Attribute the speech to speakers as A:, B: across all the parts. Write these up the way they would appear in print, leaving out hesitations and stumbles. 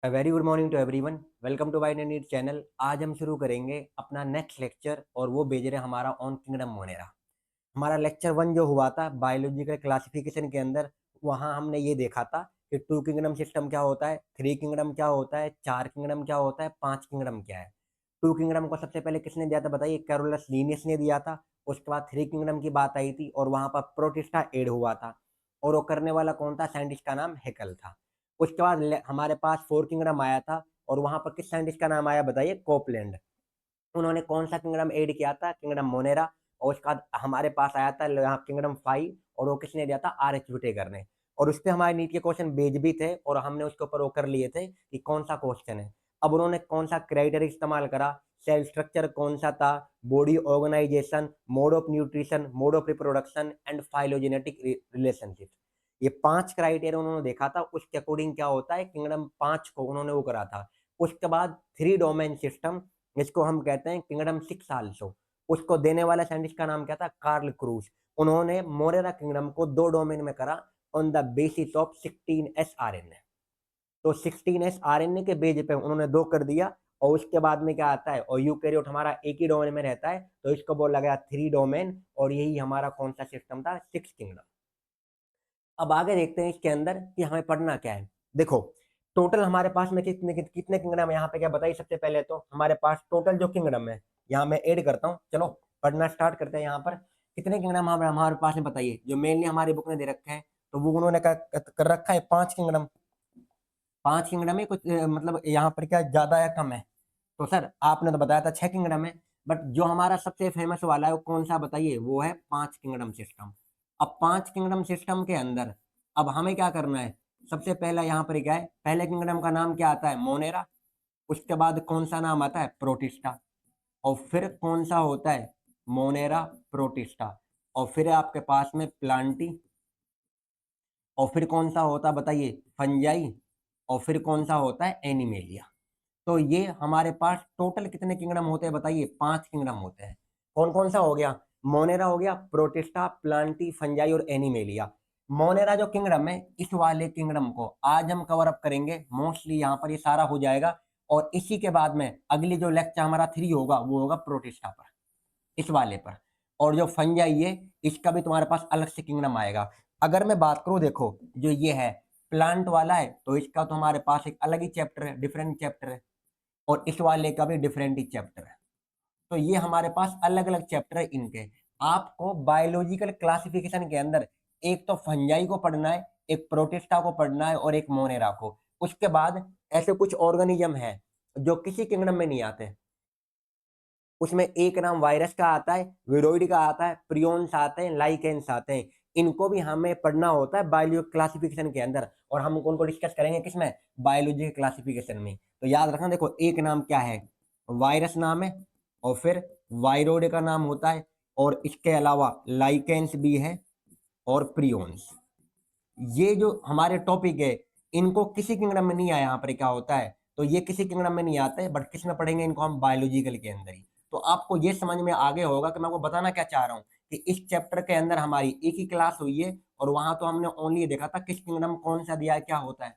A: Very good morning to everyone. Welcome to my NEET channel. आज हम शुरू करेंगे अपना नेक्स्ट लेक्चर और वो भेज रहे हैं हमारा ऑन किंगडम मोनेरा। हमारा लेक्चर 1 जो हुआ था बायोलॉजिकल क्लासिफिकेशन के अंदर, वहाँ हमने ये देखा था कि 2 किंगडम सिस्टम क्या होता है, 3 किंगडम क्या होता है, 4 किंगडम क्या होता है, 5 किंगडम क्या है। 2 किंगडम को सबसे पहले किसने दिया था बताइए? कैरोलस लिनियस ने दिया था। उसके बाद 3 किंगडम की बात आई थी और वहाँ पर प्रोटिस्टा ऐड हुआ था और वो करने वाला कौन था? साइंटिस्ट का नाम हैकेल था। उसके बाद हमारे पास 4 किंगडम आया था और वहाँ पर किस साइंटिस्ट का नाम आया बताइए? कोपलैंड। उन्होंने कौन सा किंगडम ऐड किया था? Kingdom Monera. और उसके बाद हमारे पास आया था यहाँ किंगडम 5 और वो किसने दिया था? आर एच विटेकर ने। और उस पे हमारे नीट के क्वेश्चन बेज भी थे और हमने उसके ऊपर वो कर लिए थे कि कौन सा क्वेश्चन है। अब उन्होंने कौन सा क्राइटेरिया इस्तेमाल करा, सेल स्ट्रक्चर कौन सा था, body organisation, mode of nutrition, mode of reproduction and phylogenetic relationship. ये 5 क्राइटेरिया उन्होंने देखा था, उसके अकॉर्डिंग क्या होता है किंगडम 5 को उन्होंने वो करा था। उसके बाद 3 डोमेन सिस्टम, जिसको हम कहते हैं किंगडम 6 आल्सो, उसको देने वाला साइंटिस्ट का नाम क्या था? कार्ल क्रूज। उन्होंने मोरेरा किंगडम को 2 डोमेन में करा on the basis of 16s RNA. तो 16s आरएनए के बेस पे उन्होंने 2 कर दिया और उसके बाद में क्या आता है? और यूकैरियोट हमारा एक ही डोमेन में रहता है, तो इसको बोला गया 3 डोमेन और यही हमारा कौन सा सिस्टम था? 6 किंगडम। अब आगे देखते हैं इसके अंदर कि हमें पढ़ना क्या है। देखो, टोटल हमारे पास में कितने कितने किंगडम है यहाँ पे क्या बताइए? सबसे पहले तो हमारे पास टोटल जो किंगडम है यहाँ मैं ऐड करता हूँ। चलो पढ़ना स्टार्ट करते हैं। यहाँ पर कितने किंगडम हमारे पास में बताइए? जो मेनली हमारी बुक ने दे रखे हैं, तो वो उन्होंने कर रखा है 5 किंगडम। 5 किंगडम है कुछ मतलब यहाँ पर क्या ज्यादा है कम है? तो सर आपने तो बताया था 6 किंगडम है, बट जो हमारा सबसे फेमस वाला है वो कौन सा बताइए? वो है 5 किंगडम सिस्टम। अब 5 किंगडम सिस्टम के अंदर अब हमें क्या करना है? सबसे पहला यहाँ पर क्या है? पहले किंगडम का नाम क्या आता है? मोनेरा। उसके बाद कौन सा नाम आता है? प्रोटिस्टा। और फिर कौन सा होता है? Monera protista. और फिर आपके पास में प्लांटी। और फिर कौन सा होता है बताइए? फंजाई। और फिर कौन सा होता है? एनिमेलिया। तो ये हमारे पास टोटल कितने किंगडम होते हैं बताइए? 5 किंगडम होते हैं। कौन-कौन सा हो गया? मोनेरा हो गया, प्रोटिस्टा, प्लांटी, फंजाई और एनिमेलिया। मोनेरा जो किंगडम है, इस वाले किंगडम को आज हम कवर अप करेंगे। मोस्टली यहाँ पर ये सारा हो जाएगा और इसी के बाद में अगली जो लेक्चर हमारा 3 होगा, वो होगा प्रोटिस्टा पर, इस वाले पर। और जो फंजाई है, इसका भी तुम्हारे पास अलग से किंगडम आएगा। अगर मैं बात करूँ देखो, जो ये है प्लांट वाला है, तो इसका तो हमारे पास एक अलग ही चैप्टर है, डिफरेंट चैप्टर है। और इस वाले का भी डिफरेंट ही चैप्टर है। तो ये हमारे पास अलग-अलग चैप्टर है इनके। आपको बायोलॉजिकल क्लासिफिकेशन के अंदर एक तो फंजाई को पढ़ना है, एक प्रोटिस्टा को पढ़ना है और एक मोनेरा को। उसके बाद ऐसे कुछ ऑर्गेनिज्म हैं जो किसी किंगडम में नहीं आते। उसमें एक नाम वायरस का आता है, विरोइड का आता है, प्रियॉन्स आते हैं, लाइकेन्स आते हैं। इनको भी हमें पढ़ना होता है बायोलॉजी क्लासिफिकेशन के अंदर और हम उनको डिस्कस करेंगे किसमें? बायोलॉजी क्लासिफिकेशन में। तो याद रखना देखो, एक नाम क्या है? वायरस नाम है और फिर वायरोइड का नाम होता है और इसके अलावा लाइकेन्स भी है और प्रियॉन्स। ये जो हमारे टॉपिक है, इनको किसी किंगडम में नहीं आया। यहाँ पर क्या होता है? तो ये किसी किंगडम में नहीं आते, बट किसमें पढ़ेंगे इनको? हम बायोलॉजिकल के अंदर ही। तो आपको ये समझ में आ गया होगा कि मैं आपको बताना क्या चाह रहा हूँ कि इस चैप्टर के अंदर हमारी एक ही क्लास हुई है और वहां तो हमने ओनली देखा था किस किंगडम कौन सा दिया है, क्या होता है।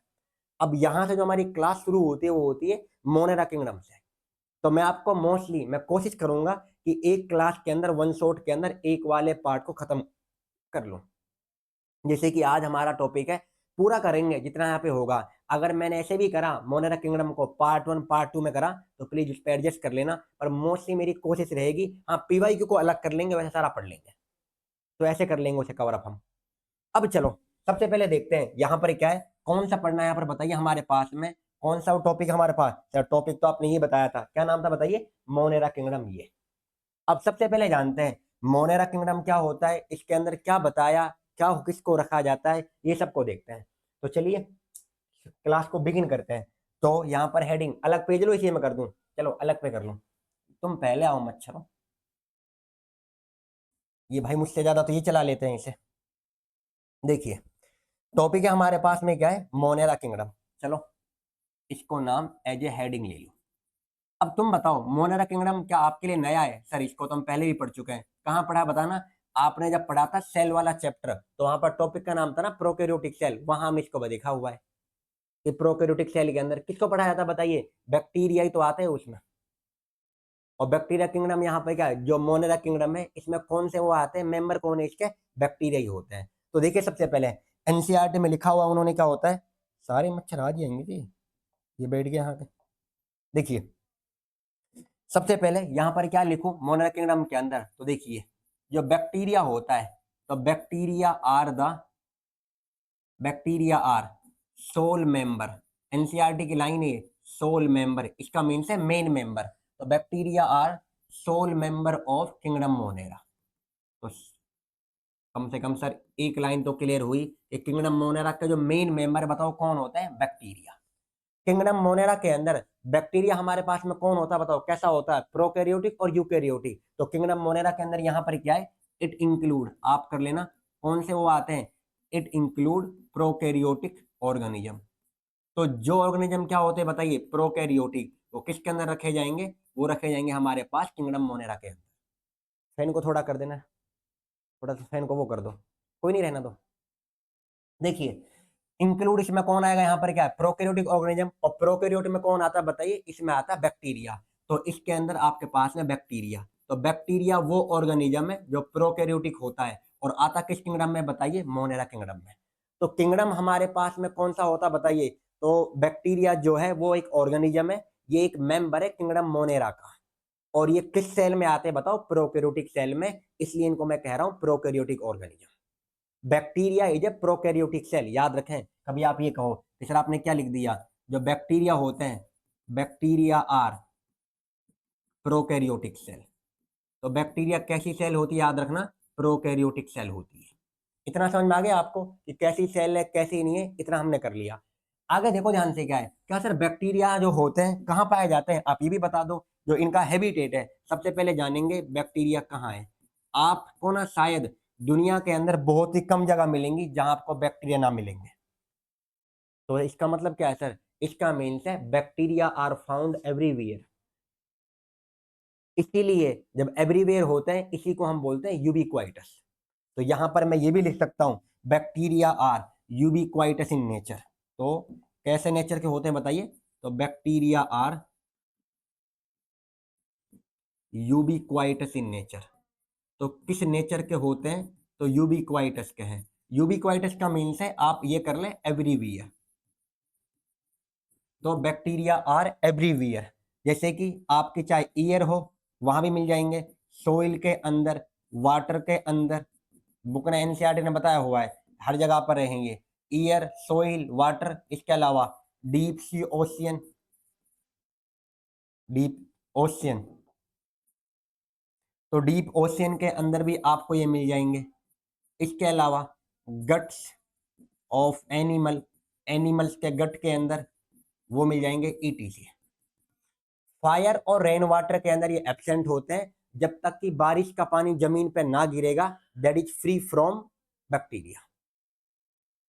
A: अब यहाँ से जो हमारी क्लास शुरू होती है वो होती है मोनेरा किंगडम से। तो मैं आपको मोस्टली मैं कोशिश करूंगा कि एक क्लास के अंदर वन शॉट के अंदर एक वाले पार्ट को खत्म कर लूं। जैसे कि आज हमारा टॉपिक है, पूरा करेंगे जितना यहाँ पे होगा। अगर मैंने ऐसे भी करा मोनेरा किंगडम को पार्ट 1 पार्ट 2 में करा, तो प्लीज उस पे एडजस्ट कर लेना। पर मोस्टली मेरी कोशिश रहेगी, हाँ पीवाईक्यू को अलग कर लेंगे, वैसे सारा पढ़ लेंगे। तो ऐसे कर लेंगे उसे कवर अप हम। अब चलो सबसे पहले देखते हैं यहाँ पर क्या है, कौन सा पढ़ना है यहाँ पर बताइए हमारे पास में? कौन सा टॉपिक हमारे पास? सर टॉपिक तो आपने ही बताया था, क्या नाम था बताइए? Monera kingdom. ये अब सबसे पहले जानते हैं मोनेरा किंगडम क्या होता है, इसके अंदर क्या बताया, क्या किसको रखा जाता है, ये सबको देखते हैं। तो चलिए क्लास को बिगिन करते हैं। तो यहाँ पर हेडिंग अलग पेज लो, इसी में कर दूं। चलो अलग पे कर लूं। तुम पहले आओ मच्छरों। ये भाई मुझसे ज्यादा तो ये चला लेते हैं इसे। देखिए टॉपिक है हमारे पास में क्या है? Monera kingdom. चलो इसको नाम एज ए हेडिंग ले लो। अब तुम बताओ मोनेरा किंगडम क्या आपके लिए नया है? सर इसको तो हम पहले भी पढ़ चुके हैं। कहाँ पढ़ा बताना? आपने जब पढ़ा था सेल वाला चैप्टर, तो वहां पर टॉपिक का नाम था ना प्रोकैरियोटिक सेल, वहां हम इसको देखा हुआ है। कि प्रोकैरियोटिक सेल के अंदर किसको पढ़ा जाता है बताइए? बैक्टीरिया ही तो आते हैं उसमें। और बैक्टीरिया किंगडम यहाँ पे क्या है, जो मोनेरा किंगडम है, इसमें कौन से वो आते हैं, मेंबर कौन है इसके? बैक्टीरिया ही होते हैं। तो देखिए सबसे पहले एनसीईआरटी में लिखा हुआ उन्होंने क्या होता है, सारे मच्छर आ जाएंगे जी, ये बैठ गया यहाँ पे। देखिए सबसे पहले यहाँ पर क्या लिखूं मोनेरा किंगडम के अंदर, तो देखिए जो बैक्टीरिया होता है, तो bacteria are sole member. NCERT की लाइन है सोल मेंबर, इसका मीन्स है मेन मेंबर। तो bacteria are sole member of kingdom Monera. तो कम से कम सर एक लाइन तो क्लियर हुई कि किंगडम मोनेरा का जो मेन मेंबर बताओ कौन होता है? बैक्टीरिया। किंगडम मोनेरा के अंदर बैक्टीरिया हमारे पास में कौन होता है बताओ, कैसा होता है? प्रोकैरियोटिक और यूकैरियोटिक। तो किंगडम मोनेरा के अंदर यहाँ पर क्या है? इट इंक्लूड, आप कर लेना कौन से वो आते हैं? It include prokaryotic organism. तो जो ऑर्गेनिज्म क्या होते हैं बताइए? प्रोकैरियोटिक। वो किसके अंदर रखे जाएंगे? वो रखे जाएंगे हमारे पास किंगडम मोनेरा के अंदर। फैन को थोड़ा कर देना, थोड़ा सा फैन को वो कर दो, कोई नहीं रहना दो। देखिए इंक्लूड इसमें कौन आएगा यहाँ पर? क्या है? Prokaryotic organism. और प्रोकैरियोट में कौन आता है बताइए? इसमें आता है बैक्टीरिया। तो इसके अंदर आपके पास में बैक्टीरिया, तो बैक्टीरिया वो ऑर्गेनिज्म है जो प्रोकैरियोटिक होता है और आता किस किंगडम में बताइए? मोनेरा किंगडम में। तो किंगडम हमारे पास में कौन सा होता बताइए? तो बैक्टीरिया जो है वो एक ऑर्गेनिज्म है, ये एक मेंबर है किंगडम मोनेरा का। और ये किस सेल में आते हैं बताओ? प्रोकैरियोटिक सेल में, इसलिए इनको मैं कह रहा हूं prokaryotic organism. Bacteria is a prokaryotic cell, याद रखें। कभी आप ये कहो कि सर आपने क्या लिख दिया, जो बैक्टीरिया होते हैं, बैक्टीरिया आर प्रोकैरियोटिक सेल। तो बैक्टीरिया कैसी सेल होती है? याद रखना प्रोकैरियोटिक सेल होती है। इतना समझ में आ गया आपको कि कैसी सेल है कैसी नहीं है? इतना हमने कर लिया। आगे देखो ध्यान से क्या है, क्या सर बैक्टीरिया जो होते हैं कहाँ पाए जाते हैं? आप ये भी बता दो, जो इनका हैबिटेट है। सबसे पहले जानेंगे बैक्टीरिया कहाँ है। आपको ना शायद दुनिया के अंदर बहुत ही कम जगह मिलेंगी जहां आपको बैक्टीरिया ना मिलेंगे। तो इसका मतलब क्या है सर? इसका मीन्स है बैक्टीरिया आर फाउंड एवरीवेयर। इसीलिए जब एवरीवेयर होते हैं इसी को हम बोलते हैं यूबिक्वाइटस। तो यहां पर मैं ये भी लिख सकता हूं बैक्टीरिया आर यूबिक्वाइटस इन नेचर। तो कैसे नेचर के होते हैं बताइए? तो बैक्टीरिया आर यूबिक्वाइटस इन नेचर। तो किस नेचर के होते हैं? तो यूबिक्वाइटस के हैं। यूबिक्वाइटस का मीन्स है आप ये कर लें एवरीवेयर। तो बैक्टीरिया आर एवरीवेयर, जैसे कि आपके चाहे ईयर हो वहां भी मिल जाएंगे, सोइल के अंदर, वाटर के अंदर। बुक ने एनसीईआरटी ने बताया हुआ है हर जगह पर रहेंगे, ईयर, सोइल, वाटर। इसके अलावा deep sea ocean, deep ocean, तो डीप ओशियन के अंदर भी आपको ये मिल जाएंगे। इसके अलावा गट्स ऑफ एनिमल, एनिमल्स के गट के अंदर वो मिल जाएंगे ईटीसी। फायर और रेन वाटर के अंदर ये एब्सेंट होते हैं जब तक कि बारिश का पानी जमीन पे ना गिरेगा, that is free from bacteria.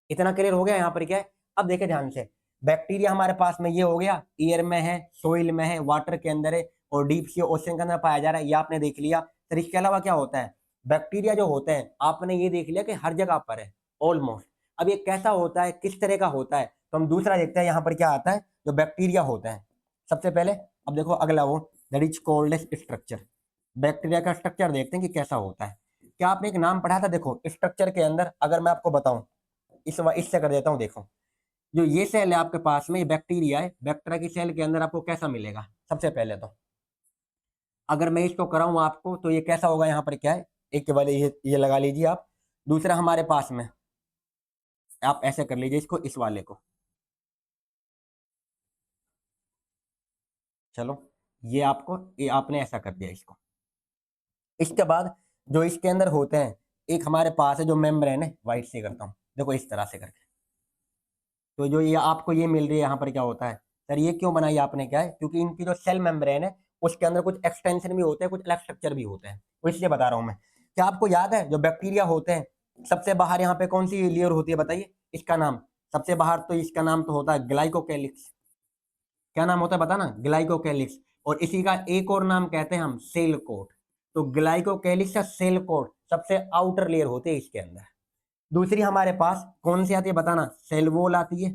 A: इतना क्लियर हो गया? यहाँ पर क्या है, अब देखे ध्यान से, बैक्टीरिया हमारे पास में ये हो गया, एयर में है, सोइल में है, वाटर के अंदर है और डीप सी ओशन के अंदर पाया जा रहा है, ये आपने देख लिया। फिर इसके अलावा क्या होता है? बैक्टीरिया जो होते हैं आपने ये देख लिया कि हर जगह पर है ऑलमोस्ट। अब ये कैसा होता है, किस तरह का होता है? तो हम दूसरा देखते हैं यहाँ पर क्या आता है जो बैक्टीरिया होता है। सबसे पहले अब देखो अगला वो, that is called structure. Bacteria का स्ट्रक्चर देखते हैं कि कैसा होता है। क्या आपने एक नाम पढ़ा था? देखो स्ट्रक्चर के अंदर अगर मैं आपको बताऊं, इससे कर देता हूं। देखो जो ये सेल है आपके पास में, ये बैक्टीरिया है, बैक्टीरिया की सेल के अंदर आपको कैसा मिलेगा? सबसे पहले तो अगर मैं इसको कराऊं आपको तो ये कैसा होगा? यहाँ पर क्या है, एक वाले ये लगा लीजिए आप। दूसरा हमारे पास में आप ऐसे कर लीजिए इसको, इस वाले को। चलो ये आपको, ये आपने ऐसा कर दिया इसको। इसके बाद जो इसके अंदर होते हैं, एक हमारे पास है जो मेम्ब्रेन है, व्हाइट से करता हूँ, देखो इस तरह से करके। तो जो ये आपको ये मिल रही है यहाँ पर क्या होता है? सर ये क्यों बनाई आपने? क्या है, क्योंकि इनकी जो सेल मेम्ब्रेन है उसके अंदर कुछ एक्सटेंशन भी होते हैं, कुछ अलग स्ट्रक्चर भी होते हैं, तो इसलिए बता रहा हूँ मैं। क्या आपको याद है जो बैक्टीरिया होते हैं सबसे बाहर यहाँ पे कौन सी लेयर होती है बताइए? इसका नाम सबसे बाहर, तो इसका नाम तो होता है ग्लाइकोकैलिक्स। क्या नाम होता है बताना? ग्लाइकोकैलिक्स। और इसी का एक और नाम कहते हैं हम सेल कोट। तो ग्लाइकोकैलिक्स का सेल कोट सबसे आउटर लेयर होती है इसके अंदर। दूसरी हमारे पास कौन सी आती है बताना? सेल वॉल आती है।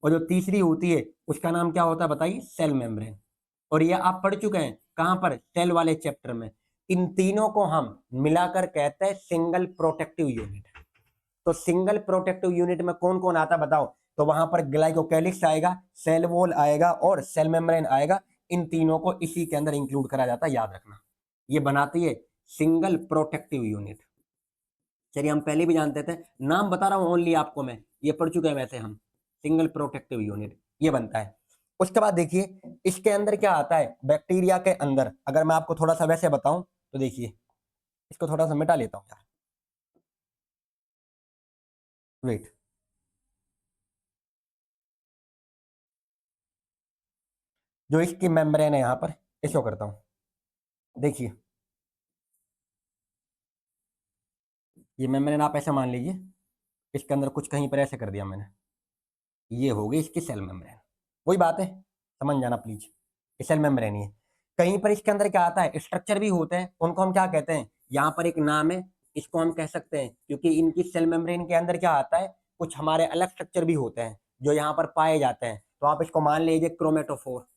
A: और जो तीसरी होती है उसका नाम क्या होता है बताइए, सेल मेम्ब्रेन। और ये आप पढ़ चुके हैं कहां पर, सेल वाले चैप्टर में। इन तीनों को हम मिलाकर कहते हैं सिंगल प्रोटेक्टिव यूनिट। तो सिंगल प्रोटेक्टिव यूनिट में कौन कौन आता बताओ, तो वहां पर ग्लाइकोकैलिक्स आएगा, सेल वॉल आएगा और सेल मेम्ब्रेन आएगा। इन तीनों को इसी के अंदर इंक्लूड करा जाता है, याद रखना। ये बनाती है सिंगल प्रोटेक्टिव यूनिट। चलिए हम पहले भी जानते थे, नाम बता रहा हूं ओनली आपको मैं, ये पढ़ चुके हैं वैसे हम। सिंगल प्रोटेक्टिव यूनिट ये बनता है। उसके बाद देखिए इसके अंदर क्या आता है, बैक्टीरिया के अंदर अगर मैं आपको थोड़ा सा वैसे बताऊं तो देखिए, इसको थोड़ा सा मिटा लेता हूं यार, वेट। जो इसकी मेम्ब्रेन है यहाँ पर, इसको करता हूं, देखिए ये मेम्ब्रेन आप ऐसे मान लीजिए, इसके अंदर कुछ कहीं पर ऐसे कर दिया मैंने, ये हो गई इसकी सेल मेम्ब्रेन। वही बात है, समझ जाना प्लीज, ये सेल मेम्ब्रेन ही है। कहीं पर इसके अंदर क्या आता है, स्ट्रक्चर भी होते हैं, उनको हम क्या कहते हैं, यहाँ पर एक नाम है, इसको हम कह सकते हैं, क्योंकि इनकी सेल मेम्ब्रेन के अंदर क्या आता है, कुछ हमारे अलग स्ट्रक्चर भी होते हैं जो यहाँ पर पाए जाते हैं। तो आप इसको मान लीजिए क्रोमेटोफोर,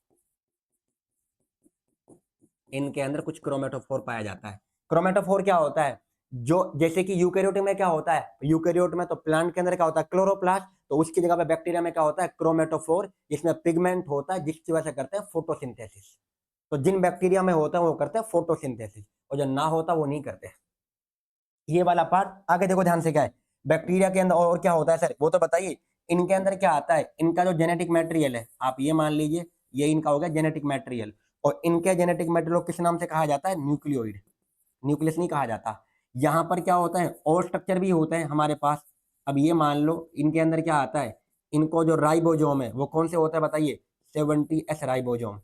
A: इनके अंदर कुछ क्रोमेटोफोर पाया जाता है। क्रोमेटोफोर क्या होता है, जो जैसे कि यूकेरियोट में क्या होता है, यूकेरियोट में तो प्लांट के अंदर क्या होता है, क्लोरोप्लास्ट, तो उसकी जगह पे बैक्टीरिया में क्या होता है, क्रोमेटोफोर, जिसमें पिगमेंट होता है, जिसकी वजह से करते हैं फोटोसिंथेसिस। तो जिन बैक्टीरिया में होता है वो करते हैं फोटोसिंथेसिस, और जो ना होता वो नहीं करते। ये वाला पार्ट आगे देखो ध्यान से, क्या है बैक्टीरिया के अंदर और क्या होता है सर, वो तो बताइए। इनके अंदर क्या आता है, इनका जो जेनेटिक मटेरियल है, आप ये मान लीजिए ये इनका हो गया जेनेटिक मटेरियल। और इनके जेनेटिक मटेरियल को किस नाम से कहा जाता है, न्यूक्लियोइड। न्यूक्लियस नहीं कहा जाता। यहाँ पर क्या होता है, और स्ट्रक्चर भी होते हैं हमारे पास। अब ये मान लो इनके अंदर क्या आता है, इनको जो राइबोसोम है वो कौन से होता है बताइए, 70S राइबोसोम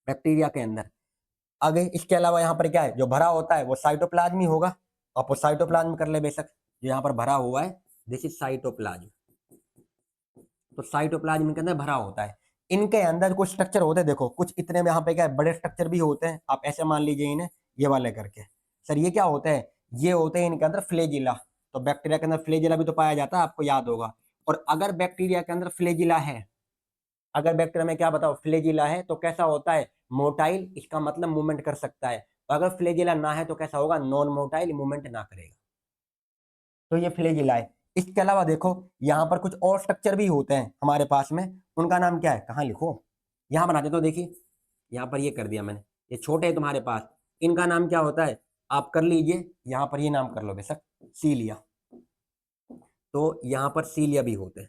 A: बैक्टीरिया के अंदर। आगे इसके अलावा यहाँ पर क्या है, जो भरा होता है वो साइटोप्लाज्म ही होगा। आप वो साइटोप्लाज्म कर ले बेशक, जो यहाँ पर भरा हुआ है दिस इज साइटोप्लाज्म। तो साइटोप्लाज्म के अंदर भरा होता है। इनके अंदर कुछ स्ट्रक्चर होते हैं, देखो कुछ इतने में यहाँ पे क्या है, बड़े स्ट्रक्चर भी होते हैं, आप ऐसे मान लीजिए इन्हें, ये वाले करके। सर ये क्या होते हैं, ये होते हैं इनके अंदर फ्लेजिला। तो बैक्टीरिया के अंदर फ्लेजिला भी तो पाया जाता है, आपको याद होगा। और अगर बैक्टीरिया के अंदर फ्लेजिला है, अगर बैक्टीरिया में क्या बताओ फ्लेजिला है, तो कैसा होता है, मोटाइल, इसका मतलब मूवमेंट कर सकता है। अगर फ्लेजिला ना है तो कैसा होगा, नॉन मोटाइल, मूवमेंट ना करेगा। तो ये फ्लेजिला है। इसके अलावा देखो यहाँ पर कुछ और स्ट्रक्चर भी होते हैं हमारे पास में, उनका नाम क्या है, कहाँ लिखो, यहाँ बना दे तो देखिए, यहाँ पर ये कर दिया मैंने, ये छोटे है तुम्हारे पास, इनका नाम क्या होता है, आप कर लीजिए, यहाँ पर ये नाम कर लो बेशक, सीलिया। तो यहाँ पर सीलिया भी होते हैं।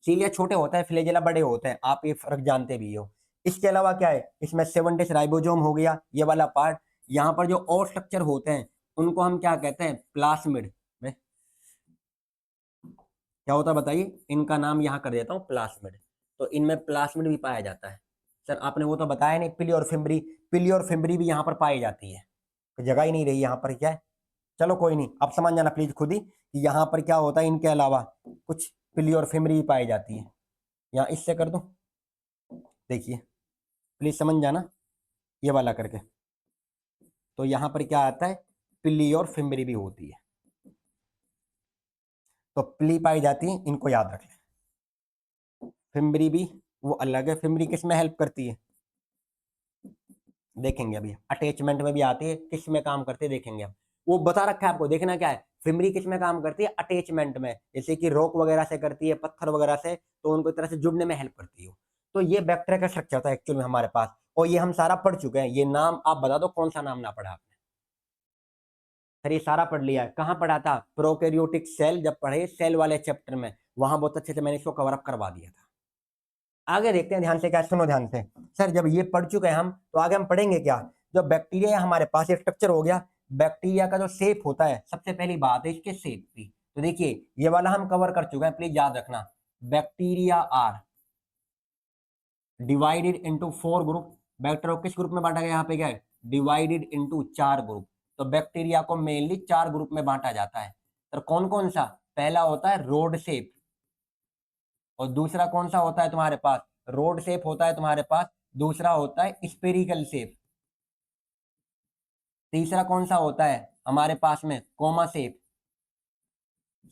A: सीलिया छोटे होता है, फ्लेजेला बड़े होते हैं, आप ये फर्क जानते भी हो। इसके अलावा क्या है, इसमें 70 राइबोसोम हो गया, ये वाला पार्ट। यहाँ पर जो और स्ट्रक्चर होते हैं उनको हम क्या कहते हैं, प्लास्मिड में। क्या होता है बताइए, इनका नाम यहाँ कर देता हूँ प्लास्मिड। तो इनमें प्लास्मिड भी पाया जाता है। सर आपने वो तो बताया नहीं, पिली और फिम्बरी, पिली और फिम्बरी भी यहाँ पर पाई जाती है। तो जगह ही नहीं रही यहाँ पर, क्या है, चलो कोई नहीं, आप समझ जाना प्लीज खुद ही कि यहाँ पर क्या होता है, इनके अलावा कुछ पिली और फिम्बरी भी पाई जाती है। यहाँ इससे कर दो, देखिए प्लीज समझ जाना, ये वाला करके। तो यहाँ पर क्या आता है, पिली और फिम्बरी भी होती है। तो पिली पाई जाती है, इनको याद रख लें। फिम्बरी भी वो अलग है, फिम्बरी किस में हेल्प करती है, देखेंगे अभी, अटैचमेंट में भी आती है, किस में काम करती है देखेंगे अब। वो बता रखा है आपको, देखना क्या है, फिम्बरी किस में काम करती है, अटैचमेंट में, जैसे कि रॉक वगैरह से करती है, पत्थर वगैरह से, तो उनको एक तरह से जुड़ने में हेल्प करती है। तो ये बैक्टीरिया का स्ट्रक्चर था एक्चुअल में हमारे पास, और ये हम सारा पढ़ चुके हैं। ये नाम आप बता दो कौन सा नाम ना पढ़ा आपने। सर ये सारा पढ़ लिया है, कहाँ पढ़ा था, प्रोकैरियोटिक सेल जब पढ़े सेल वाले चैप्टर में, वहां बहुत अच्छे से मैंने इसको कवर अप करवा दिया था। आगे देखते हैं ध्यान से, क्या सुनो ध्यान से। सर जब ये पढ़ चुके हैं हम, तो आगे हम पढ़ेंगे क्या, जो बैक्टीरिया है हमारे पास, एक स्ट्रक्चर हो गया। बैक्टीरिया का जो शेप होता है, सबसे पहली बात है इसके शेप की। तो देखिए ये वाला हम कवर कर चुके हैं, प्लीज याद रखना। Bacteria are divided into 4 group. Bacteria को किस ग्रुप में बांटा गया, यहाँ पे क्या है, डिवाइडेड इनटू 4 ग्रुप। तो बैक्टीरिया को मेनली 4 ग्रुप में बांटा जाता है। तो कौन कौन सा, पहला होता है रोड शेप, और दूसरा कौन सा होता है तुम्हारे पास, रोड शेप होता है तुम्हारे पास। दूसरा होता है स्पेरिकल शेप। तीसरा कौन सा होता है हमारे पास में, कोमा शेप।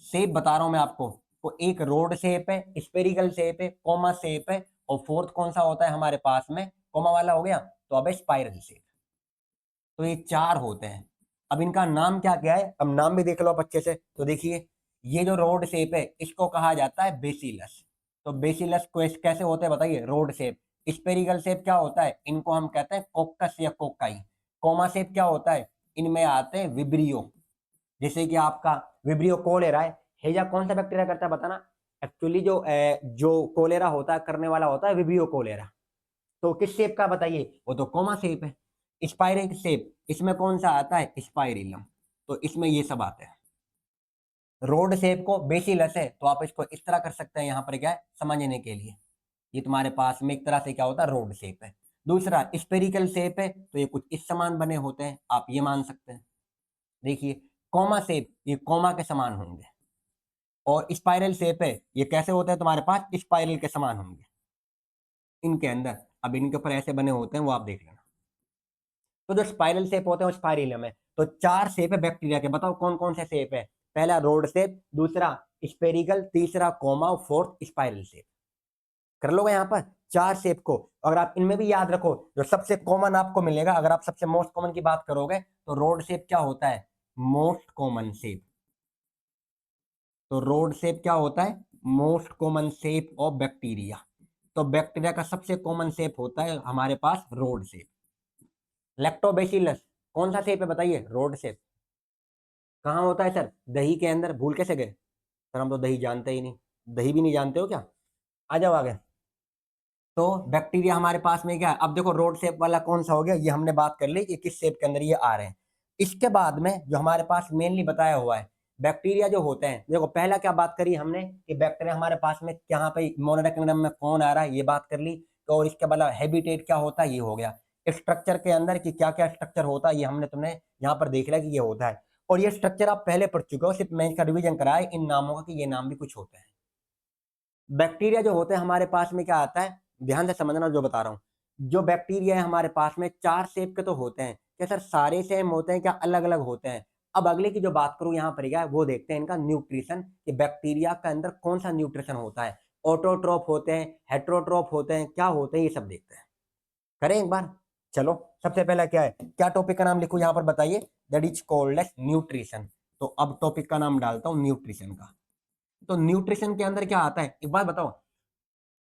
A: शेप बता रहा हूं मैं आपको, तो एक रोड शेप है, स्पेरिकल शेप है, कोमा शेप है, और फोर्थ कौन सा होता है हमारे पास में, कोमा वाला हो गया, तो अब स्पाइरल शेप। तो ये 4 होते हैं। अब इनका नाम क्या-क्या है, अब नाम भी देख लो आप अच्छे से। तो देखिए, ये जो रोड शेप है इसको कहा जाता है बेसिलस। तो बेसिलस कैसे होते हैं बताइए, रोड शेप। स्पेरिकल शेप क्या होता है, इनको हम कहते हैं कोक्कस या कोकाई। कोमा शेप क्या होता है, इनमें आते हैं विब्रियो, जैसे कि आपका विब्रियो कोलेरा है। हैजा कौन सा बैक्टीरिया करता है बताना? एक्चुअली जो कोलेरा होता है करने वाला होता है विब्रियो कोलेरा। तो किस शेप का बताइए, वो तो कोमा शेप है। स्पाइरल शेप, इसमें कौन सा आता है, स्पाइरिलम। तो इसमें ये सब आते हैं। रोड शेप को बेसिलस है, तो आप इसको इस तरह कर सकते हैं, यहाँ पर क्या है समझने के लिए। ये तुम्हारे पास में एक तरह से क्या होता है, रोड शेप है। दूसरा स्पेरिकल शेप है, तो ये कुछ इस समान बने होते हैं, आप ये मान सकते हैं। देखिए, कोमा शेप, ये कोमा के समान होंगे। और स्पाइरल शेप है, ये कैसे होते हैं तुम्हारे पास, स्पाइरल के समान होंगे इनके अंदर। अब इनके ऊपर ऐसे बने होते हैं, वो आप देख लेना। तो जो स्पाइरल शेप होते हैं वो स्पाइरिलम है। तो 4 शेप है बैक्टीरिया के, बताओ कौन कौन से शेप है? पहला रोड शेप, दूसरा स्पेरिकल, तीसरा कोमा, और फोर्थ स्पाइरल शेप। कर लोगे यहाँ पर 4 शेप को। अगर आप इनमें भी याद रखो, जो सबसे कॉमन आपको मिलेगा, अगर आप सबसे मोस्ट कॉमन की बात करोगे, तो रोड शेप क्या होता है, मोस्ट कॉमन शेप। तो रोड शेप क्या होता है, most common shape of bacteria. तो बैक्टीरिया का सबसे कॉमन शेप होता है हमारे पास रोड शेप। लैक्टोबैसिलस कौन सा शेप है बताइए, रोड शेप। कहाँ होता है सर, दही के अंदर। भूल कैसे गए सर, हम तो दही जानते ही नहीं। दही भी नहीं जानते हो क्या? आ जाओ आगे। तो बैक्टीरिया हमारे पास में क्या है, अब देखो रोड शेप वाला कौन सा हो गया, ये हमने बात कर ली कि किस शेप के अंदर ये आ रहे हैं। इसके बाद में जो हमारे पास मेनली बताया हुआ है, बैक्टीरिया जो होते हैं, देखो पहला क्या बात करी हमने कि बैक्टीरिया हमारे पास में यहाँ पे मोनोडा किंगडम में कौन आ रहा है, ये बात कर ली। तो और इसके बाद हैबिटेट क्या होता है, ये हो गया। स्ट्रक्चर के अंदर कि क्या क्या स्ट्रक्चर होता है, ये हमने तुमने यहाँ पर देख लिया कि ये होता है। और ये स्ट्रक्चर आप पहले पढ़ चुके हो, सिर्फ मैं इसका रिवीजन कराया इन नामों का कि ये नाम भी कुछ होते हैं। बैक्टीरिया जो होते हैं हमारे पास में क्या आता है, ध्यान से समझना जो बता रहा हूँ। जो बैक्टीरिया है हमारे पास में 4 शेप के तो होते हैं। क्या सर सारे सेम होते हैं क्या अलग अलग होते हैं? अब अगले की जो बात करूं यहाँ पर क्या है, वो देखते हैं इनका न्यूट्रिशन, कि बैक्टीरिया के अंदर कौन सा न्यूट्रिशन होता है। ऑटोट्रोफ होते हैं, हेट्रोट्रोफ होते हैं, क्या होते हैं, ये सब देखते हैं। करें एक बार। चलो, सबसे पहला क्या है, क्या टॉपिक का नाम लिखूं यहाँ पर बताइए, that is called as nutrition. तो अब टॉपिक का नाम डालता हूं न्यूट्रिशन का। तो न्यूट्रिशन के अंदर क्या आता है, एक बार बताओ।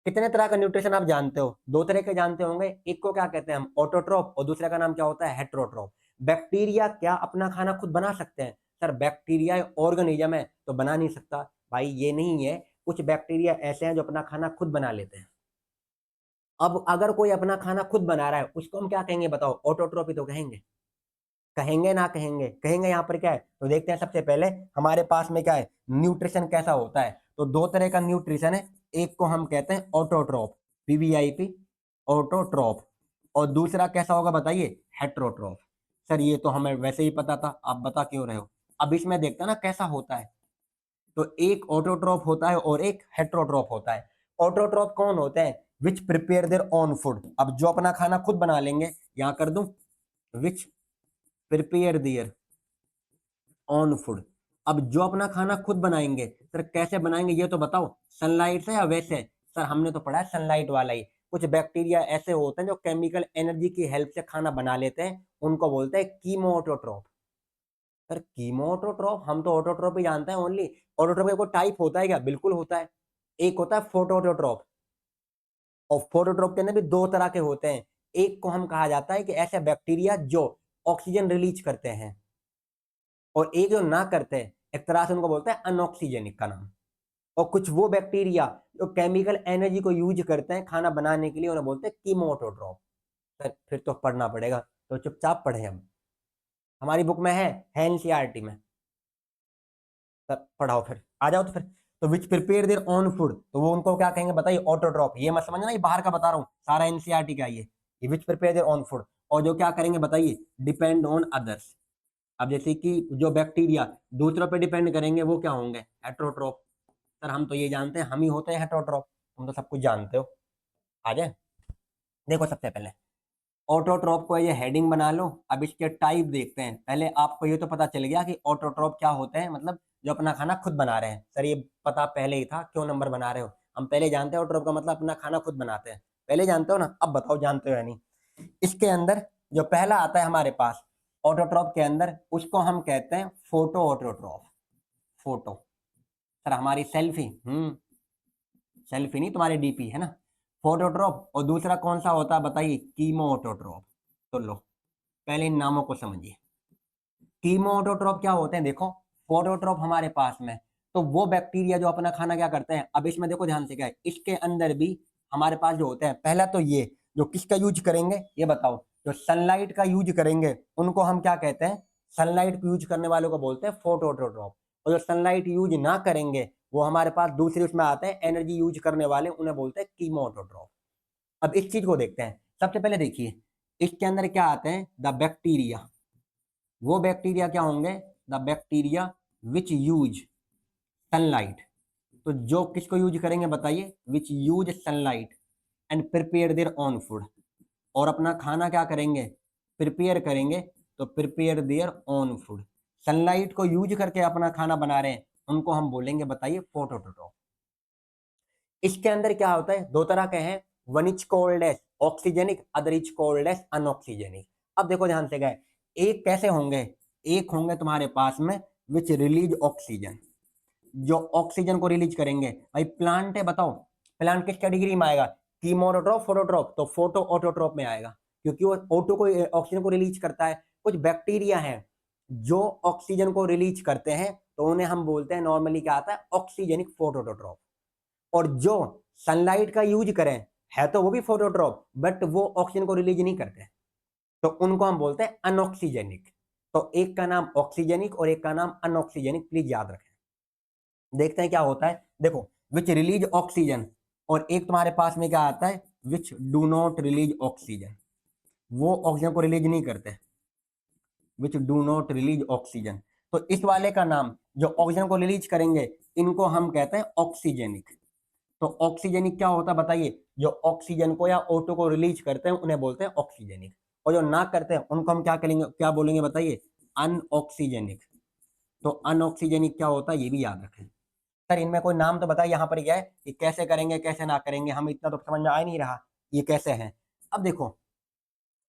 A: कितने तरह का न्यूट्रिशन आप जानते हो? 2 तरह के जानते होंगे। एक को क्या कहते हैं हम, ऑटोट्रोफ, और दूसरे का नाम क्या होता है, हेट्रोट्रोफ। बैक्टीरिया क्या अपना खाना खुद बना सकते हैं? सर बैक्टीरिया ऑर्गेनिज्म है, तो बना नहीं सकता। भाई ये नहीं है, कुछ बैक्टीरिया ऐसे हैं जो अपना खाना खुद बना लेते हैं। अब अगर कोई अपना खाना खुद बना रहा है, उसको हम क्या कहेंगे बताओ? ऑटोट्रोफ ही तो कहेंगे। कहेंगे ना कहेंगे? कहेंगे। यहाँ पर क्या है, तो देखते हैं सबसे पहले हमारे पास में क्या है, न्यूट्रिशन कैसा होता है। तो 2 तरह का न्यूट्रिशन है। एक को हम कहते हैं ऑटोट्रोफ, पीवीआईपी, ऑटोट्रोफ। और दूसरा कैसा होगा बताइए, हेट्रोट्रोफ। सर ये तो हमें वैसे ही पता था, आप बता क्यों रहे हो? अब इसमें देखते हैं ना कैसा होता है। तो एक ऑटोट्रोफ होता है और एक हेट्रोट्रोफ होता है। ऑटोट्रोफ कौन होते हैं, विच प्रिपेयर देयर ओन फूड। अब जो अपना खाना खुद बना लेंगे, यहां कर दूं, विच प्रिपेयर देयर ऑन फूड। अब जो अपना खाना खुद बनाएंगे, सर कैसे बनाएंगे ये तो बताओ, सनलाइट से या वैसे? सर हमने तो पढ़ा है सनलाइट वाला ही। कुछ बैक्टीरिया ऐसे होते हैं जो केमिकल एनर्जी की हेल्प से खाना बना लेते हैं, उनको बोलते हैं कीमोटोट्रोफ। सर कीमोटोट्रोफ, हम तो ऑटोट्रोफ ही जानते हैं ओनली। ऑटोट्रोफ का कोई टाइप होता है क्या? बिल्कुल होता है। एक होता है फोटोट्रोफ, और फोटोट्रोफ के अंदर भी 2 तरह के होते हैं। एक को हम कहा जाता है कि ऐसे बैक्टीरिया जो ऑक्सीजन रिलीज करते हैं, और एक जो ना करते हैं, एक तरह से उनको बोलते हैं अनऑक्सीजेनिक का नाम। और कुछ वो बैक्टीरिया जो केमिकल एनर्जी को यूज करते हैं खाना बनाने के लिए, उन्हें बोलते हैं कीमोटोट्रॉप। सर फिर तो पढ़ना पड़ेगा, तो चुपचाप पढ़े हम। हमारी बुक में है एनसीईआरटी में। सर पढ़ाओ फिर, आ जाओ तो फिर। तो विच प्रिपेयर देयर ओन फूड, तो वो उनको क्या कहेंगे बताइए, ऑटोट्रॉप। ये मत समझना ये बाहर का बता रहा हूँ, सारा एनसीईआरटी का ये विच प्रिपेयर देयर ओन फूड। और जो क्या करेंगे बताइए, डिपेंड ऑन अदर्स। अब जैसे कि जो बैक्टीरिया दूसरों पे डिपेंड करेंगे, वो क्या होंगे, हेट्रोट्रोफ। सर हम तो ये जानते हैं हम ही होते हैं हेट्रोट्रोफ, तुम तो सब कुछ जानते हो। आ जाए, देखो सबसे पहले ऑटोट्रोफ को ये हेडिंग बना लो। अब इसके टाइप देखते हैं। पहले आपको ये तो पता चल गया कि ऑटोट्रोफ क्या होते हैं, मतलब जो अपना खाना खुद बना रहे हैं। सर ये पता पहले ही था, क्यों नंबर बना रहे हो? हम पहले जानते हैं ऑटोट्रॉफ का मतलब अपना खाना खुद बनाते हैं, पहले जानते हो ना, अब बताओ जानते हो या नहीं। इसके अंदर जो पहला आता है हमारे पास ऑटोट्रॉफ के अंदर, उसको हम कहते हैं फोटो ऑटोट्रॉफ। फोटो, सर हमारी सेल्फी, सेल्फी नहीं, तुम्हारी डीपी है ना, फोटोट्रॉप। और दूसरा कौन सा होता है बताइए? Chemo autotroph. तो लो पहले इन नामों को समझिए। कीमो ऑटोट्रॉप क्या होते हैं? देखो फोटोट्रॉप हमारे पास में, तो वो बैक्टीरिया जो अपना खाना क्या करते हैं, अब इसमें देखो ध्यान से क्या है, इसके अंदर भी हमारे पास जो होते हैं, पहला तो ये जो किसका यूज करेंगे ये बताओ, जो सनलाइट का यूज करेंगे उनको हम क्या कहते हैं? सनलाइट को यूज करने वालों को बोलते हैं फोटो ऑटोट्रॉप। और जो सनलाइट यूज ना करेंगे वो हमारे पास दूसरे उसमें आते हैं एनर्जी यूज करने वाले, उन्हें बोलते हैं कीमो ऑटोट्रॉप। अब इस चीज को देखते हैं। सबसे पहले देखिए इसके अंदर क्या आते हैं? The bacteria. वो बैक्टीरिया क्या होंगे? The bacteria which use sunlight. तो जो किसको यूज करेंगे बताइए? विच use sunlight and prepare their own food. और अपना खाना क्या करेंगे? प्रिपेयर करेंगे। तो prepare their own food, sunlight को यूज करके अपना खाना बना रहे हैं, उनको हम बोलेंगे बताइए फोटोट्रॉप। इसके अंदर क्या होता है? दो तरह के हैं, one is called as oxygenic, other is called as anoxygenic. अब देखो ध्यान से गए, एक कैसे होंगे? एक होंगे तुम्हारे पास में विच रिलीज ऑक्सीजन, जो ऑक्सीजन को रिलीज करेंगे। भाई प्लांट है, बताओ प्लांट किस कैटेगरी में आएगा? कीमोटोट्रॉप, फोटोट्रॉप? तो फोटो ऑटोट्रॉप में आएगा, क्योंकि वो ऑटो को ऑक्सीजन को रिलीज करता है। कुछ बैक्टीरिया हैं जो ऑक्सीजन को रिलीज करते हैं, तो उन्हें हम बोलते हैं नॉर्मली क्या आता है? ऑक्सीजेनिक फोटोट्रॉप। और जो सनलाइट का यूज करें, है तो वो भी फोटोट्रॉप, बट वो ऑक्सीजन को रिलीज नहीं करते, तो उनको हम बोलते हैं अनऑक्सीजेनिक। तो एक का नाम ऑक्सीजेनिक और एक का नाम अनऑक्सीजेनिक, प्लीज याद रखें। देखते हैं क्या होता है। देखो विच रिलीज ऑक्सीजन, और एक तुम्हारे पास में क्या आता है? Which do not release oxygen. वो ऑक्सीजन को रिलीज नहीं करते, which do not release oxygen. तो इस वाले का नाम, जो ऑक्सीजन को रिलीज करेंगे, इनको हम कहते हैं ऑक्सीजेनिक। तो ऑक्सीजेनिक क्या होता है बताइए? जो ऑक्सीजन को या O2 को रिलीज करते हैं उन्हें बोलते हैं ऑक्सीजेनिक। और जो ना करते हैं उनको हम क्या करेंगे, क्या बोलेंगे बताइए? अनऑक्सीजेनिक। तो अनऑक्सीजेनिक क्या होता है ये भी याद रखें। सर इनमें कोई नाम तो बताइए, यहाँ पर क्या है कि कैसे करेंगे कैसे ना करेंगे, हम इतना तो समझ में आ ही नहीं रहा ये कैसे है। अब देखो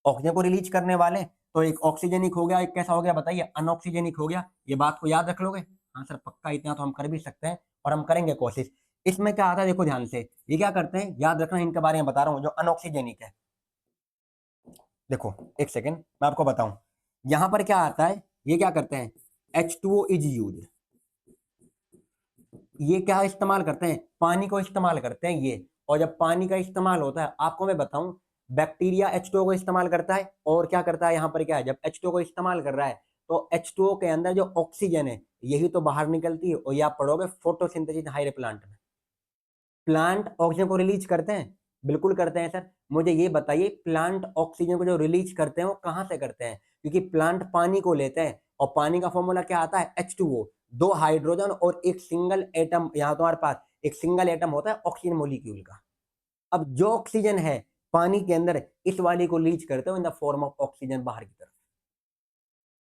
A: ऑक्सीजन को रिलीज करने वाले, तो एक ऑक्सीजेनिक हो गया, एक कैसा हो गया बताइए? अनऑक्सीजेनिक हो गया। ये बात को याद रख लोगे? हाँ सर पक्का, इतना तो हम कर भी सकते हैं और हम करेंगे कोशिश। इसमें क्या आता है देखो ध्यान से, ये क्या करते हैं याद रखना, इनके बारे में बता रहा हूँ। जो अनऑक्सीजेनिक है, देखो एक सेकेंड मैं आपको बताऊं, यहां पर क्या आता है, ये क्या करते हैं? H2O is use. ये क्या इस्तेमाल करते हैं? पानी को इस्तेमाल करते हैं ये। और जब पानी का इस्तेमाल होता है, आपको मैं बताऊं, बैक्टीरिया H2O को इस्तेमाल करता है, और क्या करता है यहाँ पर क्या है, जब H2O को इस्तेमाल कर रहा है तो H2O के अंदर जो ऑक्सीजन है यही तो बाहर निकलती है। और ये आप पढ़ोगे फोटोसिंथेसिस हाइर प्लांट में। प्लांट ऑक्सीजन को रिलीज करते हैं, बिल्कुल करते हैं सर। मुझे ये बताइए प्लांट ऑक्सीजन को जो रिलीज करते हैं वो कहां से करते हैं? क्योंकि प्लांट पानी को लेते हैं, और पानी का फॉर्मूला क्या आता है? H2O, दो हाइड्रोजन और एक सिंगल एटम, यहाँ तुम्हारे पास एक सिंगल एटम होता है ऑक्सीजन मोलिक्यूल का। अब जो ऑक्सीजन है पानी के अंदर, इस वाली को लीच करते हो in the form of oxygen बाहर की तरफ।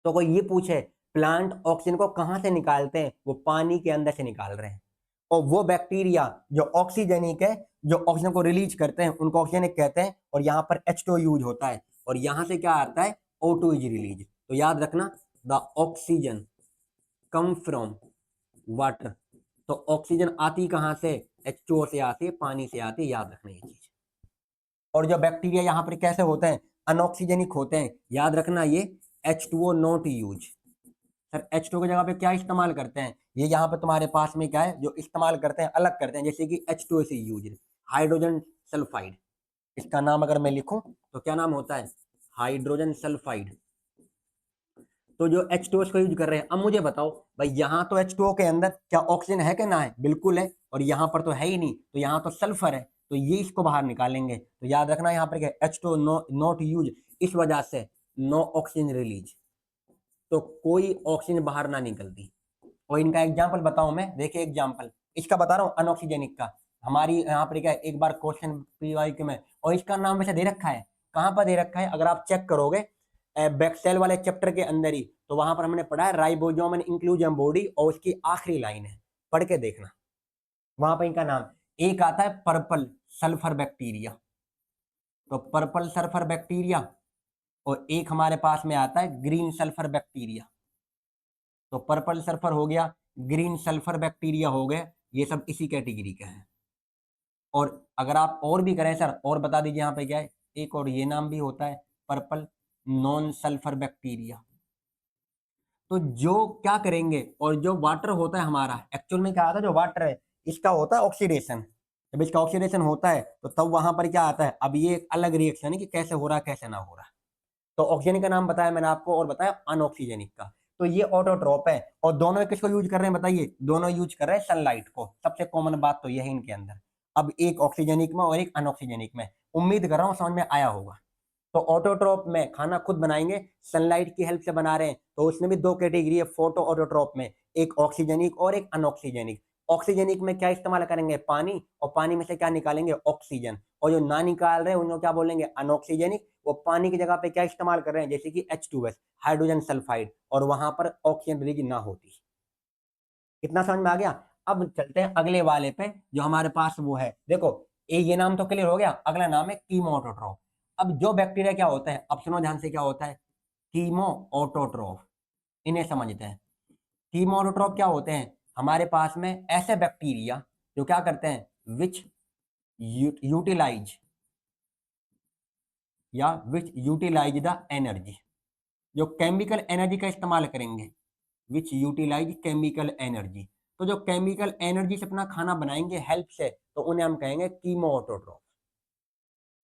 A: तो कोई ये पूछे प्लांट ऑक्सीजन को कहां से निकालते हैं, वो पानी के अंदर से निकाल रहे हैं। और वो बैक्टीरिया जो ऑक्सीजनिक है, जो ऑक्सीजन को रिलीज करते हैं, उनको ऑक्सीजनिक कहते हैं। और यहाँ पर H2O यूज होता है, और यहाँ से क्या आता है? O2 is release. तो याद रखना, the oxygen come from water. तो ऑक्सीजन आती कहां से? H2O से आती है, पानी से आती है, याद रखना ये चीज। और जो बैक्टीरिया यहाँ पर कैसे होते हैं? अनऑक्सीजनिक होते हैं, याद रखना ये H2O not use. Sir H2 की जगह पे क्या इस्तेमाल करते हैं? ये यहाँ पे तुम्हारे पास में क्या है जो इस्तेमाल करते हैं, अलग करते हैं, जैसे कि H2O से यूज हाइड्रोजन सल्फाइड। इसका नाम अगर मैं लिखूं तो क्या नाम होता है? Hydrogen sulphide. तो जो H2O को यूज कर रहे हैं, अब मुझे बताओ भाई यहाँ तो H2O के अंदर क्या ऑक्सीजन है कि ना है? बिल्कुल है। और यहाँ पर तो है ही नहीं, तो यहाँ तो सल्फर है, तो ये इसको बाहर निकालेंगे। तो याद रखना यहाँ पर क्या H2O नॉट यूज, इस वजह से नो ऑक्सीजन रिलीज, तो कोई ऑक्सीजन बाहर ना निकलती। और इनका एग्जाम्पल बताऊं मैं, देखिए एग्जाम्पल इसका बता रहा हूँ अनऑक्सीजेनिक का। हमारी यहाँ पर क्या है, एक बार क्वेश्चन PYQ में, और इसका नाम वैसे दे रखा है, कहाँ पर दे रखा है अगर आप चेक करोगे, बैक सेल वाले चैप्टर के अंदर ही, तो वहां पर हमने पढ़ा है राइबोसोम एंड इंक्लूजन बॉडी, और उसकी आखिरी लाइन है, पढ़ के देखना वहां पर इनका नाम। एक आता है पर्पल सल्फर बैक्टीरिया, तो पर्पल सल्फर बैक्टीरिया, और एक हमारे पास में आता है ग्रीन सल्फर बैक्टीरिया। तो पर्पल सल्फर हो गया, ग्रीन सल्फर बैक्टीरिया हो गए, ये सब इसी कैटेगरी के हैं। और अगर आप और भी करें सर, और बता दीजिए यहाँ पे क्या है, एक और ये नाम भी होता है पर्पल नॉन सल्फर बैक्टीरिया। तो जो क्या करेंगे, और जो वाटर होता है हमारा, एक्चुअल में क्या आता है, जो वाटर है इसका होता है ऑक्सीडेशन। जब इसका ऑक्सीडेशन होता है तो तब वहां पर क्या आता है, अब ये एक अलग रिएक्शन है कि कैसे हो रहा है कैसे ना हो रहा है। तो ऑक्सीजन का नाम बताया मैंने आपको, और बताया अनऑक्सीजनिक का। तो ये ऑटोट्रॉप है, और दोनों किसको यूज कर रहे हैं बताइए, दोनों यूज कर रहे हैं सनलाइट को। सबसे कॉमन बात तो यह है इनके अंदर। अब एक ऑक्सीजनिक में और एक अनऑक्सीजनिक में, उम्मीद कर रहा हूं समझ में आया होगा। तो ऑटोट्रॉप में खाना खुद बनाएंगे, सनलाइट की हेल्प से बना रहे हैं, तो उसमें भी दो कैटेगरी है फोटो ऑटोट्रॉप में, एक ऑक्सीजनिक और एक अनऑक्सीजनिक। ऑक्सीजनिक में क्या इस्तेमाल करेंगे, पानी, और पानी में से क्या निकालेंगे, ऑक्सीजन। और जो ना निकाल रहे हैं उनको क्या बोलेंगे, अनऑक्सीजनिक। वो पानी की जगह पे क्या इस्तेमाल कर रहे हैं, जैसे कि H2S हाइड्रोजन सल्फाइड, और वहां पर ऑक्सीजन रिलीज ना होती। कितना समझ में आ गया। अब चलते हैं अगले वाले पे, जो हमारे पास वो है, देखो ये नाम तो क्लियर हो गया। अगला नाम है कीमो ऑटोट्रॉफ। अब जो बैक्टीरिया क्या होता है, अब सुनो ध्यान से, क्या होता है कीमो ऑटोट्रॉफ, इन्हें समझते हैं। कीमो ऑटोट्रॉफ क्या होते हैं, हमारे पास में ऐसे बैक्टीरिया जो क्या करते हैं, विच यूटिलाइज द एनर्जी, जो केमिकल एनर्जी का इस्तेमाल करेंगे, विच यूटिलाइज केमिकल एनर्जी। तो जो केमिकल एनर्जी से अपना खाना बनाएंगे हेल्प से, तो उन्हें हम कहेंगे कीमो ऑटोट्रॉफ।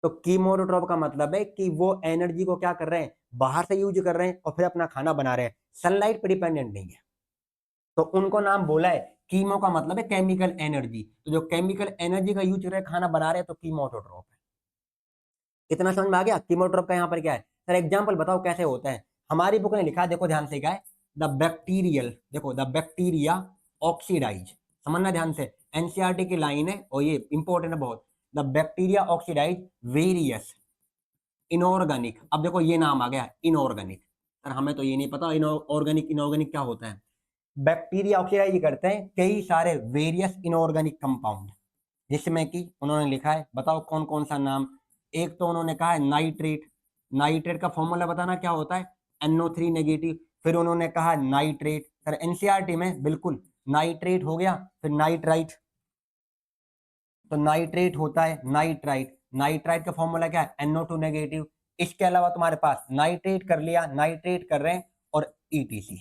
A: तो कीमोटोट्रॉप का मतलब है कि वो एनर्जी को क्या कर रहे हैं, बाहर से यूज कर रहे हैं और फिर अपना खाना बना रहे हैं, सनलाइट पर डिपेंडेंट नहीं है। तो उनको नाम बोला है, कीमो का मतलब है केमिकल एनर्जी, तो जो केमिकल एनर्जी का यूज कर रहे हैं खाना बना रहे हैं, तो कीमोटोट्रॉप है। इतना समझ में आ गया। कीमोट्रॉप का यहाँ पर क्या है सर, एग्जाम्पल बताओ कैसे होता है। हमारी बुक ने लिखा है, देखो ध्यान से, क्या है द बैक्टीरियल, देखो द बैक्टीरिया ऑक्सीडाइज, समझना ध्यान से, एनसीईआरटी की लाइन है और ये इंपॉर्टेंट है बहुत। The bacteria oxidise various inorganic, अब देखो ये नाम आ गया इनऑर्गेनिक, सर हमें तो ये नहीं पता इनऑर्गेनिक इनऑर्गेनिक क्या होता है। बैक्टीरिया ऑक्सीडाइज करते हैं कई सारे वेरियस इनऑर्गेनिक कंपाउंड, जिसमें कि उन्होंने लिखा है, बताओ कौन कौन सा नाम। एक तो उन्होंने कहा है नाइट्रेट, नाइट्रेट का फॉर्मूला बताना क्या होता है, NO3 नेगेटिव। फिर उन्होंने कहा नाइट्रेट, सर एनसीईआरटी में बिल्कुल नाइट्रेट हो गया। फिर नाइट्राइट, तो नाइट्रेट होता है नाइट्राइट, नाइट्राइट का फॉर्मूला क्या है, NO2 नेगेटिव। इसके अलावा तुम्हारे पास नाइट्रेट कर लिया, नाइट्रेट कर रहे हैं, और ETC।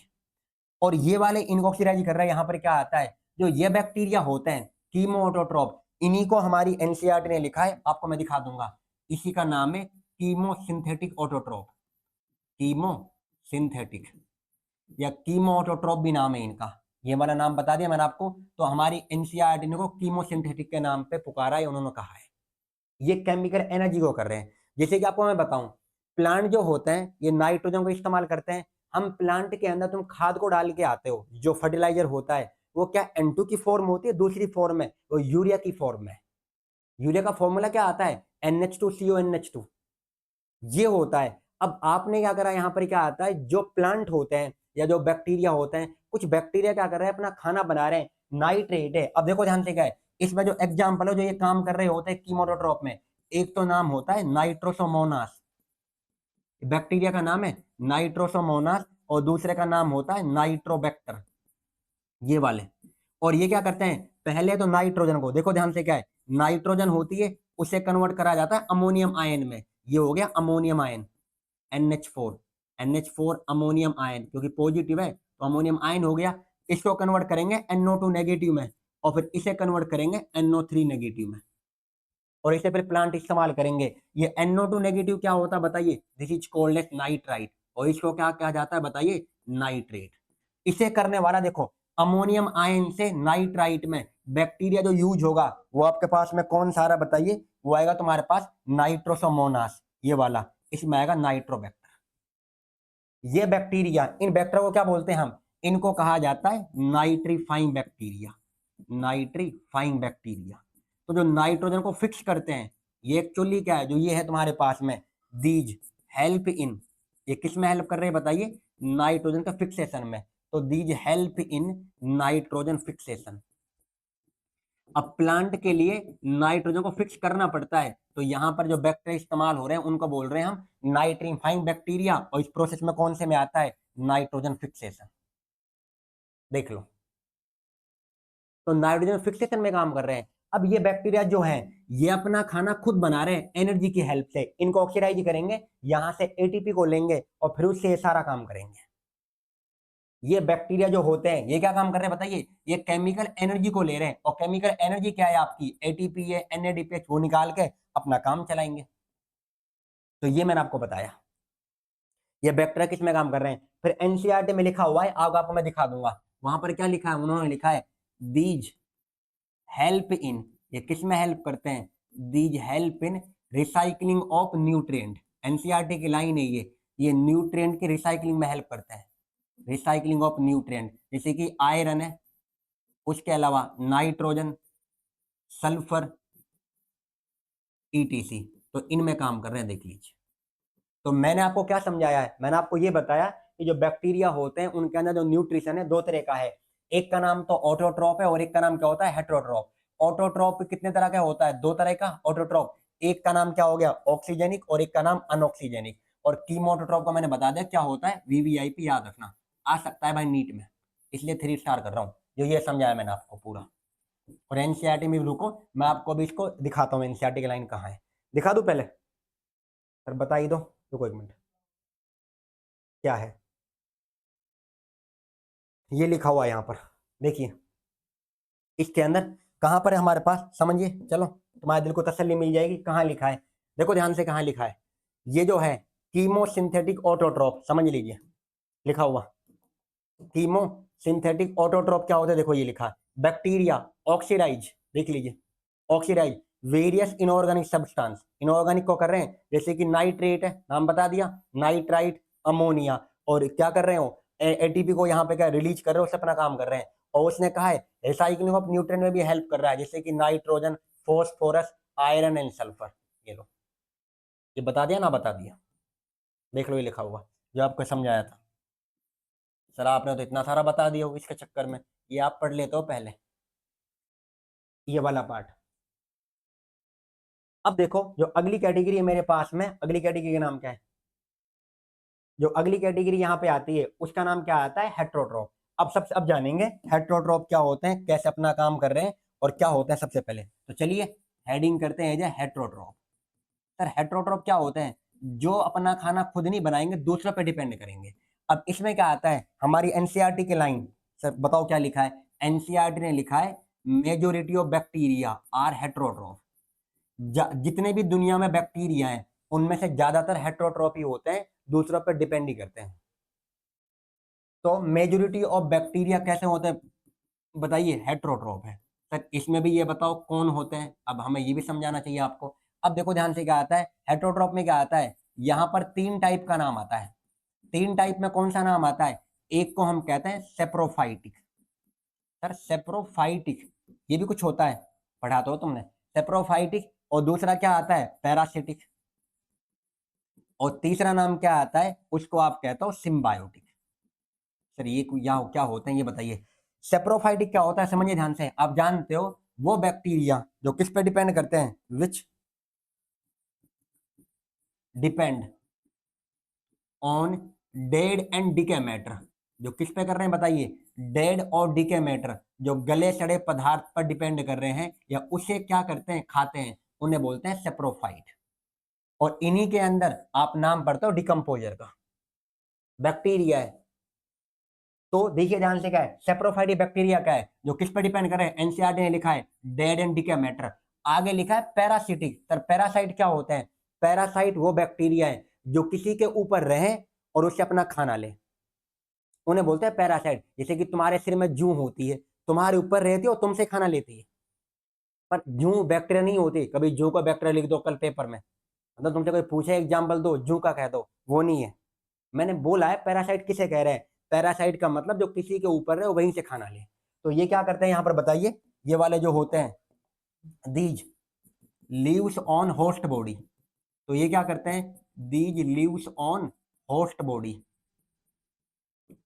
A: और ये वाले इनऑक्सीडाइज कर रहे हैं, यहाँ पर क्या आता है, जो ये बैक्टीरिया होते हैं कीमोटोट्रॉप, इन्हीं को हमारी एनसीईआरटी ने लिखा है, आपको मैं दिखा दूंगा। इसी का नाम है कीमोसिंथेटिक ऑटोट्रॉप, कीमोसिंथेटिक या कीमोटोट्रॉप भी नाम है इनका। ये वाला नाम बता दिया मैंने आपको। तो हमारी एनसीईआरटी ने को कीमोसिंथेटिक के नाम पे पुकारा है, उन्होंने कहा है। ये केमिकल एनर्जी को कर रहे हैं। जैसे कि आपको मैं बताऊं, प्लांट जो होते हैं ये नाइट्रोजन को इस्तेमाल करते हैं। हम प्लांट के अंदर तुम खाद को डाल के आते हो, जो फर्टिलाइजर होता है वो क्या N2 की फॉर्म होती है, दूसरी फॉर्म है वो यूरिया की फॉर्म है। यूरिया का फॉर्मूला क्या आता है, NH2CONH2, ये होता है। अब आपने क्या करा, यहाँ पर क्या आता है, जो प्लांट होते हैं या जो बैक्टीरिया होते हैं, कुछ बैक्टीरिया क्या कर रहे हैं, अपना खाना बना रहे हैं, नाइट्रेट है। अब देखो ध्यान से क्या है, इसमें जो एग्जाम्पल है जो ये काम कर रहे होते हैं कीमोटोट्रॉप में, एक तो नाम होता है नाइट्रोसोमोनास, बैक्टीरिया का नाम है नाइट्रोसोमोनास, और दूसरे का नाम होता है नाइट्रोबैक्टर, ये वाले। और ये क्या करते हैं, पहले तो नाइट्रोजन को, देखो ध्यान से क्या है, नाइट्रोजन होती है उसे कन्वर्ट करा जाता है अमोनियम आयन में, ये हो गया ammonium ion NH4, NH4 ammonium ion, क्योंकि पॉजिटिव है तो अमोनियम आयन हो गया। इसको कन्वर्ट करेंगे NO2 नेगेटिव में, और फिर इसे कन्वर्ट करेंगे NO3 नेगेटिव में, और इसे फिर प्लांट इस्तेमाल करेंगे। ये NO2 नेगेटिव क्या होता है बताइए, this is called as nitrite, और इसको क्या कहा जाता है बताइए, नाइट्रेट। इसे करने वाला देखो, अमोनियम आयन से नाइट्राइट में बैक्टीरिया जो यूज होगा वो आपके पास में कौन सा आ रहा बताइए, वो आएगा तुम्हारे पास नाइट्रोसोमोनास, ये वाला, इसमें आएगा नाइट्रोबैक्टर। ये बैक्टीरिया, इन बैक्टीरिया को क्या बोलते हैं हम, इनको कहा जाता है नाइट्रीफाइंग बैक्टीरिया, नाइट्रीफाइंग बैक्टीरिया। तो जो नाइट्रोजन को फिक्स करते हैं, ये एक्चुअली क्या है, जो ये है तुम्हारे पास में, दीज हेल्प इन ये किस में हेल्प कर रहे हैं बताइए? नाइट्रोजन का फिक्सेशन में। तो these help in nitrogen fixation. अब प्लांट के लिए नाइट्रोजन को फिक्स करना पड़ता है, तो यहां पर जो बैक्टीरिया इस्तेमाल हो रहे हैं उनको बोल रहे हैं हम नाइट्रीफाइंग बैक्टीरिया, और इस प्रोसेस में कौन से में आता है? Nitrogen fixation. देख लो, तो नाइट्रोजन फिक्सेशन में काम कर रहे हैं। अब ये बैक्टीरिया जो है ये अपना खाना खुद बना रहे हैं एनर्जी की हेल्प से। इनको ऑक्सीडाइज करेंगे, यहां से एटीपी को लेंगे और फिर उससे ये सारा काम करेंगे। ये बैक्टीरिया जो होते हैं ये क्या काम कर रहे हैं बताइए? ये केमिकल एनर्जी को ले रहे हैं, और केमिकल एनर्जी क्या है आपकी? एटीपी है, एनएडीपीएच, वो निकाल के अपना काम चलाएंगे। तो ये मैंने आपको बताया, ये बैक्टीरिया किस में काम कर रहे हैं। फिर एनसीईआरटी में लिखा हुआ है, आगे आपको मैं दिखा दूंगा, वहां पर क्या लिखा है, उन्होंने लिखा है दीज हेल्प इन, ये किस में हेल्प करते हैं? These help in recycling of nutrient. NCERT की लाइन है ये न्यूट्रिएंट की रिसाइकलिंग में हेल्प करता है। रिसाइकलिंग ऑफ न्यूट्रिएंट, जैसे कि आयरन है, उसके अलावा नाइट्रोजन, सल्फर, ईटीसी, तो इनमें काम कर रहे हैं, देख लीजिए। तो मैंने आपको क्या समझाया है? मैंने आपको ये बताया कि जो बैक्टीरिया होते हैं उनके अंदर जो न्यूट्रिशन है दो तरह का है। एक का नाम तो ऑटोट्रॉप है और एक का नाम क्या होता है? हेटेरोट्रॉप। ऑटोट्रॉप कितने तरह का होता है? दो तरह का ऑटोट्रॉप। एक का नाम क्या हो गया? ऑक्सीजेनिक, और एक का नाम अनऑक्सीजेनिक। और कीमोटोट्रॉप का मैंने बता दिया क्या होता है, वीवीआईपी, याद रखना, आ सकता है भाई नीट में, इसलिए 3 स्टार कर रहा हूँ। जो ये समझाया मैंने आपको पूरा। और एनसीईआरटी में भी रुको, मैं आपको अभी इसको दिखाता हूँ एनसीईआरटी की लाइन कहाँ है। दिखा दूं पहले? सर बता ही दो, रुको एक मिनट। क्या है ये लिखा हुआ है यहाँ पर, देखिए इसके अंदर कहाँ पर है हमारे पास, समझिए, चलो तुम्हारे दिल को तसल्ली मिल जाएगी। कहाँ लिखा है? देखो ध्यान से, कहाँ लिखा है? ये जो है कीमोसिंथेटिक ऑटोट्रॉप, समझ लीजिए लिखा हुआ। कीमोसिंथेटिक ऑटोट्रॉप क्या होता है? देखो ये लिखा है, बैक्टीरिया ऑक्सीडाइज, देख लीजिए, oxidise various inorganic substance. Inorganic को कर रहे हैं, जैसे कि नाइट्रेट है, नाम बता दिया, नाइट्राइट, अमोनिया, और क्या कर रहे हो? एटीपी को यहाँ पे क्या रिलीज कर रहे हो, उससे अपना काम कर रहे हैं। और उसने कहा है रिसाइक्लिंग ऑफ न्यूट्रिएंट में भी हेल्प कर रहा है, जैसे कि nitrogen, phosphorus, iron and sulphur. ये लो, ये बता दिया ना, बता दिया, देख लो ये लिखा हुआ जो आपको समझाया था। सर आपने तो इतना सारा बता दिया हो इसके चक्कर में, ये आप पढ़ लेते हो पहले ये वाला पार्ट। अब देखो जो अगली कैटेगरी है मेरे पास में, अगली कैटेगरी का नाम क्या है? जो अगली कैटेगरी यहाँ पे आती है उसका नाम क्या आता है? हेट्रोट्रॉप। अब जानेंगे हेट्रोट्रॉप क्या होते हैं, कैसे अपना काम कर रहे हैं और क्या होता है सबसे पहले। तो चलिए हेडिंग करते हैं हेट्रोट्रॉप। सर हेट्रोट्रॉप क्या होते हैं? जो अपना खाना खुद नहीं बनाएंगे, दूसरों पे डिपेंड करेंगे। अब इसमें क्या आता है, हमारी एनसीईआरटी की लाइन, सर बताओ क्या लिखा है? एनसीईआरटी ने लिखा है majority of bacteria are heterotroph. जितने भी दुनिया में बैक्टीरिया हैं उनमें से ज्यादातर हेट्रोट्रॉपी होते हैं, दूसरों पर डिपेंड ही करते हैं। तो मेजोरिटी ऑफ बैक्टीरिया कैसे होते हैं बताइए? हेट्रोट्रॉप है। सर इसमें भी ये बताओ कौन होते हैं, अब हमें ये भी समझाना चाहिए आपको। अब देखो ध्यान से क्या आता है हेट्रोट्रॉप में, क्या आता है यहाँ पर? 3 टाइप का नाम आता है। 3 टाइप में कौन सा नाम आता है? एक को हम कहते हैं सेप्रोफाइटिक। सर सेप्रोफाइटिक ये भी कुछ होता है, पढ़ा तो तुमने, सेप्रोफाइटिक। और दूसरा क्या आता है? पैरासिटिक। और तीसरा नाम क्या आता है? उसको आप कहते हो सिम्बायोटिक। सर ये यहाँ क्या होते हैं ये बताइए। सेप्रोफाइटिक क्या होता है समझिए ध्यान से, आप जानते हो वो बैक्टीरिया जो किस पे डिपेंड करते हैं, विच depend on dead and decay matter. जो किस पे कर रहे हैं बताइए? डेड और डिके मैटर, जो गले सड़े पदार्थ पर डिपेंड कर रहे हैं या उसे क्या करते हैं, खाते हैं, उन्हें बोलते हैं सेप्रोफाइट। और इन्हीं के अंदर आप नाम पढ़ते हो डिकम्पोजर का, बैक्टीरिया है। तो देखिए ध्यान से क्या है, सेप्रोफाइटिक बैक्टीरिया क्या है, जो किस पर डिपेंड कर रहे हैं? एनसीईआरटी ने लिखा है डेड एंड डिके मैटर। आगे लिखा है पैरासिटिक। सर पैरासाइट क्या होते हैं? पैरासाइट वो बैक्टीरिया है जो किसी के ऊपर रहे और उससे अपना खाना ले, उन्हें बोलते हैं पैरासाइट। जैसे कि तुम्हारे सिर में जूं होती है, तुम्हारे ऊपर रहती है और तुमसे खाना लेती है, पर जूं बैक्टीरिया नहीं होती। कभी जूं का बैक्टीरिया लिख दो कल पेपर में, मतलब तुमसे कोई पूछे एग्जाम्पल दो, जूं का कह दो, वो नहीं है। मैंने बोला है पैरासाइट किसे कह रहे हैं? पैरासाइट का मतलब जो किसी के ऊपर रहे वहीं से खाना ले। तो ये क्या करते हैं यहाँ पर बताइए? ये वाले जो होते हैं these leaves on host body. तो ये क्या करते हैं? These leaves on host body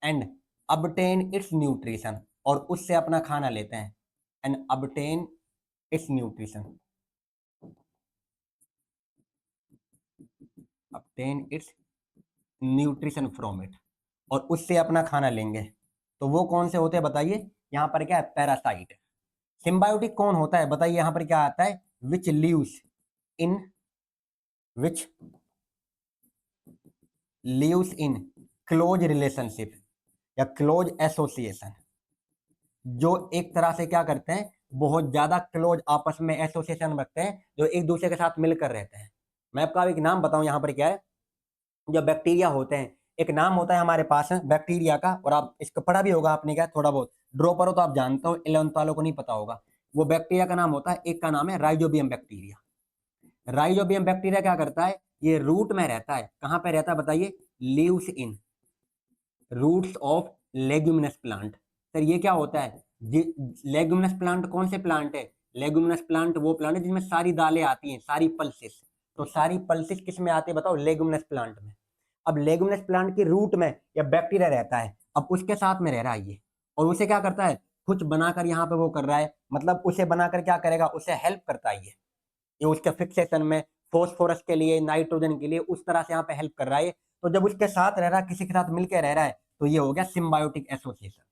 A: and obtain it's nutrition, और उससे अपना खाना लेते हैं, and obtain it's nutrition, obtain it's nutrition from it, और उससे अपना खाना लेंगे। तो वो कौन से होते हैं बताइए, यहाँ पर क्या है, पैरासाइट। सिम्बायोटिक कौन होता है बताइए, यहाँ पर क्या आता है, which lives in which lives in close relationship या क्लोज एसोसिएशन, जो एक तरह से क्या करते हैं, बहुत ज्यादा क्लोज आपस में एसोसिएशन रखते हैं, जो एक दूसरे के साथ मिलकर रहते हैं। मैं आपका एक नाम बताऊं, यहाँ पर क्या है, जो बैक्टीरिया होते हैं, एक नाम होता है हमारे पास बैक्टीरिया का, और आप इसको पढ़ा भी होगा आपने, क्या थोड़ा बहुत ड्रॉ पर हो तो आप जानते हो, 11th वालों को नहीं पता होगा। वो बैक्टीरिया का नाम होता है, एक का नाम है राइजोबियम बैक्टीरिया। राइजोबियम बैक्टीरिया क्या करता है, ये रूट में रहता है, कहां पे रहता है बताइए, lives in roots of leguminous plant. Sir ये क्या होता है, लेग्यूमिनस प्लांट कौन से प्लांट है, लेग्यूमिनस प्लांट वो प्लांट है जिसमें सारी दालें आती हैं, सारी पल्सेस। तो सारी पल्सेस किस में आती है बताओ, लेग्यूमिनस प्लांट में। अब लेग्यूमिनस प्लांट की रूट में या बैक्टीरिया रहता है, अब उसके साथ में रह रहा है ये, और उसे क्या करता है, कुछ बनाकर यहाँ पे वो कर रहा है, मतलब उसे बनाकर क्या करेगा, उसे हेल्प करता है ये उसके फिक्सेशन में, फोस्फोरस के लिए, नाइट्रोजन के लिए, उस तरह से यहाँ पे हेल्प कर रहा है। तो जब उसके साथ रह रहा है, किसी के साथ मिलकर रह रहा है, तो ये हो गया सिम्बायोटिक एसोसिएशन।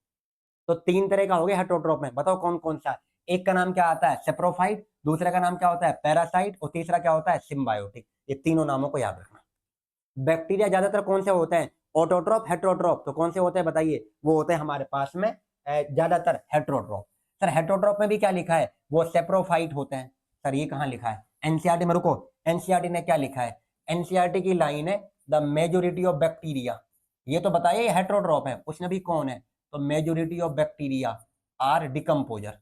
A: तो तीन तरह का हो गया हेटरोट्रॉप में, बताओ कौन कौन सा। एक का नाम क्या आता है, सेप्रोफाइट, दूसरे का नाम क्या होता है, पैरासाइट, और तीसरा क्या होता है, सिम्बायोटिक। ये तीनों नामों को याद रखना। बैक्टीरिया ज्यादातर कौन से होते हैं, ऑटोट्रॉप, हेटरोट्रॉप। तो कौन से होते हैं बताइए, वो होते हैं हमारे पास में ज्यादातर हेटरोट्रॉप। सर हेटरोट्रॉप में भी क्या लिखा है, वो सेप्रोफाइट होते हैं। सर ये कहाँ लिखा है, एनसीईआरटी में, रुको, एनसीईआरटी ने क्या लिखा है, एनसीईआरटी की लाइन है, द मेजोरिटी ऑफ बैक्टीरिया। ये तो बताइए हेटरोट्रॉप है, उसने भी कौन है, तो majority of bacteria are decomposer.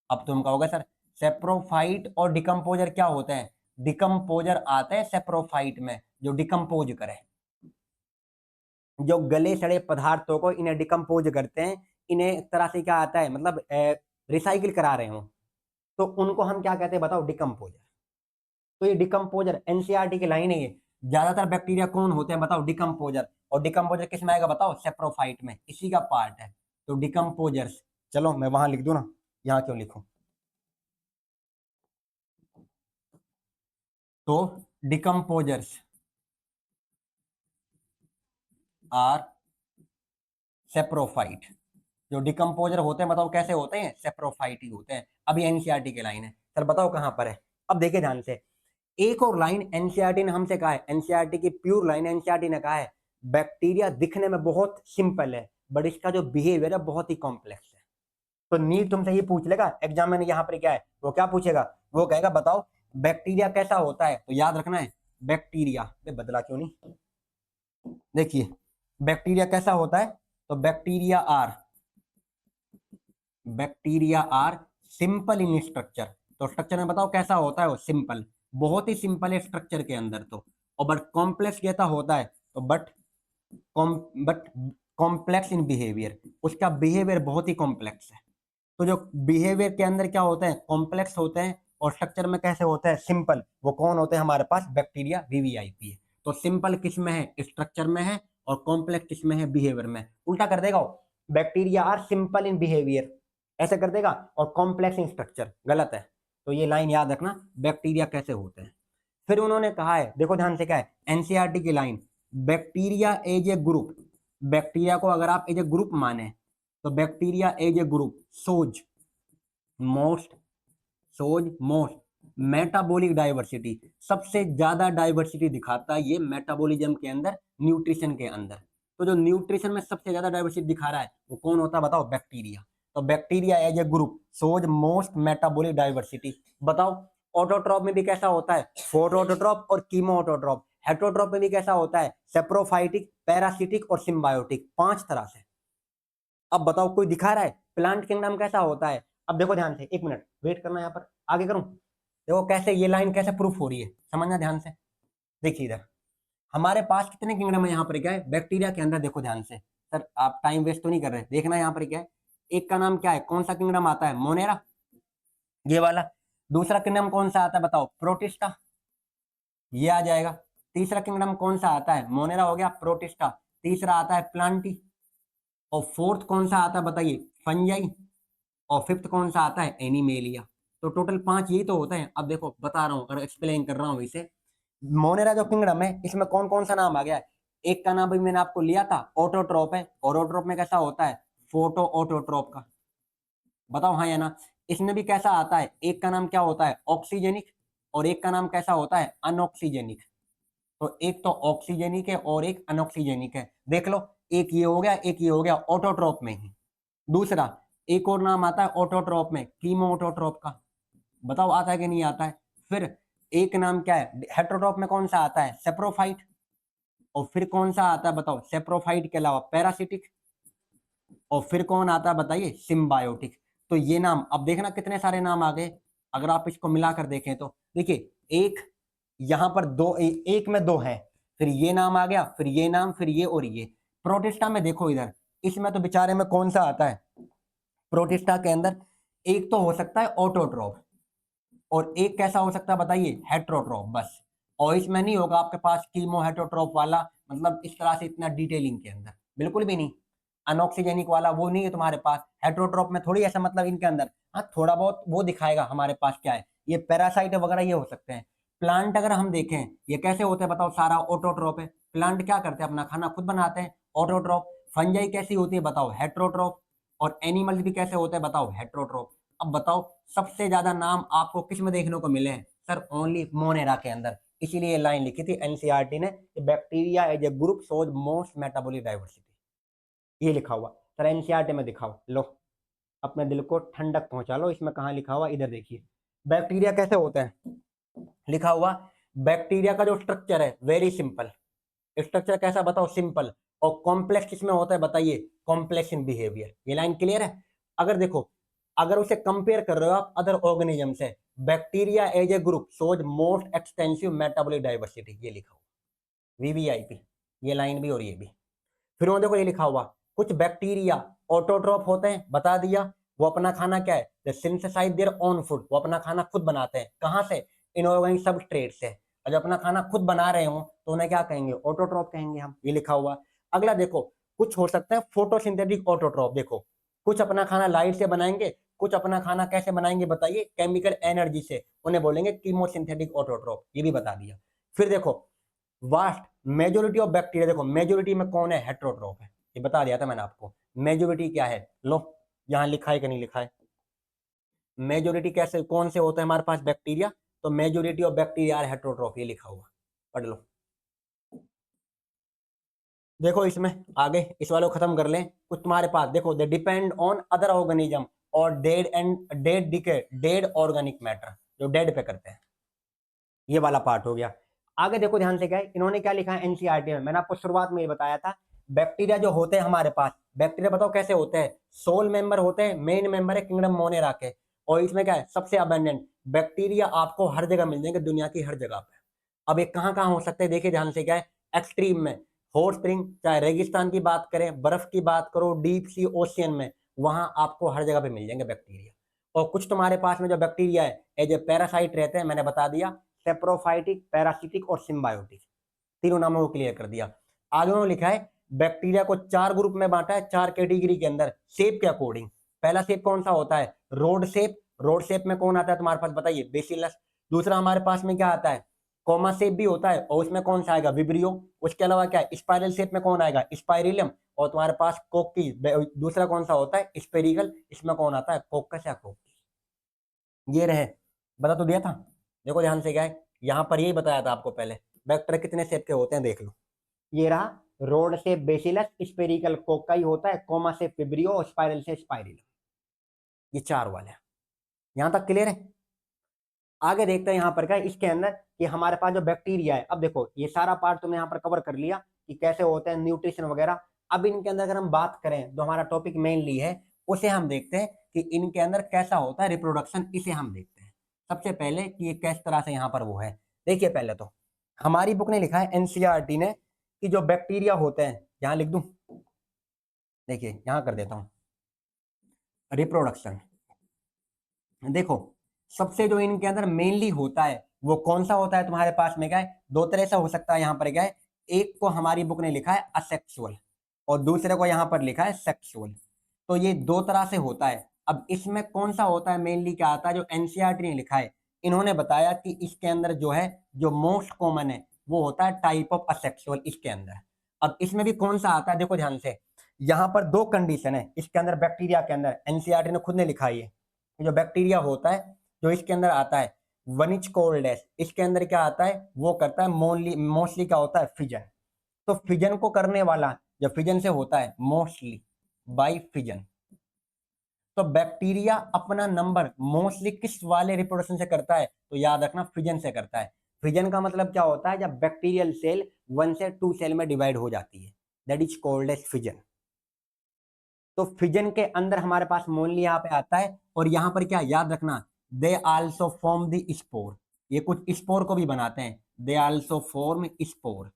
A: अब तुम कहोगे सर सेप्रोफाइट और डिकम्पोजर क्या होते हैं, डिकम्पोजर आते हैं सेप्रोफाइट में, जो डिकम्पोज करे, जो गले सड़े पदार्थों को इन्हें डिकम्पोज करते हैं, इन्हें एक तरह से क्या आता है, मतलब रिसाइकिल करा रहे हो, तो उनको हम क्या कहते हैं बताओ, डिकम्पोजर। तो ये डिकम्पोजर एनसीईआरटी की लाइन है ये, ज्यादातर बैक्टीरिया कौन होते हैं बताओ, डिकम्पोजर। और डिकम्पोजर किस में आएगा बताओ, सेप्रोफाइट में, इसी का पार्ट है। तो डिकम्पोजर्स, चलो मैं वहां लिख दूं ना, यहाँ क्यों लिखूं, तो डिकम्पोजर्स आर सेप्रोफाइट। जो डिकम्पोजर होते हैं बताओ कैसे होते हैं, सेप्रोफाइट ही होते हैं। अभी एनसीईआरटी की लाइन है, सर बताओ कहां पर है। अब देखिए ध्यान से, एक और लाइन एनसीईआरटी ने हमसे कहा है, एनसीईआरटी की प्योर लाइन एनसीईआरटी ने कहा है, बैक्टीरिया दिखने में बहुत सिंपल है, बट इसका जो बिहेवियर है बहुत ही कॉम्प्लेक्स है। तो नीट तुमसे ये पूछ लेगा एग्जाम में, यहाँ पर क्या है, वो क्या पूछेगा, वो कहेगा बताओ बैक्टीरिया कैसा होता है, तो याद रखना है बैक्टीरिया, बदला क्यों नहीं, देखिए बैक्टीरिया कैसा होता है, तो bacteria are simple in structure. तो स्ट्रक्चर में बताओ कैसा होता है, वो सिंपल, बहुत ही सिंपल है स्ट्रक्चर के अंदर तो, और बट कॉम्प्लेक्स कैसा होता है, तो बट कॉम्प्लेक्स इन बिहेवियर, उसका बिहेवियर बहुत ही कॉम्प्लेक्स है। तो जो बिहेवियर के अंदर क्या होते हैं, कॉम्प्लेक्स होते हैं, और स्ट्रक्चर में कैसे होते हैं, सिंपल, वो कौन होते हैं हमारे पास, बैक्टीरिया वीवीआईपी है। तो सिंपल किस में है, स्ट्रक्चर में है, और कॉम्प्लेक्स किस में है, बिहेवियर में। उल्टा कर देगा वो, bacteria are simple in behaviour ऐसे कर देगा, और कॉम्प्लेक्स इन स्ट्रक्चर, गलत है। तो ये लाइन याद रखना, बैक्टीरिया कैसे होते हैं। फिर उन्होंने कहा है, देखो ध्यान से क्या है, एनसीईआरटी की line, bacteria as a group, bacteria को अगर आप एज ए ग्रुप माने, तो bacteria as a group shows most most metabolic diversity, सबसे ज्यादा डाइवर्सिटी दिखाता है ये मेटाबॉलिज्म के अंदर, न्यूट्रिशन के अंदर। तो जो न्यूट्रिशन में सबसे ज्यादा डाइवर्सिटी दिखा रहा है वो कौन होता है बताओ, बैक्टीरिया। तो bacteria as a group shows most metabolic diversity. बताओ ऑटोट्रॉप में भी कैसा होता है, फोटोट्रॉप और कीमो ऑटोट्रॉप। हेटरोट्रॉप में भी कैसा होता है, सेप्रोफाइटिक, पैरासिटिक और सिम्बायोटिक, 5 तरह से। अब बताओ कोई दिखा रहा है प्लांट किंगडम कैसा होता है। अब देखो ध्यान से, एक मिनट वेट करना, यहाँ पर आगे करूं, देखो कैसे ये लाइन कैसे प्रूफ हो रही है, समझना ध्यान से। देखिए इधर हमारे पास कितने किंगडम है, यहाँ पर क्या है, बैक्टीरिया के अंदर, देखो ध्यान से। सर आप टाइम वेस्ट तो नहीं कर रहे, देखना यहाँ पर क्या है, एक का नाम क्या है, कौन सा किंगडम आता है, मोनेरा, ये वाला। दूसरा किंगडम कौन सा आता है बताओ, प्रोटिस्टा, ये आ जाएगा। तीसरा किंगडम कौन सा आता है? मोनेरा हो गया, प्रोटिस्टा। तीसरा आता है प्लांटी। और फोर्थ कौन सा आता है बताइए? फंजाई। और फिफ्थ कौन सा आता है? एनिमेलिया। तो टोटल 5 यही तो होते हैं। अब देखो बता रहा हूँ और एक्सप्लेन कर रहा हूँ इसे। मोनेरा जो किंगडम है इसमें कौन कौन सा नाम आ गया है? एक का नाम भी मैंने आपको लिया था, ऑटोट्रोप है। ऑटोट्रोप में कैसा होता है? फोटो ऑटोट्रोप का। बताओ हाँ या ना। इसमें भी कैसा आता है? एक का नाम क्या होता है? ऑक्सीजेनिक। और एक का नाम कैसा होता है? अनऑक्सीजेनिक। तो एक तो ऑक्सीजेनिक है और एक अनऑक्सीजेनिक है। देख लो, एक ये हो गया, एक ये हो गया ऑटोट्रोप में ही। दूसरा, एक और नाम आता है ऑटोट्रोप में, कीमो ऑटोट्रोप का। बताओ आता है कि नहीं आता है? फिर एक नाम क्या है हेट्रोट्रोप में? कौन सा आता है? सेप्रोफाइट। और फिर कौन सा आता है बताओ सेप्रोफाइट के अलावा? पैरासिटिक। और फिर कौन आता है बताइए? सिम्बायोटिक। तो ये नाम अब देखना कितने सारे नाम आ गए। अगर आप इसको मिलाकर देखें तो देखिए, एक यहां पर दो, एक में दो है, फिर ये नाम आ गया, फिर ये नाम, फिर ये और ये। प्रोटिस्टा में देखो इधर, इसमें तो बेचारे में कौन सा आता है? प्रोटिस्टा के अंदर एक तो हो सकता है ऑटोट्रोप, और एक कैसा हो सकता है बताइए? हेट्रोट्रोप बस। और इसमें नहीं होगा आपके पास कीमो हेट्रोट्रोप वाला, मतलब इस तरह से इतना डिटेलिंग के अंदर बिल्कुल भी नहीं। अनऑक्सीजेनिक वाला वो नहीं है तुम्हारे पास। हेट्रोट्रोप में थोड़ी ऐसा मतलब इनके अंदर, हाँ थोड़ा बहुत वो दिखाएगा हमारे पास क्या है, ये पैरासाइट वगैरह ये हो सकते हैं। प्लांट अगर हम देखें, ये कैसे होते हैं बताओ? सारा ऑटोट्रोप है। प्लांट क्या करते हैं? अपना खाना खुद बनाते हैं, ऑटोट्रोप। फंजाई कैसी होती है बताओ? हेट्रोट्रोप। और एनिमल्स भी कैसे होते हैं बताओ? हेट्रोट्रोप। अब बताओ, सबसे ज्यादा नाम आपको किस में देखने को मिले हैं? सर ओनली मोनेरा के अंदर। इसीलिए लाइन लिखी थी एनसीईआरटी ने, bacteria as a group shows most metabolic diversity. ये लिखा हुआ सर एनसीईआरटी में, दिखाओ लो, अपने दिल को ठंडक पहुंचा लो। इसमें कहाँ लिखा हुआ? इधर देखिए, बैक्टीरिया कैसे होते हैं लिखा हुआ। बैक्टीरिया का जो स्ट्रक्चर है वेरी सिंपल। स्ट्रक्चर कैसा बताओ? सिंपल। और कॉम्प्लेक्स किसमें होता है बताइए? Complex in behaviour. ये लाइन क्लियर है? अगर देखो, अगर उसे कंपेयर कर रहे हो आप अदर ऑर्गेनिज्म से, bacteria as a group shows most extensive metabolic diversity, ये लिखा हुआ वीवीआईपी, ये लाइन भी और ये भी। फिर वो देखो ये लिखा हुआ, कुछ बैक्टीरिया ऑटोट्रोप होते हैं, बता दिया। वो अपना खाना क्या है? दे सिंथेसाइज देयर ओन फूड, वो अपना खाना खुद बनाते हैं। कहाँ से? इनऑर्गेनिक सबस्ट्रेट से। और जब अपना खाना खुद बना रहे हो तो उन्हें क्या कहेंगे? ऑटोट्रोप कहेंगे हम। ये लिखा हुआ। अगला देखो, कुछ हो सकता है फोटोसिंथेटिक ऑटोट्रोप। देखो, कुछ अपना खाना लाइट से बनाएंगे, कुछ अपना खाना कैसे बनाएंगे बताइए? केमिकल एनर्जी से। उन्हें बोलेंगे कीमोसिंथेटिक ऑटोट्रोप। ये भी बता दिया। फिर देखो, वास्ट मेजोरिटी ऑफ बैक्टीरिया, देखो मेजोरिटी में कौन है? हेट्रोट्रोप है। ये बता दिया था मैंने आपको। मेजोरिटी क्या है? लो, यहां लिखा है कि नहीं लिखा है? मेजोरिटी कैसे कौन से होते हैं हमारे पास बैक्टीरिया? तो मेजोरिटी ऑफ बैक्टीरिया आर हेट्रोट्रोफ, ये लिखा हुआ, पढ़ लो। देखो इसमें आगे इस वाले को खत्म कर लें। कुछ तुम्हारे पास देखो, they depend on other organism और dead and dead decay, dead organic matter, जो डेड पे करते हैं। ये वाला पार्ट हो गया। आगे देखो ध्यान से, क्या है इन्होंने क्या लिखा है एनसीईआरटी में? मैंने आपको शुरुआत में ये बताया था, बैक्टीरिया जो होते हैं हमारे पास, बैक्टीरिया बताओ कैसे होते हैं? सोल मेंबर होते हैं, मेन मेंबर है किंगडम मोनेरा के। और इसमें क्या है? सबसे अबेंडेंट बैक्टीरिया आपको हर जगह मिल जाएंगे, दुनिया की हर जगह पे। अब ये कहाँ कहाँ हो सकते हैं देखिए ध्यान से, क्या है? एक्सट्रीम में, हॉट स्प्रिंग, चाहे रेगिस्तान की बात करें, बर्फ की बात करो, डीप सी ओशियन में, वहां आपको हर जगह पे मिल जाएंगे बैक्टीरिया। और कुछ तुम्हारे पास में जो बैक्टीरिया है एज ए पैरासाइट रहते हैं, मैंने बता दिया, सेप्रोफाइटिक, पैरासिटिक और सिम्बायोटिक। तीनों नामों को क्लियर कर दिया। आगे उन्होंने लिखा है बैक्टीरिया को 4 ग्रुप में बांटा है, 4 कैटेगरी के अंदर, शेप के अकॉर्डिंग। पहला शेप कौन सा होता है? Rod shape. रोड शेप में कौन आता है तुम्हारे पास बताइए? बेसिलस। दूसरा हमारे पास में क्या आता है? कॉमा शेप भी होता है, और उसमें कौन सा आएगा? विब्रियो। उसके अलावा क्या है? स्पाइरल शेप में कौन आएगा? स्पाइरिलम। और तुम्हारे पास कोक्की। दूसरा कौन सा होता है? स्पेरिकल। इसमें कौन आता है? कोक्कस या कोक्की। ये रहे, बता तो दिया था। देखो ध्यान से, क्या है यहां पर यही बताया था आपको पहले, वेक्टर कितने शेप के होते हैं देख लो। ये रहा, रोड से बेसिलस, स्पेरिकल कोकाई होता है, कोमा से फिब्रियो और स्पाइरल से स्पाइरिल। ये 4 वाले हैं। यहां तक क्लियर है? आगे देखते हैं यहाँ पर क्या है इसके अंदर, कि हमारे पास जो बैक्टीरिया है। अब देखो ये सारा पार्ट तुमने यहाँ पर कवर कर लिया कि कैसे होते हैं, न्यूट्रिशन वगैरह। अब इनके अंदर अगर हम बात करें, जो हमारा टॉपिक मेनली है, उसे हम देखते हैं कि इनके अंदर कैसा होता है रिप्रोडक्शन, इसे हम देखते हैं। सबसे पहले कि ये किस तरह से यहाँ पर वो है। देखिए पहले तो हमारी बुक ने लिखा है एनसीईआरटी ने, कि जो बैक्टीरिया होते हैं, यहाँ लिख दूं, देखिए यहाँ कर देता हूँ, रिप्रोडक्शन। देखो, सबसे जो इनके अंदर मेनली होता है वो कौन सा होता है तुम्हारे पास में, क्या है, दो तरह से हो सकता है यहाँ पर, क्या है, एक को हमारी बुक ने लिखा है असेक्सुअल और दूसरे को यहाँ पर लिखा है सेक्सुअल। तो ये दो तरह से होता है। अब इसमें कौन सा होता है, मेनली क्या आता है, जो एनसीईआरटी ने लिखा है, इन्होंने बताया कि इसके अंदर जो है, जो मोस्ट कॉमन है वो होता है टाइप ऑफ असेक्सुअल इसके अंदर। अब इसमें भी कौन सा आता है, देखो ध्यान से, यहाँ पर दो कंडीशन है इसके अंदर, बैक्टीरिया के अंदर, एनसीईआरटी ने खुद ने लिखा है, जो बैक्टीरिया होता है जो इसके अंदर आता है, वन इज कोल्ड एस, इसके अंदर क्या आता है, वो करता है मोस्टली क्या होता है, फिजन। तो फिजन को करने वाला, जब फिजन से होता है मोस्टली बाय फिजन, तो बैक्टीरिया अपना नंबर मोस्टली किस वाले रिप्रोडक्शन से करता है, तो याद रखना फिजन से करता है। फिजन का मतलब क्या होता है, जब बैक्टीरियल सेल 1 से 2 सेल में डिवाइड हो जाती है, that is called as fission. तो फिजन के अंदर हमारे पास मोनली यहाँ पे आता है, और यहाँ पर क्या याद रखना, they also form the spore, ये कुछ स्पोर को भी बनाते हैं, दे आल्सो फॉर्म स्पोर।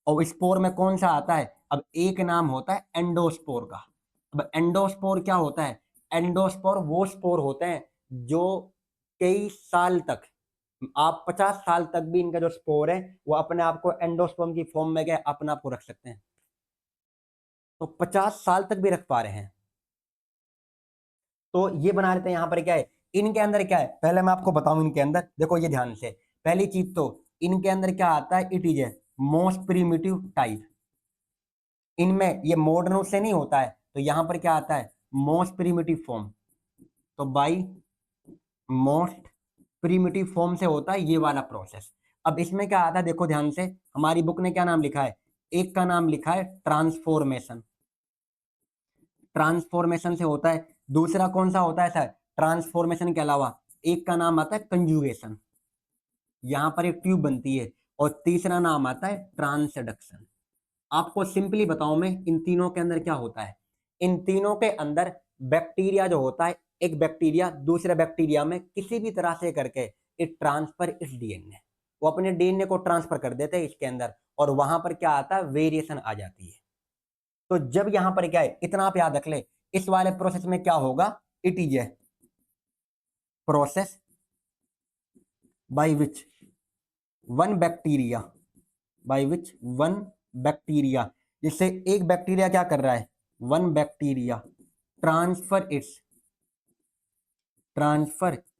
A: और स्पोर में कौन सा आता है, अब एक नाम होता है एंडोस्पोर का। अब एंडोस्पोर क्या होता है, एंडोस्पोर वो स्पोर होते हैं जो कई साल तक, आप 50 साल तक भी इनका जो स्पोर है वो अपने आप को एंडोस्पर्म की फॉर्म में क्या अपने आप को रख सकते हैं, तो 50 साल तक भी रख पा रहे हैं। तो ये बना लेते हैं। यहाँ पर क्या है, इनके अंदर क्या है, पहले मैं आपको बताऊं, इनके अंदर देखो ये ध्यान से, पहली चीज तो इनके अंदर क्या आता है, it is a most primitive type. इनमें ये मॉडर्न से नहीं होता है, तो यहाँ पर क्या आता है, मोस्ट प्रिमिटिव फॉर्म। तो बाई मोस्ट प्रिमिटिव फॉर्म से होता है ये वाला प्रोसेस। अब इसमें क्या आता है, देखो ध्यान से, हमारी बुक ने क्या नाम लिखा है, एक का नाम लिखा है ट्रांसफॉर्मेशन, ट्रांसफॉर्मेशन से होता है। दूसरा कौन सा होता है सर, ट्रांसफॉर्मेशन के अलावा एक का नाम आता है कंजुगेशन, यहां पर एक ट्यूब बनती है। और तीसरा नाम आता है ट्रांसडक्शन। आपको सिंपली बताऊं मैं, इन तीनों के अंदर क्या होता है, इन तीनों के अंदर बैक्टीरिया जो होता है, एक बैक्टीरिया दूसरे बैक्टीरिया में किसी भी तरह से करके इट ट्रांसफर इस डीएनए, वो अपने डीएनए को ट्रांसफर कर देते हैं इसके अंदर, और वहां पर क्या आता है, वेरिएशन आ जाती है। तो जब यहां पर क्या है, इतना आप याद रख ले, इस वाले प्रोसेस में क्या होगा, it is a process by which one bacteria, by which one bacteria, जिससे एक बैक्टीरिया क्या कर रहा है, one bacteria transfer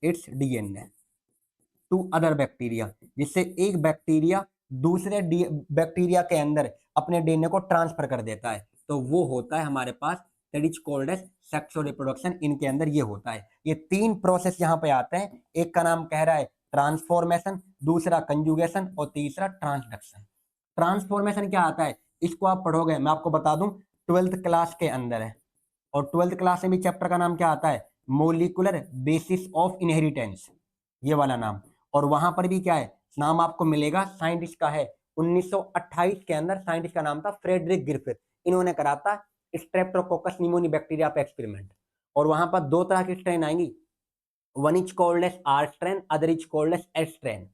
A: its DNA to other bacteria, जिससे एक बैक्टीरिया दूसरे बैक्टीरिया के अंदर अपने डीएनए को ट्रांसफर कर देता है, तो वो होता है हमारे पास, that is called as sexual reproduction. इनके अंदर ये होता है, ये तीन प्रोसेस यहाँ पे आते हैं, एक का नाम कह रहा है ट्रांसफॉर्मेशन, दूसरा कंजुगेशन और तीसरा ट्रांसडक्शन। ट्रांसफॉर्मेशन क्या आता है, इसको आप पढ़ोगे, मैं आपको बता दूं, 12th क्लास के अंदर है, और 12th क्लास में भी चैप्टर का नाम क्या आता है, मोलिकुलर बेसिस ऑफ इनहेरिटेंस, ये वाला नाम। और वहां पर भी क्या है, नाम आपको मिलेगा, साइंटिस्ट का है, 1928 के अंदर साइंटिस्ट का नाम था फ्रेडरिक ग्रिफिथ, इन्होंने करा था स्ट्रेप्टोकोकस निमोनी बैक्टीरिया पे एक्सपेरिमेंट। और वहां पर दो तरह की स्ट्रेन आएंगी, one is called S R strain, other is called S S strain,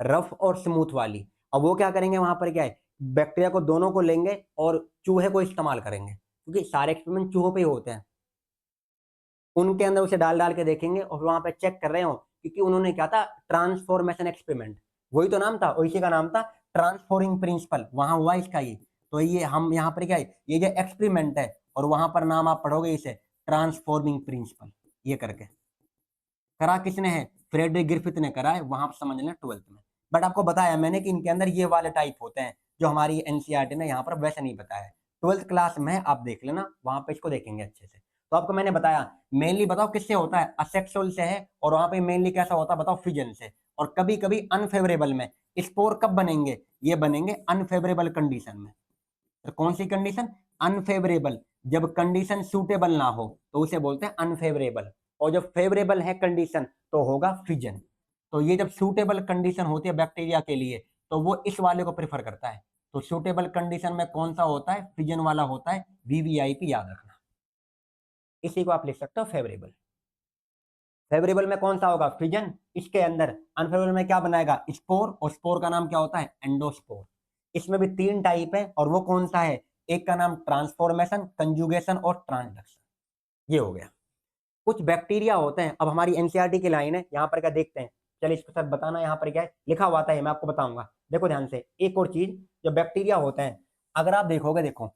A: rough और स्मूथ वाली। अब वो क्या करेंगे, वहां पर क्या है, बैक्टीरिया को दोनों को लेंगे और चूहे को इस्तेमाल करेंगे, क्योंकि सारे एक्सपेरिमेंट चूहों पे ही होते हैं, उनके अंदर उसे डाल डाल के देखेंगे और वहां पे चेक कर रहे हो, क्योंकि उन्होंने क्या था, ट्रांसफॉर्मेशन एक्सपेरिमेंट, वही तो नाम था, और इसी का नाम था ट्रांसफॉर्मिंग प्रिंसिपल, वहां हुआ इसका ये। तो ये हम यहाँ पर क्या है, ये जो एक्सपेरिमेंट है, और वहां पर नाम आप पढ़ोगे इसे ट्रांसफॉर्मिंग प्रिंसिपल, ये करके करा किसने है, फ्रेडरिक ग्रिफिथ ने करा है, वहां पर समझ लें 12th में। बट आपको बताया मैंने कि इनके अंदर ये वाले टाइप होते हैं, जो हमारी एनसीईआरटी ने यहाँ पर वैसे नहीं बताया है। 12th क्लास में आप देख लेना, वहां पे इसको देखेंगे अच्छे से। तो आपको मैंने बताया, मेनली बताओ किससे होता है, असेक्सुअल से है, और वहां पे मेनली कैसा होता है बताओ, फिजन से। और कभी कभी अनफेवरेबल में स्पोर कब बनेंगे, ये बनेंगे अनफेवरेबल कंडीशन में। तो कौन सी कंडीशन, अनफेवरेबल, जब कंडीशन सूटेबल ना हो तो उसे बोलते हैं अनफेवरेबल, और जब फेवरेबल है कंडीशन तो होगा फिजन। तो ये जब सूटेबल कंडीशन होती है बैक्टीरिया के लिए, तो वो इस वाले को प्रेफर करता है। तो सूटेबल कंडीशन में कौन सा होता है, फिजन वाला होता है, वीवीआईपी, याद रखना। इसी को आप लिख सकते हो फेवरेबल। फेवरेबल में कौन सा होगा, फिजन, इसके अंदर। अनफेवरेबल में क्या बनाएगा, स्पोर, और स्पोर का नाम क्या होता है, एंडोस्पोर। इसमें भी तीन टाइप है, और वो कौन सा है, एक का नाम ट्रांसफॉर्मेशन, कंजुगेशन और ट्रांसडक्शन। ये हो गया। कुछ बैक्टीरिया होते हैं, अब हमारी एनसीईआरटी की लाइन है, यहाँ पर क्या देखते हैं, चलिए इसको सर बताना, यहाँ पर क्या है लिखा हुआ था, मैं आपको बताऊंगा। देखो ध्यान से, एक और चीज, जो बैक्टीरिया होते हैं, अगर आप देखोगे, देखो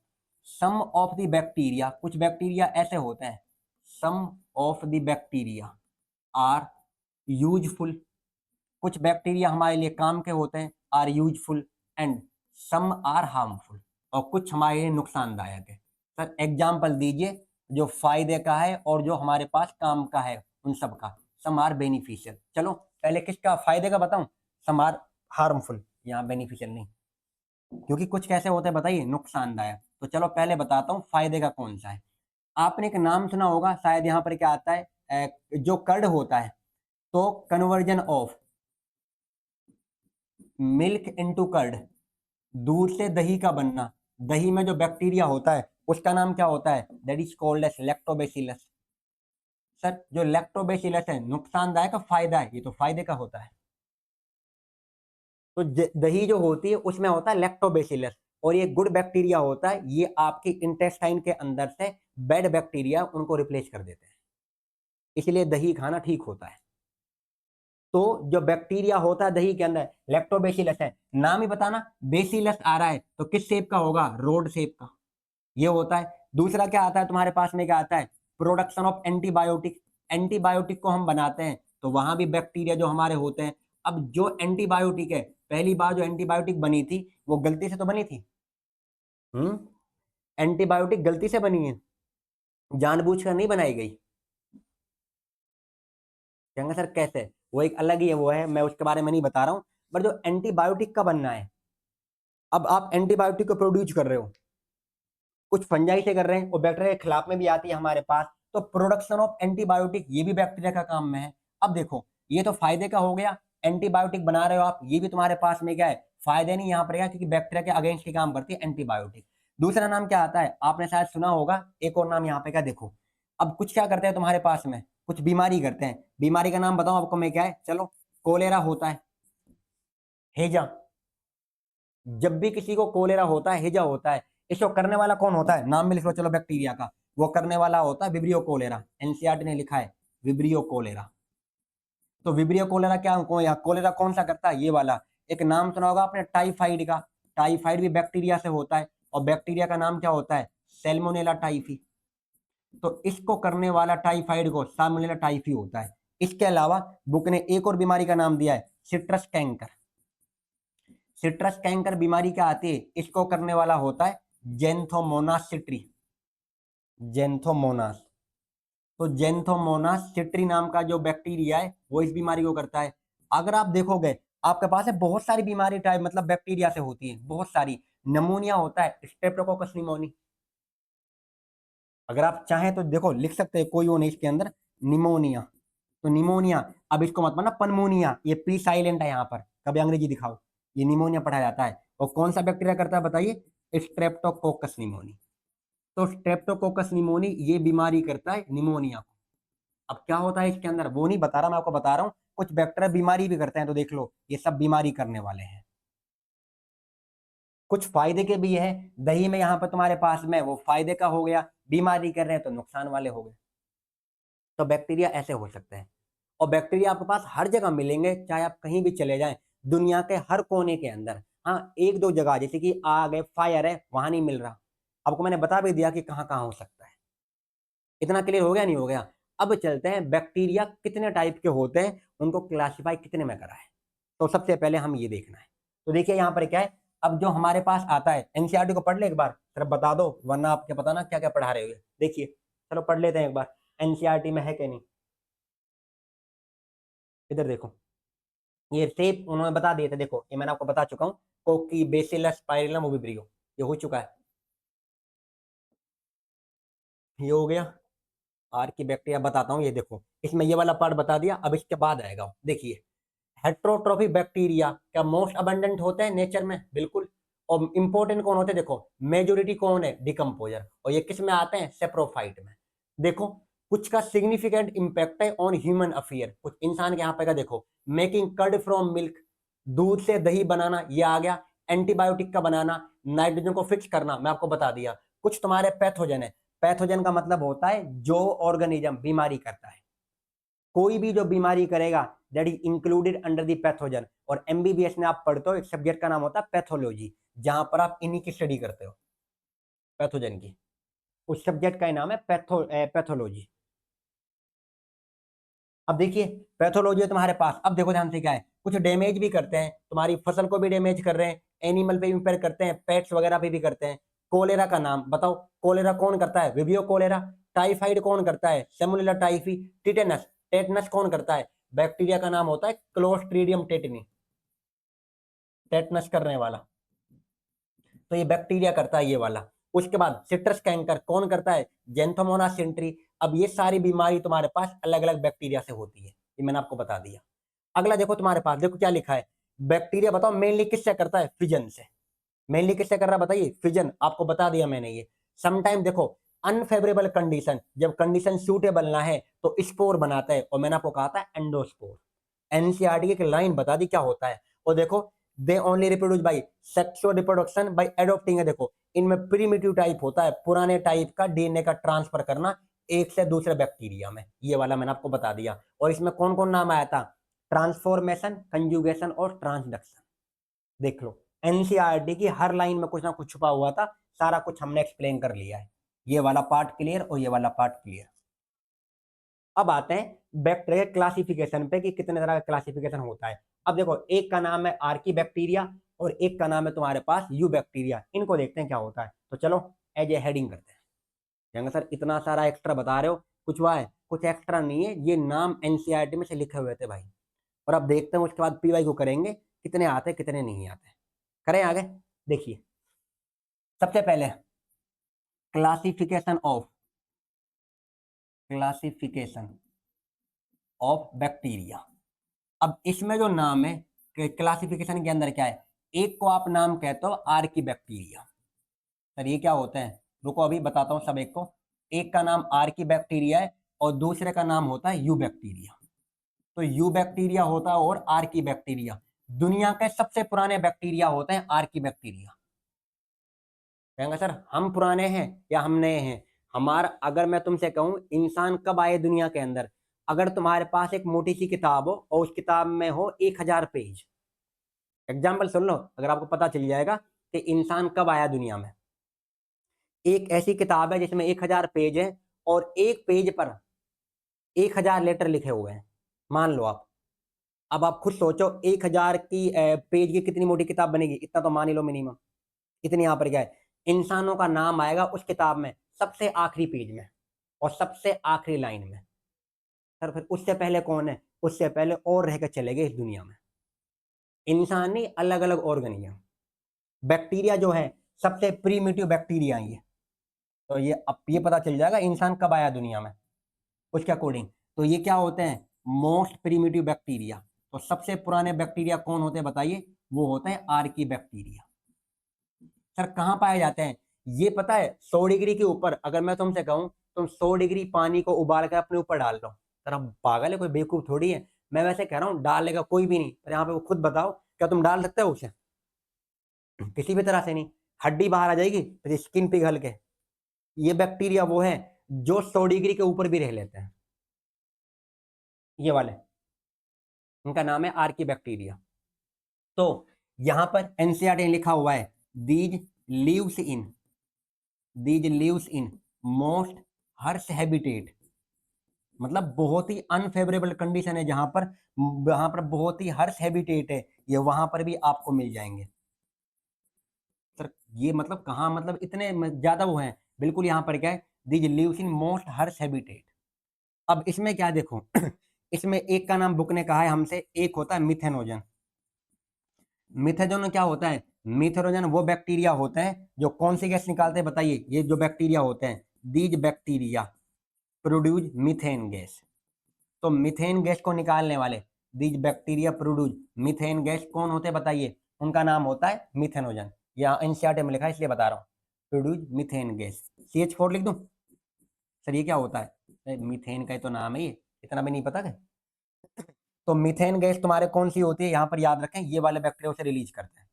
A: सम ऑफ द बैक्टीरिया, कुछ बैक्टीरिया ऐसे होते हैं, some of the bacteria are useful, कुछ बैक्टीरिया हमारे लिए काम के होते हैं, are useful, and some are harmful, और कुछ हमारे लिए नुकसानदायक है। सर एग्जाम्पल दीजिए जो फायदे का है और जो हमारे पास काम का है, उन सब का। सम आर बेनिफिशियल, चलो पहले किसका फायदे का बताऊं, सम आर हार्मफुल, यहाँ बेनिफिशियल नहीं, क्योंकि कुछ कैसे होते हैं बताइए, नुकसानदायक। तो चलो पहले बताता हूँ फायदे का कौन सा है। आपने एक नाम सुना होगा शायद, यहाँ पर क्या आता है, जो कर्ड होता है, तो conversion of milk into curd, दूध से दही का बनना, दही में जो बैक्टीरिया होता है उसका नाम क्या होता है, that is called as lactobacillus. Sir जो लैक्टोबैसिलस है नुकसानदायक का फायदा है, ये तो फायदे का होता है। तो दही जो होती है उसमें होता है लैक्टोबैसिलस, और ये गुड बैक्टीरिया होता है, ये आपके इंटेस्टाइन के अंदर से बैड बैक्टीरिया उनको रिप्लेस कर देते हैं, इसलिए दही खाना ठीक होता है। तो जो बैक्टीरिया होता है दही के अंदर लैक्टोबैसिलस है, नाम ही बताना बेसिलस आ रहा है तो किस शेप का होगा, रोड शेप का, ये होता है। दूसरा क्या आता है तुम्हारे पास में, क्या आता है, प्रोडक्शन ऑफ एंटीबायोटिक, एंटीबायोटिक को हम बनाते हैं तो वहां भी बैक्टीरिया जो हमारे होते हैं। अब जो एंटीबायोटिक है, पहली बार जो एंटीबायोटिक बनी थी वो गलती से तो बनी थी, एंटीबायोटिक गलती से बनी है, जानबूझकर नहीं बनाई गई। कहेंगे सर कैसे, वो एक अलग ही है, वो है, मैं उसके बारे में नहीं बता रहा हूँ, बट जो एंटीबायोटिक का बनना है, अब आप एंटीबायोटिक को प्रोड्यूस कर रहे हो, कुछ फंजाई से कर रहे हैं और बैक्टीरिया के खिलाफ में भी आती है हमारे पास, तो प्रोडक्शन ऑफ एंटीबायोटिक ये भी बैक्टीरिया का काम में है। अब देखो ये तो फायदे का हो गया, एंटीबायोटिक बना रहे हो आप, ये भी तुम्हारे पास में क्या है, फायदे नहीं यहाँ पर क्या, क्योंकि बैक्टीरिया के अगेंस्ट ही काम करती है एंटीबायोटिक। दूसरा नाम क्या आता है, आपने शायद सुना होगा, एक और नाम यहाँ पे क्या, देखो अब कुछ क्या करते हैं तुम्हारे पास में, कुछ बीमारी करते हैं, बीमारी का नाम बताओ आपको मैं, क्या है, चलो कोलेरा होता है, हेजा, जब भी किसी को कोलेरा होता है, हेजा होता है, इसको करने वाला कौन होता है, नाम में लिख लो चलो बैक्टीरिया का, वो करने वाला होता है विब्रियो कोलेरा, एनसीईआरटी ने लिखा है विब्रियो कोलेरा। तो विब्रियो कोलेरा क्या, कोलेरा कौन सा करता है, ये वाला। एक नाम सुना होगा आपने टाइफाइड का, टाइफाइड भी बैक्टीरिया से होता है, और बैक्टीरिया का नाम क्या होता है, सैल्मोनेला टाइफी। तो इसको करने वाला टाइफाइड को सैल्मोनेला टाइफी होता है। इसके अलावा बुक ने एक और बीमारी का नाम दिया है, सिट्रस कैंकर। सिट्रस कैंकर बीमारी क्या आती है, इसको करने वाला होता है जेंथोमोनास सिट्री, जेंथोमोनास। तो जेंथोमोनास सिट्री नाम का जो बैक्टीरिया है वो इस बीमारी को करता है। अगर आप देखोगे आपके पास है बहुत सारी बीमारी टाइप, मतलब बैक्टीरिया से होती है बहुत सारी। निमोनिया होता है, स्ट्रेप्टोकोकस निमोनी, अगर आप चाहें तो देखो लिख सकते हैं, कोई वो नहीं इसके अंदर, निमोनिया। तो निमोनिया, अब इसको मत मानना पनमोनिया, ये पी साइलेंट है यहाँ पर, कभी अंग्रेजी दिखाओ, ये निमोनिया पढ़ा जाता है। और कौन सा बैक्टीरिया करता है बताइए, स्ट्रेप्टोकोकस निमोनी। तो स्ट्रेप्टोकोकस निमोनी ये बीमारी करता है निमोनिया को। अब क्या होता है इसके अंदर वो नहीं बता रहा, मैं आपको बता रहा हूँ, कुछ बैक्टीरिया बीमारी भी करते हैं, तो देख लो ये सब बीमारी करने वाले हैं। कुछ फायदे के भी है, दही में यहाँ पर तुम्हारे पास में वो फायदे का हो गया, बीमारी कर रहे हैं तो नुकसान वाले हो गए। तो बैक्टीरिया ऐसे हो सकते हैं, और बैक्टीरिया आपके पास हर जगह मिलेंगे, चाहे आप कहीं भी चले जाएं दुनिया के हर कोने के अंदर। हाँ एक दो जगह जैसे कि आग है, फायर है, वहां नहीं मिल रहा, आपको मैंने बता भी दिया कि कहाँ कहाँ हो सकता है। इतना क्लियर हो गया नहीं हो गया। अब चलते हैं बैक्टीरिया कितने टाइप के होते हैं, उनको क्लासिफाई कितने में करा है। तो सबसे पहले हम ये देखना है। तो देखिए यहाँ पर क्या है, अब जो हमारे पास आता है, एनसीईआरटी को पढ़ ले एक बार, सिर्फ बता दो वरना आप क्या पता ना क्या क्या पढ़ा रहे हो। देखिए चलो पढ़ लेते हैं एक बार, एनसीईआरटी में है कि नहीं। इधर देखो, ये सेप उन्होंने बता दिए थे, देखो ये मैंने आपको बता चुका हूँ, कोकी बेसिलस स्पाइरलम ओविब्रियो, ये हो चुका है, ये हो गया। आर की बैक्टीरिया बताता हूँ, ये देखो इसमें ये वाला पार्ट बता दिया, अब इसके बाद आएगा देखिए, हेट्रोट्रोफिक बैक्टीरिया क्या मोस्ट अबंडेंट होते हैं नेचर में, बिल्कुल। और इंपॉर्टेंट कौन होते हैं, देखो मेजोरिटी कौन है, डिकम्पोजर, और ये किस में आते हैं, सेप्रोफाइट में। देखो कुछ का सिग्निफिकेंट इंपैक्ट है ऑन ह्यूमन अफेयर, कुछ इंसान के यहाँ पे का देखो, मेकिंग कर्ड फ्रॉम मिल्क, दूध से दही बनाना, ये आ गया। एंटीबायोटिक का बनाना, नाइट्रोजन को फिक्स करना, मैं आपको बता दिया। कुछ तुम्हारे पैथोजन है, पैथोजन का मतलब होता है जो ऑर्गेनिज्म बीमारी करता है, कोई भी जो बीमारी करेगा that is included under the pathogen. और एमबीबीएस में आप पढ़ते हो एक सब्जेक्ट का नाम होता है पैथोलॉजी, जहां पर आप इन्हीं की स्टडी करते हो, पैथोजन की। उस सब्जेक्ट का नाम है पैथोलॉजी। अब देखिए पैथोलॉजी है तुम्हारे पास। अब देखो ध्यान से क्या है, कुछ डैमेज भी करते हैं, तुम्हारी फसल को भी डैमेज कर रहे हैं, एनिमल पे भी इम्पेयर करते हैं, पेट्स वगैरह पे भी करते हैं। कोलेरा का नाम बताओ, कोलेरा कौन करता है? विबियो कोलेरा। टाइफाइड कौन करता है? सेमुलेला टाइफी। टिटेनस, टेटनस कौन करता है? बैक्टीरिया का नाम होता है क्लोस्ट्रीडियम टेटनी, टेटनस करने वाला। तो ये बैक्टीरिया करता है ये वाला। उसके बाद सिट्रस कैंकर कौन करता है? जेंथोमोनास सिंट्री। अब ये सारी बीमारी तुम्हारे पास अलग अलग बैक्टीरिया से होती है, ये मैंने आपको बता दिया। अगला देखो तुम्हारे पास, देखो क्या लिखा है, बैक्टीरिया बताओ मेनली किससे करता है? फिजन से। मेनली किससे कर रहा है बताइए? फिजन। आपको बता दिया मैंने ये। समटाइम देखो अनफेवरेबल कंडीशन, जब कंडीशन सूटेबल ना है तो स्पोर बनाता है, और मैंने आपको कहा था एंडोस्पोर। एनसीईआरटी की एक लाइन बता दी क्या होता है। और देखो they only reproduce by sexual reproduction by adopting है। देखो इनमें प्रीमिटिव टाइप होता है, पुराने टाइप का डीएनए का ट्रांसफर करना एक से दूसरे बैक्टीरिया में, ये वाला मैंने आपको बता दिया। और इसमें कौन कौन नाम आया था? ट्रांसफॉर्मेशन, कंजुगेशन और ट्रांसडक्शन। देख लो एनसीईआरटी की हर लाइन में कुछ ना कुछ छुपा हुआ था, सारा कुछ हमने एक्सप्लेन कर लिया है। ये वाला पार्ट क्लियर और ये वाला पार्ट क्लियर। अब आते हैं बैक्टीरिया क्लासिफिकेशन पे कि कितने तरह का क्लासिफिकेशन होता है। अब देखो एक का नाम है आर्की बैक्टीरिया और एक का नाम है तुम्हारे पास यू बैक्टीरिया। इनको देखते हैं क्या होता है। तो चलो एज ए हेडिंग करते हैं। कहेंगे सर इतना सारा एक्स्ट्रा बता रहे हो, कुछ हुआ है? कुछ एक्स्ट्रा नहीं है, ये नाम एनसीईआरटी में से लिखे हुए थे भाई। और अब देखते हैं उसके बाद पीवाई को करेंगे, कितने आते हैं कितने नहीं आते। करें आगे। देखिए सबसे पहले classification of, classification of bacteria. अब इसमें जो नाम है क्लासिफिकेशन के अंदर क्या है, एक को आप नाम कहते हो आर्की बैक्टीरिया। सर ये क्या होता है? रुको अभी बताता हूँ सब। एक को, एक का नाम आर्की बैक्टीरिया है और दूसरे का नाम होता है यू बैक्टीरिया। तो यू बैक्टीरिया होता है और आर्की बैक्टीरिया। दुनिया के सबसे पुराने बैक्टीरिया होते हैं आर्की बैक्टीरिया। कहेंगे सर हम पुराने हैं या हम नए हैं? हमारा, अगर मैं तुमसे कहूं इंसान कब आए दुनिया के अंदर, अगर तुम्हारे पास एक मोटी सी किताब हो और उस किताब में हो 1000 पेज, एग्जाम्पल सुन लो, अगर आपको पता चल जाएगा कि इंसान कब आया दुनिया में। एक ऐसी किताब है जिसमें 1000 पेज है और एक पेज पर 1000 लेटर लिखे हुए हैं, मान लो आप। अब आप खुद सोचो 1000 की पेज की कितनी मोटी किताब बनेगी, इतना तो मान ही लो मिनिमम। इतनी यहाँ पर क्या है, इंसानों का नाम आएगा उस किताब में सबसे आखिरी पेज में और सबसे आखिरी लाइन में। सर फिर उससे पहले कौन है? उससे पहले और रह के चले गए इस दुनिया में। इंसान नहीं, अलग अलग ऑर्गेनिज्म। बैक्टीरिया जो है सबसे प्रीमिटिव बैक्टीरिया है ये। तो ये अब ये पता चल जाएगा इंसान कब आया दुनिया में उसके अकॉर्डिंग। तो ये क्या होते हैं? Most primitive bacteria. तो सबसे पुराने बैक्टीरिया कौन होते हैं बताइए? वो होते हैं आर्की बैक्टीरिया। सर कहाँ पाए जाते हैं? ये पता है 100 डिग्री के ऊपर। अगर मैं तुमसे कहूं तुम 100 डिग्री पानी को उबाल कर अपने ऊपर डाल दो, सर हम पागल है, कोई बेवकूफ थोड़ी है। मैं वैसे कह रहा हूँ डाल लेगा कोई भी नहीं, पर यहाँ पे वो खुद बताओ क्या तुम डाल सकते हो उसे? किसी भी तरह से नहीं, हड्डी बाहर आ जाएगी, फिर स्किन पिघल के। ये बैक्टीरिया वो है जो 100 डिग्री के ऊपर भी रह लेते हैं, ये वाले, इनका नाम है आर्की बैक्टीरिया। तो यहां पर एनसीईआरटी ने लिखा हुआ है these lives in, these lives in most harsh habitat. मतलब बहुत ही अनफेवरेबल कंडीशन है, जहां पर बहुत ही हर्ष हैबिटेट है, ये वहां पर भी आपको मिल जाएंगे। सर ये मतलब कहाँ, मतलब इतने ज्यादा वो हैं? बिल्कुल यहाँ पर क्या है, these lives in most harsh habitat. अब इसमें क्या देखो इसमें एक का नाम बुक ने कहा है हमसे, एक होता है मिथेनोजन। मिथेनोजन क्या होता है? मिथेनोजन वो बैक्टीरिया होते हैं जो कौन सी गैस निकालते हैं बताइए? ये जो बैक्टीरिया होते हैं, these bacteria produce methane gas. तो मीथेन गैस को निकालने वाले, these bacteria produce methane gas, कौन होते हैं बताइए? उनका नाम होता है मिथेनोजन। यहाँ एनसीईआरटी में लिखा है इसलिए बता रहा हूँ, प्रोड्यूस मीथेन गैस। CH4 लिख दूं? सर ये क्या होता है? मीथेन का ही तो नाम है ये, इतना भी नहीं पता क्या? तो मीथेन गैस तुम्हारे कौन सी होती है यहाँ पर याद रखें, ये वाले बैक्टीरिया से रिलीज करते हैं।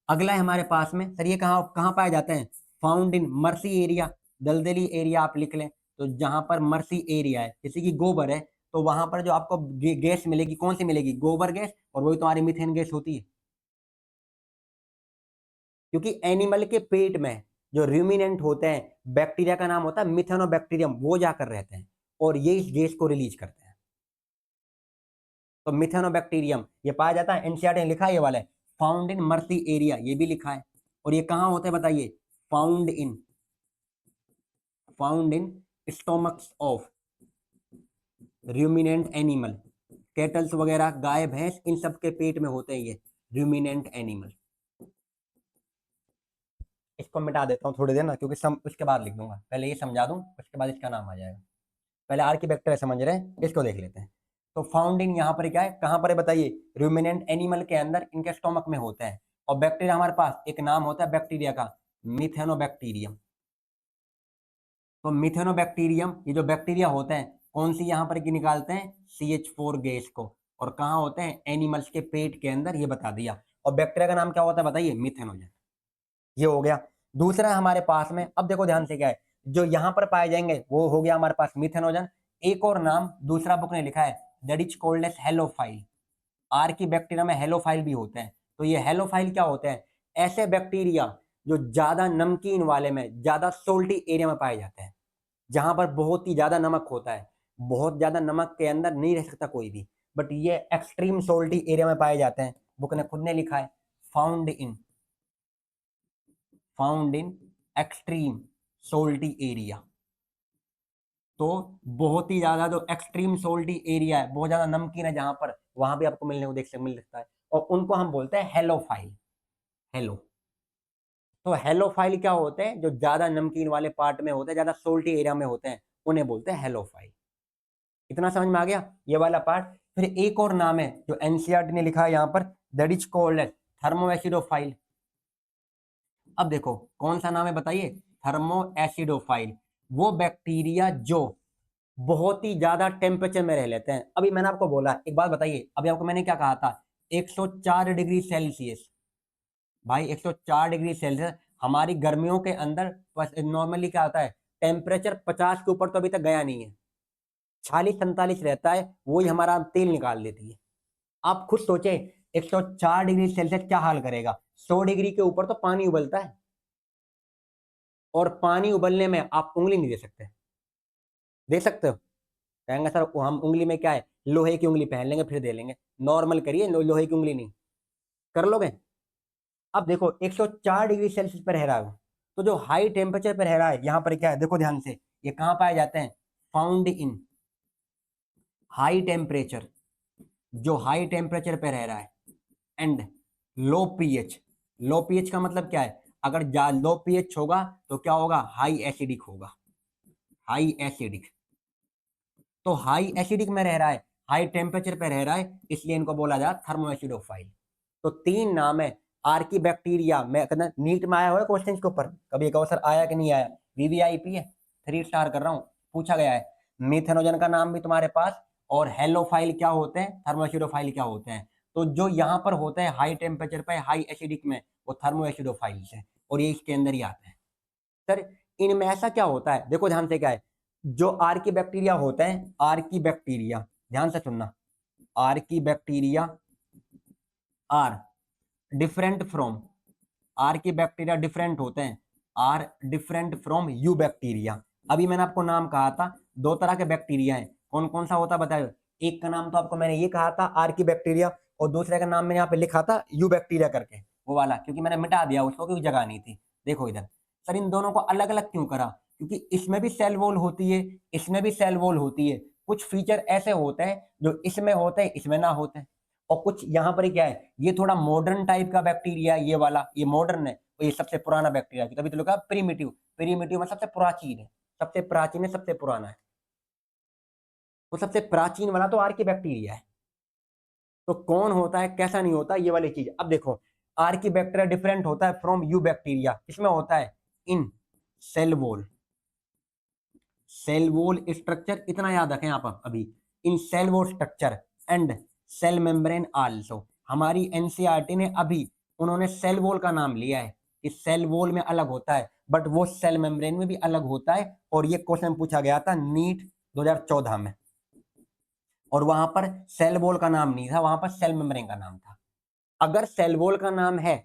A: अगला है हमारे पास में, सर ये कहाँ कहाँ पाए जाते हैं? फाउंड इन मर्सी एरिया, दलदली एरिया आप लिख लें। तो जहां पर मर्सी एरिया है, जैसे कि गोबर है, तो वहां पर जो आपको गैस मिलेगी कौन सी मिलेगी, गोबर गैस, और वही तुम्हारी मीथेन गैस होती है। क्योंकि एनिमल के पेट में जो रूमिनेंट होते हैं, बैक्टीरिया का नाम होता है मिथेनोबैक्टीरियम, वो जाकर रहते हैं और ये इस गैस को रिलीज करते हैं। तो मिथेनोबैक्टीरियम ये पाया जाता है, एनसीईआरटी में लिखा है ये वाला है, फाउंड इन मर्सी एरिया, ये भी लिखा है। और ये कहाँ होते हैं बताइए, found in stomachs of ruminant animal, kettles वगैरह, गाय भैंस, इन सब के पेट में होते हैं ये रूमिनेंट एनिमल। इसको मिटा देता हूँ थोड़ी देर ना, क्योंकि उसके बाद लिख दूंगा, पहले ये समझा दूं उसके बाद इसका नाम आ जाएगा। पहले आर्किबैक्टर समझ रहे हैं, इसको देख लेते हैं। तो फाउंड इन यहाँ पर क्या है, कहाँ पर है बताइए, रूमिनेंट एनिमल के अंदर इनके स्टोमक में होते हैं। और बैक्टीरिया हमारे पास एक नाम होता है बैक्टीरिया का, मिथेनोबैक्टीरियम। तो मिथेनोबैक्टीरियम, ये जो बैक्टीरिया होते हैं कौन सी यहाँ पर की निकालते हैं, CH4 गैस को, और कहाँ होते हैं, एनिमल्स के पेट के अंदर, ये बता दिया। और बैक्टीरिया का नाम क्या होता है बताइए, मिथेनोजन। ये हो गया। दूसरा हमारे पास में, अब देखो ध्यान से क्या है, जो यहाँ पर पाए जाएंगे वो हो गया हमारे पास मिथेनोजन। एक और नाम दूसरा बुक ने लिखा है, that is called as halophile. Archaebacteria में हेलोफाइल भी होते हैं। तो ये हेलोफाइल क्या होते हैं, ऐसे बैक्टीरिया जो ज्यादा नमकीन वाले में, ज्यादा सोल्टी एरिया में पाए जाते हैं, जहां पर बहुत ही ज्यादा नमक होता है। बहुत ज्यादा नमक के अंदर नहीं रह सकता कोई भी, बट ये एक्सट्रीम सोल्टी एरिया में पाए जाते हैं। बुक ने खुद ने लिखा है, found in extreme Soaltee area. तो बहुत ही ज्यादा जो एक्सट्रीम सोल्टी एरिया है, बहुत ज्यादा नमकीन है जहां पर, वहां भी आपको मिलने को मिल सकता है। और उनको हम बोलते हैं हेलोफाइल। हेलो, तो हेलोफाइल क्या होते हैं, जो ज्यादा नमकीन वाले पार्ट में होते हैं, ज्यादा सोल्टी एरिया में होते हैं, उन्हें बोलते हैं हेलोफाइल। इतना समझ में आ गया ये वाला पार्ट। फिर एक और नाम है जो एनसीईआरटी ने लिखा है यहाँ पर, दैट इज कॉल्ड एज थर्मोएसिडोफाइल। अब देखो कौन सा नाम है बताइए, थर्मोएसिडोफाइल। वो बैक्टीरिया जो बहुत ही ज्यादा टेम्परेचर में रह लेते हैं। अभी मैंने आपको बोला, एक बात बताइए, अभी आपको मैंने क्या कहा था, 104 डिग्री सेल्सियस। भाई 104 डिग्री सेल्सियस हमारी गर्मियों के अंदर नॉर्मली क्या होता है, टेम्परेचर 50 के ऊपर तो अभी तक गया नहीं है, 46-47 रहता है, वो ही हमारा तेल निकाल देती है। आप खुद सोचे, 104 डिग्री सेल्सियस क्या हाल करेगा, 100 डिग्री के ऊपर तो पानी उबलता है, और पानी उबलने में आप उंगली नहीं दे सकते। दे सकते हो, कहेंगे सर हम उंगली में क्या है, लोहे की उंगली पहन लेंगे फिर दे लेंगे। नॉर्मल करिए, लोहे की उंगली नहीं, कर लोगे। अब देखो 104 डिग्री सेल्सियस पर रह रहा है वो, तो जो हाई टेम्परेचर पर रह रहा है यहाँ पर क्या है, देखो ध्यान से, ये कहाँ पाए जाते हैं, फाउंड इन हाई टेम्परेचर, जो हाई टेम्परेचर पे रह रहा है, and low pH. Low pH का मतलब क्या है, अगर लो पीएच होगा तो क्या होगा, हाई एसिडिक होगा, हाई एसिडिक। तो हाई एसिडिक में रह रहा है, हाई टेम्परेचर पे रह रहा है, इसलिए इनको बोला जाता है थर्मोएसिडोफाइल। तो 3 नाम है आर्की बैक्टीरिया में। नीट में आया हुआ है क्वेश्चन के ऊपर, कभी एक अवसर आया कि नहीं आया, वीवीआईपी है, 3 स्टार कर रहा हूँ, पूछा गया है। मिथेनोजन का नाम भी तुम्हारे पास, और हेलोफाइल क्या होते हैं, थर्मोएसिडोफाइल क्या होते हैं। तो जो यहाँ पर होते हैं हाई टेम्परेचर पे, हाई एसिडिक में, वो थर्मोएसिडोफाइल है, और ये इसके अंदर ही आते हैं। सर इनमें ऐसा क्या होता है, देखो ध्यान से क्या है, जो आर्की बैक्टीरिया होते हैं, आर्की बैक्टीरिया, ध्यान से सुनना, archaebacteria are different from, archaebacteria different होते हैं, are different from eubacteria. अभी मैंने आपको नाम कहा था, 2 तरह के बैक्टीरिया हैं, कौन कौन सा होता है बताओ। एक का नाम तो आपको मैंने ये कहा था आर्की बैक्टीरिया, और दूसरे का नाम मैंने यहाँ पे लिखा था यू बैक्टीरिया करके, वो वाला, क्योंकि मैंने मिटा दिया उसको, क्योंकि जगह नहीं थी। देखो इधर, सर इन दोनों को अलग अलग क्यों करा, क्योंकि इसमें भी सेल वॉल होती है, इसमें भी सेल वॉल होती है। कुछ फीचर ऐसे होते हैं जो इसमें होते हैं, इसमें ना होते हैं। और कुछ यहाँ पर क्या है, ये थोड़ा मॉडर्न टाइप का बैक्टीरिया, ये वाला ये मॉडर्न है, और ये सबसे पुराना बैक्टीरिया, तभी तो लिखा प्रीमिटिव। प्रीमिटिव में सबसे प्राचीन है, सबसे प्राचीन है, सबसे पुराना है। तो सबसे प्राचीन वाला तो आर्की बैक्टीरिया है। तो कौन होता है, कैसा नहीं होता, ये वाली चीज। अब देखो, आर्की बैक्टीरिया डिफरेंट होता है फ्रॉम यू बैक्टीरिया, इसमें होता है in cell wall, cell wall structure, इतना याद रखें आप अभी, in cell wall structure and cell membrane also. हमारी एनसीईआरटी ने अभी, उन्होंने सेल वॉल का नाम लिया है, इस सेल वॉल में अलग होता है, बट वो सेल मेम्ब्रेन में भी अलग होता है। और ये क्वेश्चन पूछा गया था नीट 2014 में, और वहां पर सेल वॉल का नाम नहीं था, वहां पर सेल मेम्ब्रेन का नाम था। अगर सेल वॉल का नाम है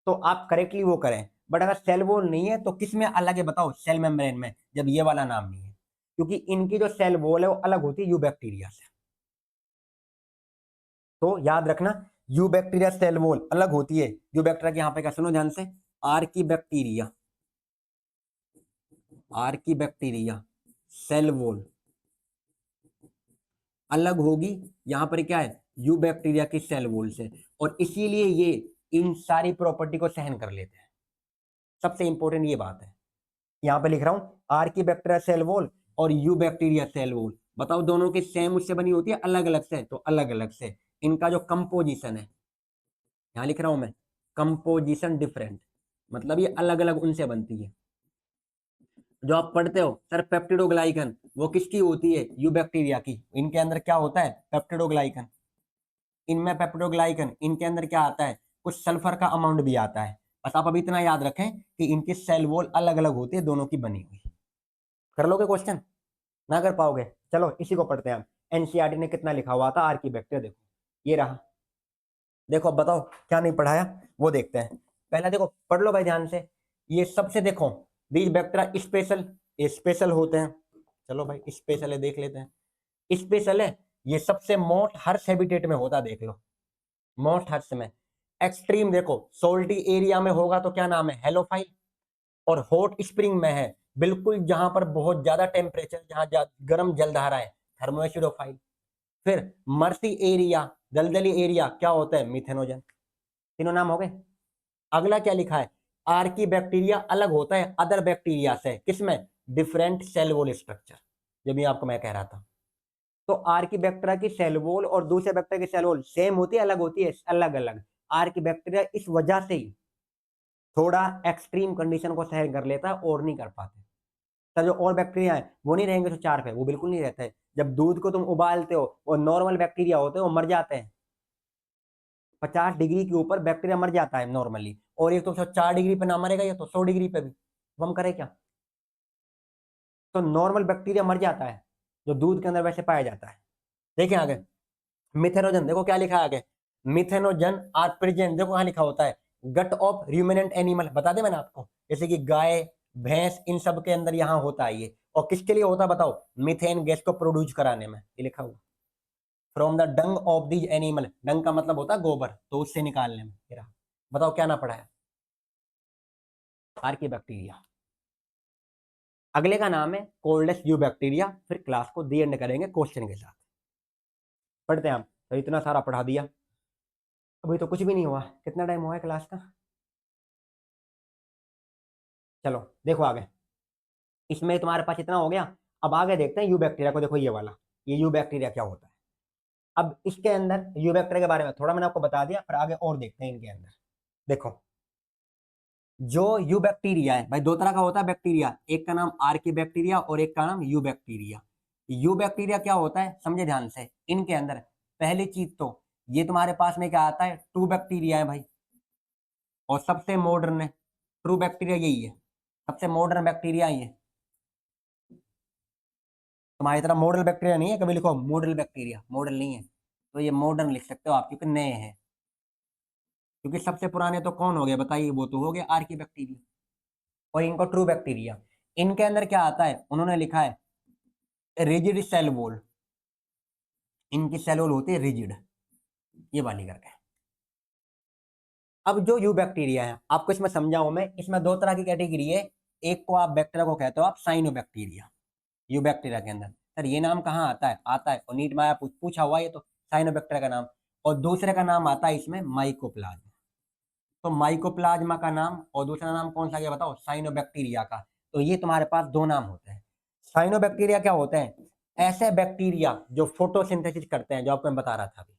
A: तो आप करेक्टली वो करें, बट अगर सेल वॉल नहीं है तो किस में अलग है बताओ? सेल मेम्ब्रेन में, जब ये वाला नाम नहीं है, क्योंकि इनकी जो सेल वॉल है वो अलग होती है यू बैक्टीरिया से। तो याद रखना, यू बैक्टीरिया सेल वॉल अलग होती है। यू बैक्टीरिया की यहां पे क्या, सुनो ध्यान से, आर की बैक्टीरिया, आर की बैक्टीरिया सेल वॉल अलग होगी, यहां पर क्या है, यू बैक्टीरिया की सेल वॉल से, और इसीलिए ये इन सारी प्रॉपर्टी को सहन कर लेते हैं। सबसे इंपॉर्टेंट ये बात है। यहां पे लिख रहा हूं आर की बैक्टीरिया सेल वॉल और यू बैक्टीरिया सेल वॉल, बताओ दोनों की सेम उससे बनी होती है अलग अलग से? तो अलग अलग से। इनका जो कंपोजिशन है, यहां लिख रहा हूं मैं, कंपोजिशन डिफरेंट, मतलब ये अलग अलग उनसे बनती है। जो आप पढ़ते हो सर पेप्टिडोग्लाइकन, वो किसकी होती है? यू बैक्टीरिया की। इनके अंदर क्या होता है? पेप्टिडोग्लाइकन। इनमें पेप्टिडोग्लाइकन, इनके अंदर क्या आता है? कुछ सल्फर का अमाउंट भी आता है। बस आप अभी इतना याद रखें कि इनकी सेल वॉल अलग अलग होती है दोनों की बनी हुई। कर लोगे क्वेश्चन? ना कर पाओगे? चलो इसी को पढ़ते हैं हम। एनसीईआरटी ने कितना लिखा हुआ था आर की बैक्टीरिया, देखो ये रहा। देखो अब बताओ क्या नहीं पढ़ाया, वो देखते हैं। पहला देखो, पढ़ लो भाई ध्यान से। ये सबसे देखो, दीज बैक्टीरिया स्पेशल, ये स्पेशल होते हैं। चलो भाई स्पेशल है, देख लेते हैं। स्पेशल है, ये सबसे मोस्ट हर्ष हैबिटेट में होता है, देख लो मोस्ट हर्ष में। एक्सट्रीम देखो, सोल्टी एरिया में होगा तो क्या नाम है? हेलोफाइल। और हॉट स्प्रिंग में है, बिल्कुल जहां पर बहुत ज्यादा टेम्परेचर, जहां गर्म जलधारा है, थर्मोएसिडोफाइल। फिर मर्सी एरिया, दलदली एरिया, क्या होता है? मिथेनोजन। तीनों नाम हो गए। अगला क्या लिखा है? आर्की बैक्टीरिया अलग होता है अदर बैक्टीरिया से, किसमें? डिफरेंट सेल वॉल स्ट्रक्चर, जब ये आपको मैं कह रहा था। तो आर्की बैक्टीरिया की सेल वॉल और दूसरे बैक्टीरिया की सेल वॉल सेम होती है, अलग होती है? अलग अलग। आर्की बैक्टीरिया इस वजह से ही थोड़ा एक्सट्रीम कंडीशन को सहन कर लेता है और नहीं कर पाते। सर जो और बैक्टीरिया है वो नहीं रहेंगे तो 4 पे, वो बिल्कुल नहीं रहते हैं। जब दूध को तुम उबालते हो, वो नॉर्मल बैक्टीरिया होते हैं, वो मर जाते हैं। 50 डिग्री के ऊपर बैक्टीरिया मर जाता है नॉर्मली, और ये तो 4 डिग्री पे ना मरेगा, ये तो 100 डिग्री पे भी। तो हम करें क्या? तो नॉर्मल बैक्टीरिया मर जाता है जो दूध के अंदर वैसे पाया जाता है। देखिए आगे, मिथेनोजन, देखो क्या लिखा है आगे, मिथेनोजन आर प्रेजेंट, देखो कहां लिखा होता है, गट ऑफ र्यूमिनेंट एनिमल, बता दे मैंने आपको, जैसे कि गाय, भैंस, इन सब के अंदर यहाँ होता है ये। और किसके लिए होता है बताओ? मीथेन गैस को प्रोड्यूस कराने में, ये लिखा हुआ from the dung of these animal. Dung का मतलब होता है गोबर, तो उससे निकालने में। बताओ क्या ना पढ़ा है? Archie bacteria. अगले का नाम है कोल्डेस्ट यू बैक्टीरिया। फिर क्लास को दी एंड करेंगे क्वेश्चन के साथ। पढ़ते हैं हम। तो इतना सारा पढ़ा दिया, अभी तो कुछ भी नहीं हुआ। कितना टाइम हुआ है क्लास का? चलो देखो आगे, इसमें तुम्हारे पास इतना हो गया। अब आगे देखते हैं यू बैक्टीरिया को। देखो ये वाला, ये यू बैक्टीरिया क्या होता है। अब इसके अंदर यू बैक्टीरिया के बारे में थोड़ा मैंने आपको बता दिया, फिर आगे और देखते हैं इनके अंदर। देखो जो यू बैक्टीरिया है भाई, दो तरह का होता है बैक्टीरिया, एक का नाम आर्की बैक्टीरिया और एक का नाम यू बैक्टीरिया। यू बैक्टीरिया क्या होता है समझे ध्यान से। इनके अंदर पहली चीज तो ये तुम्हारे पास में क्या आता है? ट्रू बैक्टीरिया है भाई, और सबसे मॉडर्न है। ट्रू बैक्टीरिया यही है, सबसे मॉडर्न बैक्टीरिया ही है। तुम्हारी तरह मॉडल बैक्टीरिया नहीं है, कभी लिखो मॉडल बैक्टीरिया, मॉडल नहीं है। तो ये मॉडर्न लिख सकते हो आप, क्योंकि नए हैं। क्योंकि सबसे पुराने तो कौन हो गए बताइए? वो तो हो गए आर्की बैक्टीरिया। और इनको ट्रू बैक्टीरिया। इनके अंदर क्या आता है? उन्होंने लिखा है रिजिड सेल वॉल। इनकी सेल वॉल होती है रिजिड, ये वाली करके। अब जो यू बैक्टीरिया है, आपको इसमें समझाऊं मैं, इसमें दो तरह की कैटेगरी है। एक को आप बैक्टीरिया को कहते हो आप साइनो बैक्टीरिया। यू बैक्टीरिया के अंदर सर ये नाम कहाँ आता है? आता है, और नीट में आया, पूछा हुआ ये तो, साइनो बैक्टीरिया का नाम। और दूसरे का नाम आता है इसमें माइकोप्लाज्मा। तो माइकोप्लाज्मा का नाम और दूसरा नाम कौन सा गया बताओ? साइनोबैक्टीरिया का। तो ये तुम्हारे पास दो नाम होते हैं। साइनोबैक्टीरिया क्या होते हैं? ऐसे बैक्टीरिया जो फोटोसिंथेसिस करते हैं, जो आपको मैं बता रहा था अभी।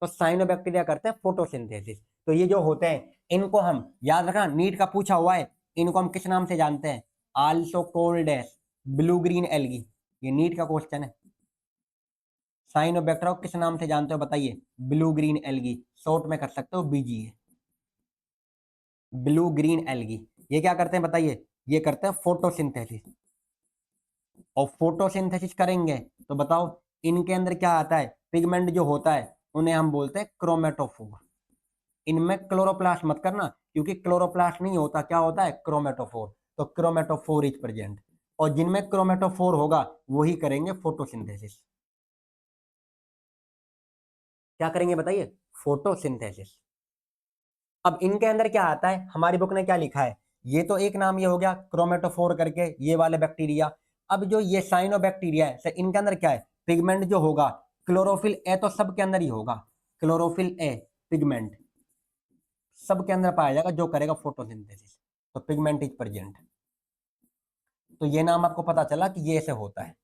A: तो साइनोबैक्टीरिया करते हैं फोटोसिंथेसिस। तो ये जो होते हैं, इनको हम याद रखना, नीट का पूछा हुआ है, इनको हम किस नाम से जानते हैं? Also called as blue green algae. ये नीट का क्वेश्चन है। साइनोबैक्टीरिया को किस नाम से जानते हो बताइए? ब्लू ग्रीन एल्गी, शॉर्ट में कर सकते हो बीजीए, ब्लू ग्रीन एल्गी। ये क्या करते हैं बताइए, ये करते हैं फोटोसिंथेसिस। और फोटोसिंथेसिस करेंगे तो बताओ इनके अंदर क्या आता है, पिगमेंट जो होता है उन्हें हम बोलते हैं क्रोमेटोफोर। इनमें क्लोरोप्लास्ट मत करना, क्योंकि क्लोरोप्लास्ट नहीं होता, क्या होता है क्रोमेटोफोर। तो क्रोमेटोफोर इज प्रेजेंट, और जिनमें क्रोमेटोफोर होगा वही करेंगे फोटोसिंथेसिस। क्या करेंगे बताइए, फोटोसिंथेसिस। अब इनके अंदर क्या आता है, हमारी बुक ने क्या लिखा है, ये तो एक नाम ये हो गया क्रोमेटोफोर करके, ये वाले बैक्टीरिया। अब जो ये साइनोबैक्टीरिया है सर, इनके अंदर क्या है, पिगमेंट जो होगा, क्लोरोफिल ए तो सबके अंदर ही होगा, क्लोरोफिल ए पिगमेंट सबके अंदर पाया जाएगा जो करेगा फोटोसिंथेसिस। तो पिगमेंट इज प्रेजेंट। तो ये नाम आपको पता चला कि ये ऐसे होता है।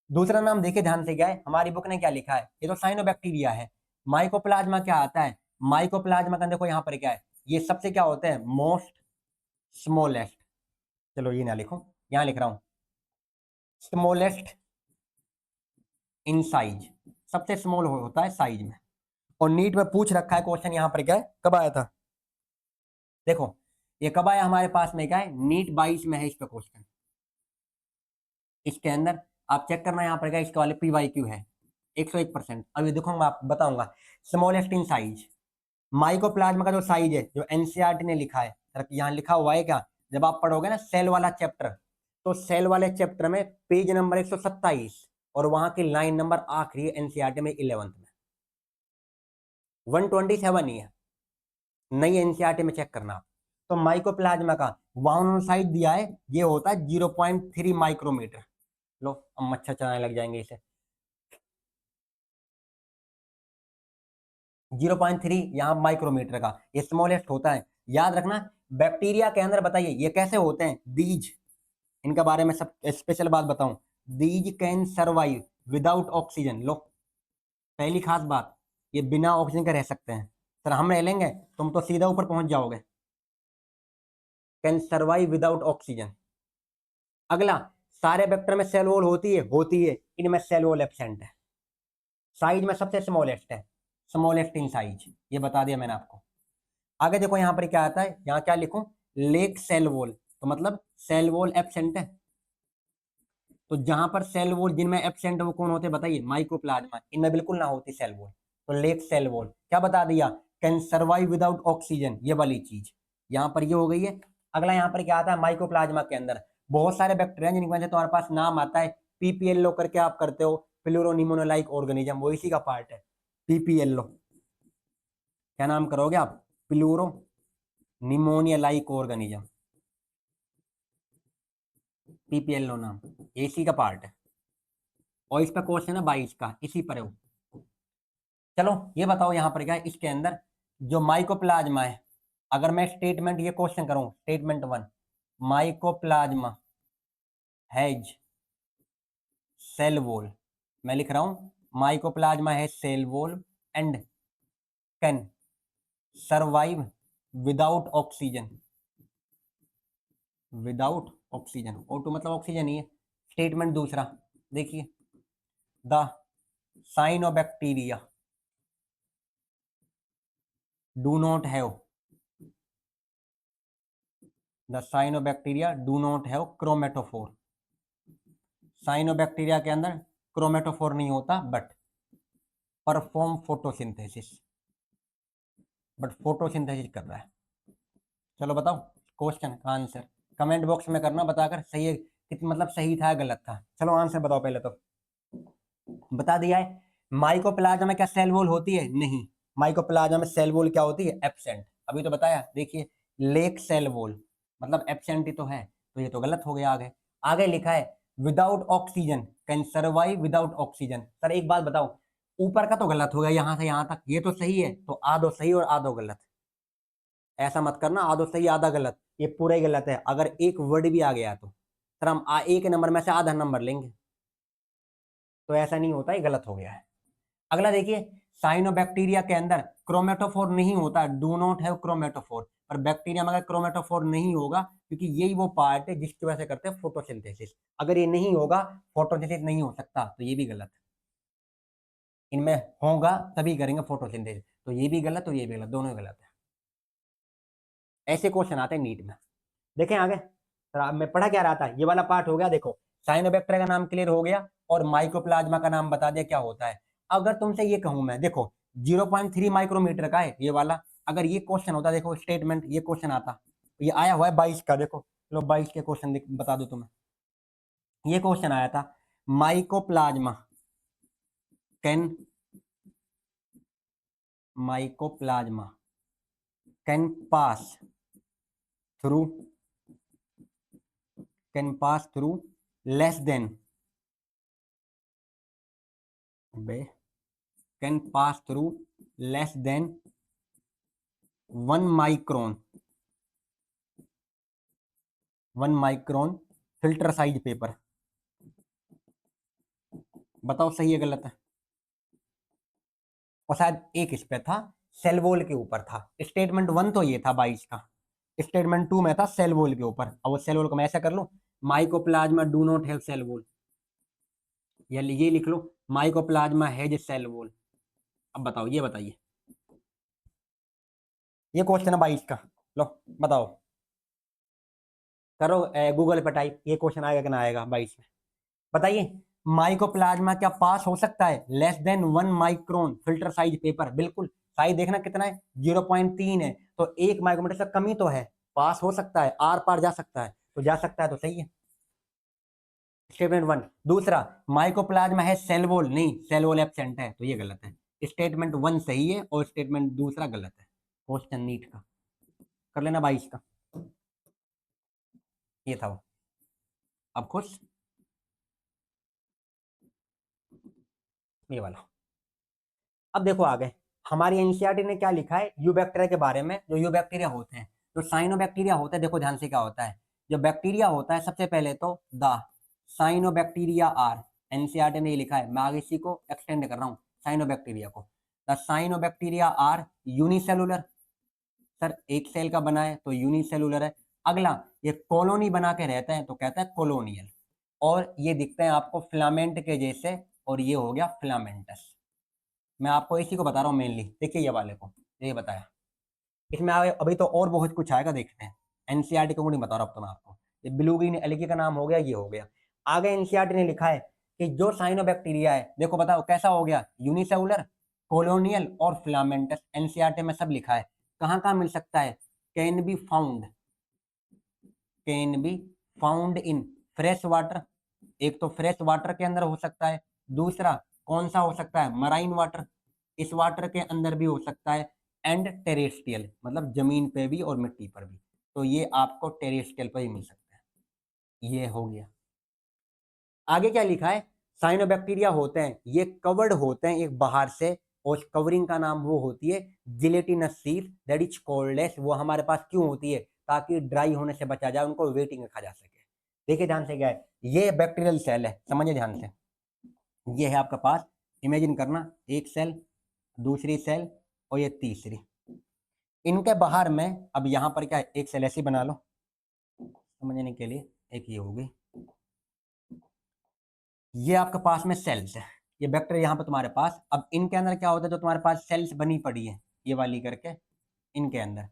A: दूसरा नाम देखिए ध्यान से, क्या है हमारी बुक ने क्या लिखा है, ये तो साइनोबैक्टीरिया है। माइकोप्लाज्मा क्या आता है, माइकोप्लाज्मा का देखो यहाँ पर क्या है, ये सबसे क्या होते हैं, मोस्ट स्मॉलेस्ट। चलो ये ना लिखो, यहां लिख रहा हूं स्मॉलेस्ट इन साइज, सबसे स्मॉल होता है साइज में। और नीट में पूछ रखा है क्वेश्चन, यहां पर क्या है, कब आया था, देखो ये कब आया हमारे पास में, क्या है नीट 22 में है इस पे क्वेश्चन। इसके अंदर आप चेक करना, यहाँ पर क्या इसके वाले PYQ है 101%। अभी देखो मैं आप बताऊंगा स्मॉलेस्ट इन साइज। माइकोप्लाज्मा का जो साइज है, जो एनसीईआरटी ने लिखा है, यहाँ लिखा हुआ है क्या, जब आप पढ़ोगे ना सेल वाला चैप्टर, तो सेल वाले चैप्टर में पेज नंबर 127 और वहां की लाइन नंबर आखिरी है एनसीईआरटी में 11th में, 127 ही है, नई एनसीईआरटी में चेक करना आप। तो माइकोप्लाज्मा का वहां उन्होंने साइज दिया है, ये होता है 0.3 माइक्रोमीटर। लो अब मच्छर चलाने लग जाएंगे इसे। 0.3 यहाँ माइक्रोमीटर का, ये स्मॉलेस्ट होता है, याद रखना। बैक्टीरिया के अंदर बताइए ये कैसे होते हैं, दीज, इनके बारे में सब स्पेशल बात बताऊं, these can survive without oxygen. लो पहली खास बात, ये बिना ऑक्सीजन के रह सकते हैं। सर हम रह लेंगे, तुम तो सीधा ऊपर पहुंच जाओगे। Can survive without oxygen. अगला, सारे वेक्टर में सेल वॉल होती है, इनमें सेल वॉल एब्सेंट है। साइज में सबसे स्मॉलेस्ट है, स्मॉलेस्ट इन साइज, ये बता दिया मैंने आपको। आगे देखो यहाँ पर क्या आता है, यहाँ क्या लिखूं, लेक सेल वॉल, तो मतलब सेल वॉल एब्सेंट है। तो जहां पर सेल वॉल जिनमें एब्सेंट है वो कौन होते हैं बताइए, माइकोप्लाज्मा, इनमें बिल्कुल ना होती सेल वॉल। तो लेक सेल वॉल क्या बता दिया, कैन सर्वाइव विदाउट ऑक्सीजन, ये वाली चीज यहाँ पर ये हो गई है। अगला यहाँ पर क्या आता है, माइकोप्लाज्मा के अंदर बहुत सारे बैक्टीरिया जिनकी वजह से तुम्हारे पास नाम आता है PPLO करके, आप करते हो प्लूरोनिमोनो ऑर्गेनिज्म, वो इसी का पार्ट है PPLO। क्या नाम करोगे आप, pleuro pneumonia like organism, PPLO नाम, इसी का पार्ट है। और इस पर क्वेश्चन है 22 का, इसी पर है वो। चलो ये बताओ यहाँ पर क्या है, इसके अंदर जो माइकोप्लाज्मा है, अगर मैं स्टेटमेंट ये क्वेश्चन करूं, statement 1, mycoplasma has cell wall, मैं लिख रहा हूं mycoplasma has cell wall and can survive without oxygen, without oxygen, O2 मतलब ऑक्सीजन ही है। स्टेटमेंट दूसरा देखिए, the cyanobacteria do not have, the cyanobacteria do not have chromatophore. Cyanobacteria के अंदर क्रोमेटोफोर नहीं होता, but perform photosynthesis, but photosynthesis कर रहा है। चलो बताओ क्वेश्चन का आंसर कमेंट बॉक्स में करना, बताकर सही है कितना, मतलब सही था गलत था। चलो आंसर बताओ, पहले तो बता दिया है। माइकोप्लाज्मा में क्या सेल वॉल होती है, नहीं, माइकोप्लाज्मा में सेल वॉल क्या होती है, एब्सेंट, अभी तो बताया। देखिए लेक सेल वॉल मतलब एब्सेंट ही तो है, तो ये तो गलत हो गया। आगे आगे लिखा है without oxygen can survive without oxygen. Sir एक बात बताओ, ऊपर का तो गलत हो गया, यहां से यहां तक ये तो सही है, तो आधो सही और आधो गलत, ऐसा मत करना आधो सही आधा गलत, ये पूरा ही गलत है। अगर एक वर्ड भी आ गया तो सर हम एक नंबर में से आधा नंबर लेंगे, तो ऐसा नहीं होता, ये गलत हो गया है। अगला देखिए, साइनोबैक्टीरिया के अंदर क्रोमेटोफोर नहीं होता, डू नॉट हैव क्रोमेटोफोर। पर बैक्टीरिया में अगर क्रोमेटोफोर नहीं होगा, क्योंकि यही वो पार्ट है जिसकी वजह से करते हैं फोटोसिंथेसिस, अगर ये नहीं होगा फोटोसिंथेसिस नहीं हो सकता, तो ये भी गलत है। इनमें होगा तभी करेंगे फोटोसिंथेसिस, तो ये भी गलत और ये भी गलत, दोनों गलत है। ऐसे क्वेश्चन आते हैं नीट में। देखें आगे, मैं पढ़ा क्या रहा था, ये वाला पार्ट हो गया। देखो साइनोबैक्टीरिया का नाम क्लियर हो गया और माइकोप्लाज्मा का नाम बता दिया क्या होता है। अगर तुमसे ये कहूं मैं, देखो 0.3 माइक्रोमीटर का है ये वाला, अगर ये क्वेश्चन होता, देखो स्टेटमेंट, ये क्वेश्चन आता, ये आया हुआ है 22 का, देखो लो 22 के क्वेश्चन बता दो तुम्हें। ये क्वेश्चन आया था, mycoplasma can mycoplasma can pass through less than can pass through less than 1 micron filter size paper. बताओ सही है गलत है। और शायद एक इस पे था, सेल वॉल के ऊपर था। स्टेटमेंट 1 तो ये था 22 का, स्टेटमेंट 2 में था सेल वॉल के ऊपर। अब वो सेल वॉल को मैं ऐसा कर लूं, mycoplasma do not have cell wall, या ये लिख लो माइकोप्लाज्मा हैज सेल वॉल। अब बताओ, ये बताइए, ये क्वेश्चन है 22 का, लो बताओ, करो गूगल पे टाइप, ये क्वेश्चन आएगा कि ना आएगा 22 में, बताइए। माइकोप्लाज्मा क्या पास हो सकता है less than 1 micron filter size paper? बिल्कुल, साइज देखना कितना है, 0.3 है, तो 1 माइक्रोमीटर से कम ही तो है, पास हो सकता है, आर पार जा सकता है, तो जा सकता है तो सही है। स्टेटमेंट 1। दूसरा, माइकोप्लाज्मा है सेल वॉल, नहीं सेल वॉल एब्सेंट है, तो ये गलत है। स्टेटमेंट 1 सही है और स्टेटमेंट दूसरा गलत है। क्वेश्चन नीट का कर लेना 22 का, ये था वो। अब खुश, ये वाला। अब देखो आगे, हमारी एनसीईआरटी ने क्या लिखा है यू बैक्टीरिया के बारे में। जो यू बैक्टीरिया होते हैं, जो साइनोबैक्टीरिया होता है, देखो ध्यान से क्या होता है। जो बैक्टीरिया होता है, सबसे पहले तो द साइनोबैक्टीरिया आर, एनसीईआरटी ने ये लिखा है, मैं आगे इसी को एक्सटेंड कर रहा हूँ साइनोबैक्टीरिया को। The cyanobacteria are unicellular, sir एक सेल का बना है तो यूनिसेलुलर है। अगला, ये कॉलोनी बना के रहता है तो कहता है कॉलोनियल, और ये दिखते हैं आपको फिलामेंट के जैसे, और ये हो गया फिलामेंटस। मैं आपको इसी को बता रहा हूँ मेनली, देखिए ये वाले को, ये बताया। इसमें अभी तो और बहुत कुछ आएगा, देखते हैं। एनसीईआरटी को नहीं बता रहा अब तो मैं आपको। ये ब्लू ग्रीन एलगी का नाम हो गया, ये हो गया। आगे एनसीईआरटी ने लिखा है कि जो साइनोबैक्टीरिया है, देखो बताओ कैसा हो गया, यूनिसेलुलर, कॉलोनियल और फिलामेंटस। एनसीईआरटी में सब लिखा है। कहाँ कहाँ मिल सकता है, can be found, in fresh water, एक तो फ्रेश वाटर के अंदर हो सकता है, दूसरा कौन सा हो सकता है, मराइन वाटर, इस वाटर के अंदर भी हो सकता है, एंड टेरेस्ट्रियल, मतलब जमीन पे भी और मिट्टी पर भी, तो ये आपको टेरेस्ट्रियल पर ही मिल सकता है। ये हो गया। आगे क्या लिखा है, साइनोबैक्टीरिया होते हैं, ये कवर्ड होते हैं एक बाहर से, और उस कवरिंग का नाम वो होती है gelatinous sheet, that is called, वो हमारे पास क्यों होती है, ताकि ड्राई होने से बचा जाए, उनको वेटिंग रखा जा सके। देखिए ध्यान से क्या है, ये बैक्टीरियल सेल है, समझिए ध्यान से। ये है आपका पास, इमेजिन करना, एक सेल, दूसरी सेल और ये तीसरी। इनके बाहर में अब यहाँ पर क्या है, एक सेल ऐसी बना लो समझने के लिए, एक ये होगी, ये आपके पास में सेल्स है, ये बैक्टीरिया यहाँ पर तुम्हारे पास। अब इनके अंदर क्या होता है, जो तुम्हारे पास सेल्स बनी पड़ी है ये वाली करके, इनके अंदर,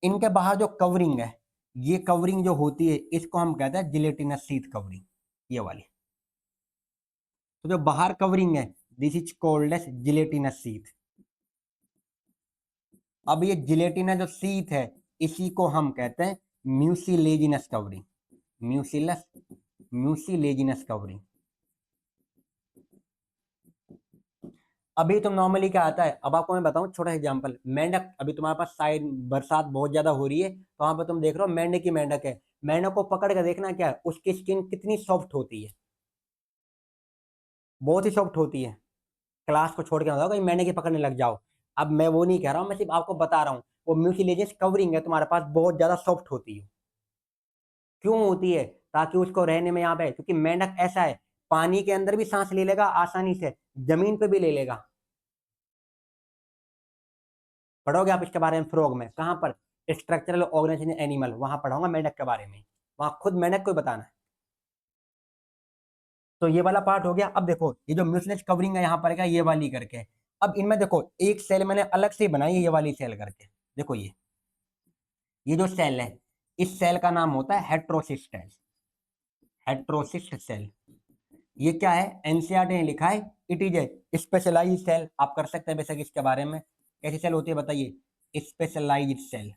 A: इनके बाहर जो कवरिंग है, ये कवरिंग जो होती है इसको हम कहते हैं जिलेटिनस शीट कवरिंग, ये वाली। तो जो बाहर कवरिंग है, this is called as gelatinous sheath. अब ये जिलेटिनस जो शीट है, इसी को हम कहते हैं म्यूसिलेजिनस कवरिंग, म्यूसिलस म्यूसिलेजिनस कवरिंग। अभी तो नॉर्मली क्या आता है, अब आपको मैं बताऊं छोटा एग्जांपल, मेंढक, अभी तुम्हारे पास साइड बरसात बहुत ज्यादा हो रही है, तो वहां पर तुम देख रहे हो मेंढक की मेंढक है, मेंढक को पकड़ कर देखना क्या है, उसकी स्किन कितनी सॉफ्ट होती है, बहुत ही सॉफ्ट होती है। क्लास को छोड़ के बताओ कहीं मेंढक की पकड़ने लग जाओ। अब मैं वो नहीं कह रहा हूँ, मैं सिर्फ आपको बता रहा हूँ, वो म्यूसिलेजियस कवरिंग है तुम्हारे पास, बहुत ज्यादा सॉफ्ट होती है। क्यों होती है, ताकि उसको रहने में यहाँ पे, क्योंकि मेंढक ऐसा है, पानी के अंदर भी सांस ले लेगा आसानी से, जमीन पे भी ले लेगा। पढ़ोगे आप इसके बारे में फ्रॉग में, कहाँ पर, स्ट्रक्चरल ऑर्गेनाइजेशन एनिमल, वहां पढ़ाऊंगा मेंढक के बारे में, वहां खुद मेंढक को बताना है। तो ये वाला पार्ट हो गया। अब देखो ये जो म्यूसिलेज कवरिंग है यहाँ पर क्या, ये वाली करके, अब इनमें देखो एक सेल मैंने अलग से बनाई है, ये वाली सेल करके, देखो ये जो सेल है, इस सेल का नाम होता है हेट्रोसिस्ट सेल, हेट्रोसिस्ट सेल। ये क्या है, एनसीईआरटी ने लिखा है, it is a specialised cell. आप कर सकते हैं बेशक इसके बारे में, कैसी सेल होती है बताइए, स्पेशलाइज्ड सेल।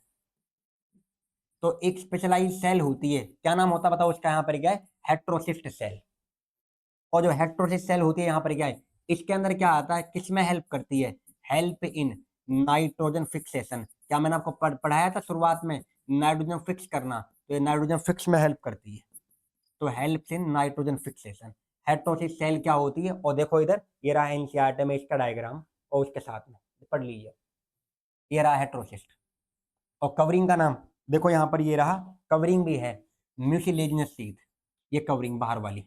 A: तो एक स्पेशलाइज्ड सेल होती है, क्या नाम होता है बताओ उसका, यहाँ पर क्या है, हेट्रोसिस्ट सेल। और जो हेट्रोसिस्ट सेल होती है यहाँ पर क्या है, इसके अंदर क्या आता है, किसमें हेल्प करती है, हेल्प इन नाइट्रोजन फिक्सेशन। क्या मैंने आपको पढ़ाया था शुरुआत में, नाइट्रोजन फिक्स करना, तो ये नाइट्रोजन फिक्स में हेल्प करती है, तो help in nitrogen fixation. Heterocyst cell क्या होती है, और देखो इधर ये रहा एनसीईआरटी में इसका डायग्राम, और उसके साथ में पढ़ लीजिए, ये रहा हेट्रोसिस्ट। और कवरिंग का नाम देखो यहाँ पर, ये रहा कवरिंग भी है, म्यूसिलेजिनस शीथ, ये कवरिंग बाहर वाली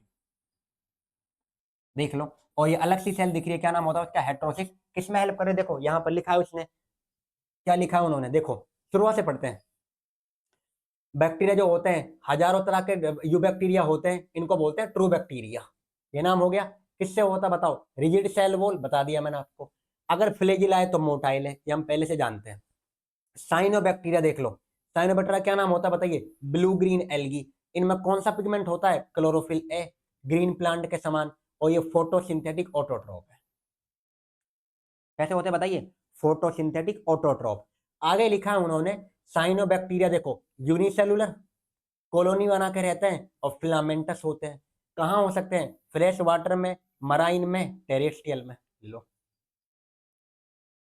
A: देख लो। और ये अलग सी सेल दिख रही है, क्या नाम होता है उसका, हेट्रोसिस्ट। किसमें हेल्प करे, देखो यहाँ पर लिखा है उसने, क्या लिखा है उन्होंने, देखो शुरुआत से पढ़ते हैं। बैक्टीरिया जो होते हैं, हजारों तरह के यू बैक्टीरिया होते हैं, इनको बोलते हैं ट्रू बैक्टीरिया, ये नाम हो गया। किससे होता बताओ, रिजिड सेल वॉल, बता दिया मैंने आपको। अगर फ्लैजिला है तो मोटाइल है, ये हम पहले से जानते हैं। साइनोबैक्टीरिया देख लो, साइनोबैक्टीरिया क्या नाम होता है बताइए, ब्लू ग्रीन एल्गी। इनमें कौन सा पिगमेंट होता है, क्लोरोफिल ए, ग्रीन प्लांट के समान, और ये फोटोसिंथेटिक ऑटोट्रोप है। कैसे होते हैं बताइए, फोटोसिंथेटिक ऑटोट्रोप। आगे लिखा है उन्होंने, साइनोबैक्टीरिया देखो यूनिसेलुलर, कॉलोनी बना के रहते हैं, और फिलामेंटस होते हैं। कहाँ हो सकते हैं, फ्रेश वाटर में, मराइन में, टेरेस्ट्रियल में। लो,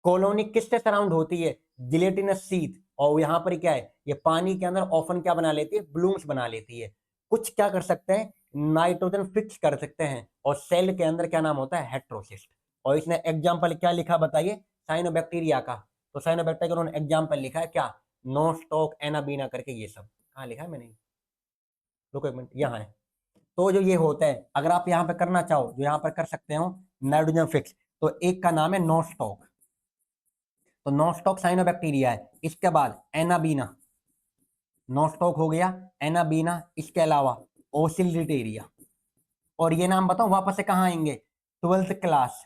A: कॉलोनी किससे सराउंड होती है, जिलेटिनस शीथ, और यहाँ पर क्या है, ये पानी के अंदर ऑफन क्या बना लेती है, ब्लूम्स बना लेती है। कुछ क्या कर सकते हैं, नाइट्रोजन फिक्स कर सकते हैं, और सेल के अंदर क्या नाम होता है, हेट्रोसिस्ट। और इसने एग्जाम्पल क्या लिखा बताइए, साइनोबैक्टीरिया का। तो साइनोबैक्टीरिया का उन्होंने एग्जाम्पल लिखा है क्या, नोस्टॉक, एनाबीना करके, ये सब कहाँ लिखा है मैंने, रुको एक मिनट, यहाँ है। तो जो ये होता है, अगर आप यहाँ पे करना चाहो, जो यहाँ पर कर सकते हो नाइट्रोजन फिक्स, तो एक का नाम है नोस्टॉक, तो नोस्टॉक साइनोबैक्टीरिया है। इसके बाद एनाबीना, नोस्टॉक हो गया, एनाबीना, इसके अलावा ओसिलिटेरिया। और ये नाम बताओ वापस से कहाँ आएंगे, ट्वेल्थ क्लास,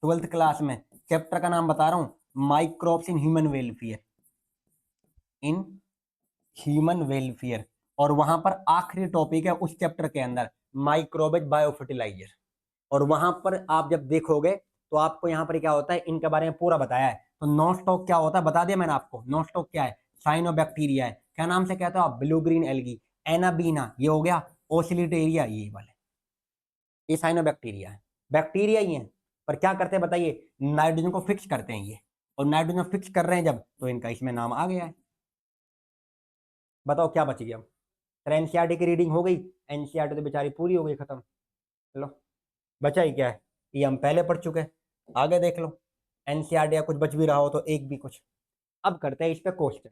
A: ट्वेल्थ क्लास में चैप्टर का नाम बता रहा हूं, microbes in human welfare, in human welfare. और वहां पर आखिरी टॉपिक है उस चैप्टर के अंदर, माइक्रोबेज बायोफर्टिलाइजर। और वहां पर आप जब देखोगे तो आपको यहाँ पर क्या होता है, इनके बारे में पूरा बताया है। तो नोस्टॉक क्या होता है बता दिया मैंने आपको, नोस्टॉक क्या है, साइनोबैक्टीरिया है, क्या नाम से कहते हो आप, ब्लू ग्रीन एल्गी। एनाबीना ये हो गया, ओसिलिटेरिया ये वाले, ये साइनोबैक्टीरिया है, बैक्टीरिया ही है। पर क्या करते हैं बताइए, नाइट्रोजन को फिक्स करते हैं ये, और नाइट्रोजन फिक्स कर रहे हैं जब, तो इनका इसमें नाम आ गया है। बताओ क्या बच गया, एनसीईआरटी की रीडिंग हो गई, एनसीईआरटी तो बेचारी पूरी हो गई, खत्म। चलो, बचा ही क्या है, ये हम पहले पढ़ चुके हैं, आगे देख लो। एनसीईआरटी या कुछ बच भी रहा हो तो एक भी कुछ। अब करते हैं इस पे क्वेश्चन।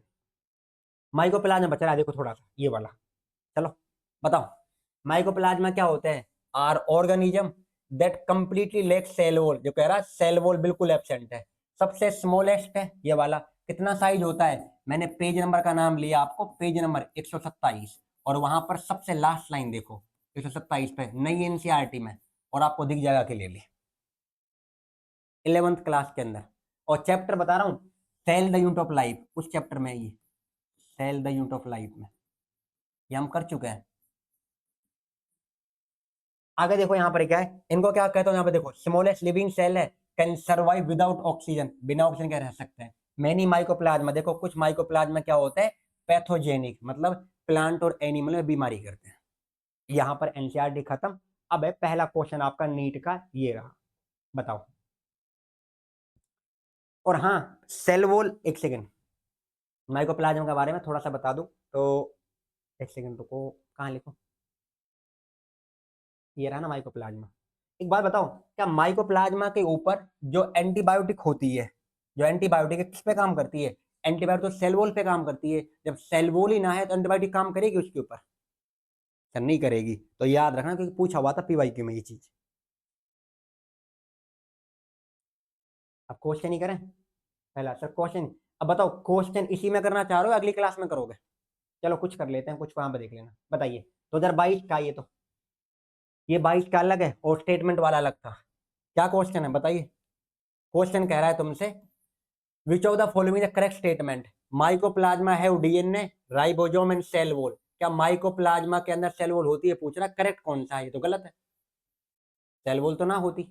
A: माइकोप्लाज्मा बचा रहा है, देखो थोड़ा सा ये वाला। चलो बताओ, माइकोप्लाज्मा क्या होते हैं, are organism that completely lack cell wall, जो कह रहा है सेल वॉल बिल्कुल एब्सेंट है। सबसे स्मॉलेस्ट है ये वाला, कितना साइज होता है, मैंने पेज नंबर का नाम लिया आपको, पेज नंबर 127, और वहां पर सबसे लास्ट लाइन देखो 127 पे, नई एनसीईआरटी में, और आपको दिख जाएगा क्लियरली 11th क्लास के अंदर। और चैप्टर बता रहा हूँ, cell the unit of life, उस चैप्टर में ये cell the unit of life में, ये हम कर चुके हैं। आगे देखो यहाँ पर क्या है, इनको क्या कहते हो, यहाँ पे देखो स्मॉलेस्ट लिविंग सेल है, कैन सर्वाइव विदाउट ऑक्सीजन, बिना ऑक्सीजन के रह सकते हैं। मैनी माइकोप्लाज्मा, देखो कुछ माइकोप्लाज्मा क्या होता है, पैथोजेनिक, मतलब प्लांट और एनिमल में बीमारी करते हैं। यहाँ पर एनसीईआरटी खत्म। अब है पहला क्वेश्चन आपका नीट का, ये रहा, बताओ। और हाँ, सेल वॉल, एक सेकेंड, माइकोप्लाज्मा के बारे में थोड़ा सा बता दूं तो, एक सेकेंड रुको, कहाँ लिखो, ये रहा ना माइकोप्लाज्मा। एक बात बताओ, क्या माइकोप्लाज्मा के ऊपर जो एंटीबायोटिक होती है, जो एंटीबायोटिक है किस पे काम करती है, एंटीबायोटिक तो सेल वॉल पे काम करती है। जब सेल वॉल ही ना है तो एंटीबायोटिक काम करेगी उसके ऊपर, सर नहीं करेगी। तो याद रखना क्योंकि पूछा हुआ था पीवाईक्यू में ये चीज। अब क्वेश्चन ही करें, पहला सर क्वेश्चन। अब बताओ क्वेश्चन इसी में करना चाह रहे हो, अगली क्लास में करोगे, चलो कुछ कर लेते हैं, कुछ वहां पर देख लेना। बताइए 2022 का, ये 22 का अलग है और स्टेटमेंट वाला अलग था। क्या क्वेश्चन है बताइए, क्वेश्चन कह रहा है तुमसे, which of the following the correct statement, mycoplasma have DNA, ribosome and cell wall. क्या माइकोप्लाज्मा के अंदर सेल वॉल होती है? पूछ रहा, करेक्ट कौन सा है? ये तो गलत है, सेल वॉल तो ना होती।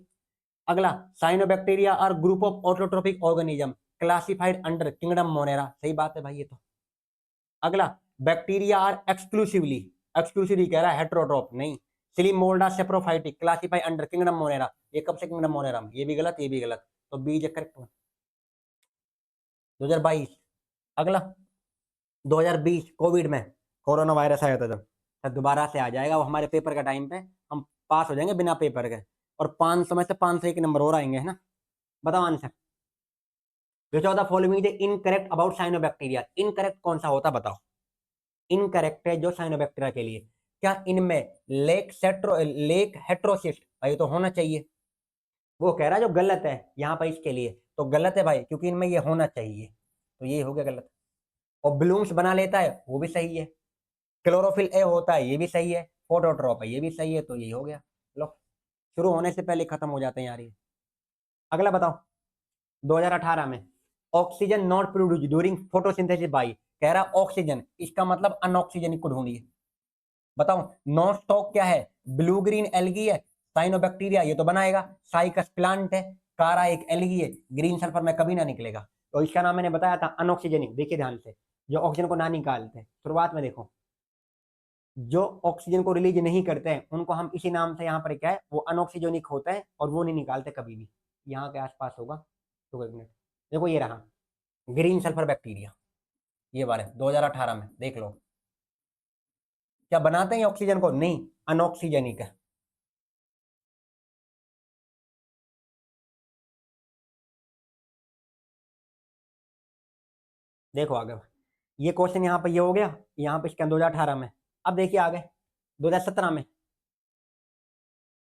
A: अगला, cyanobacteria are group of autotrophic organism classified under kingdom Monera. सही बात है भाई ये तो। अगला, बैक्टीरिया आर एक्सक्लूसिवली, एक्सक्लूसिवली कह रहा है, हेट्रोट्रोप नहीं। Slime molds saprophytic classified under kingdom Monera. ये कब से किंगडम मोनेरा में? ये भी गलत, ये भी गलत, तो बी इज करेक्ट वन। 2022। अगला, 2020 कोविड में कोरोना वायरस आया था जब, तो दोबारा से आ जाएगा वो हमारे पेपर का टाइम पे, हम पास हो जाएंगे बिना पेपर के, और 500 में से 501 नंबर और आएंगे, है ना। बताओ answer. Which of the following is incorrect about cyanobacteria. Incorrect कौन सा होता बताओ? इनकरेक्ट है जो साइनोबैक्टीरिया के लिए। क्या इनमें लेक हेट्रोसिस्ट? भाई तो होना चाहिए। वो कह रहा है जो गलत है यहाँ पर इसके लिए, तो गलत है भाई, क्योंकि इनमें ये होना चाहिए, तो ये हो गया गलत। और ब्लूम्स बना लेता है, वो भी सही है। क्लोरोफिल ए होता है, ये भी सही है। फोटोट्रॉप है, ये भी सही है, तो ये हो गया। लो, शुरू होने से पहले खत्म हो जाते हैं यार ये। अगला बताओ, 2018 में oxygen not produce during photosynthesis by. कह रहा ऑक्सीजन, इसका मतलब अनऑक्सीजनिक को ढूंढिए। बताओ, नॉन स्टॉक क्या है? ब्लू ग्रीन एल्गी है, साइनोबैक्टीरिया ये तो बनाएगा, साइकस प्लांट है, कारा एक एल्गी है, ग्रीन सल्फर में कभी ना निकलेगा, तो इसका नाम मैंने बताया था अनऑक्सीजनिक। देखिए ध्यान से, जो ऑक्सीजन को ना निकालते, शुरुआत में देखो, जो ऑक्सीजन को रिलीज नहीं करते हैं उनको हम इसी नाम से यहाँ पर क्या है, वो अनऑक्सीजनिक होते हैं और वो नहीं निकालते कभी भी। यहाँ के आसपास होगा, तो एक मिनट, देखो ये रहा ग्रीन सल्फर बैक्टीरिया, ये वाले 2018 में देख लो। क्या बनाते हैं ऑक्सीजन को? नहीं, अनऑक्सीजनिक है। देखो आगे, ये क्वेश्चन यहाँ पे ये हो गया, यहाँ पे इसके 2018 में। अब देखिए आगे 2017 में,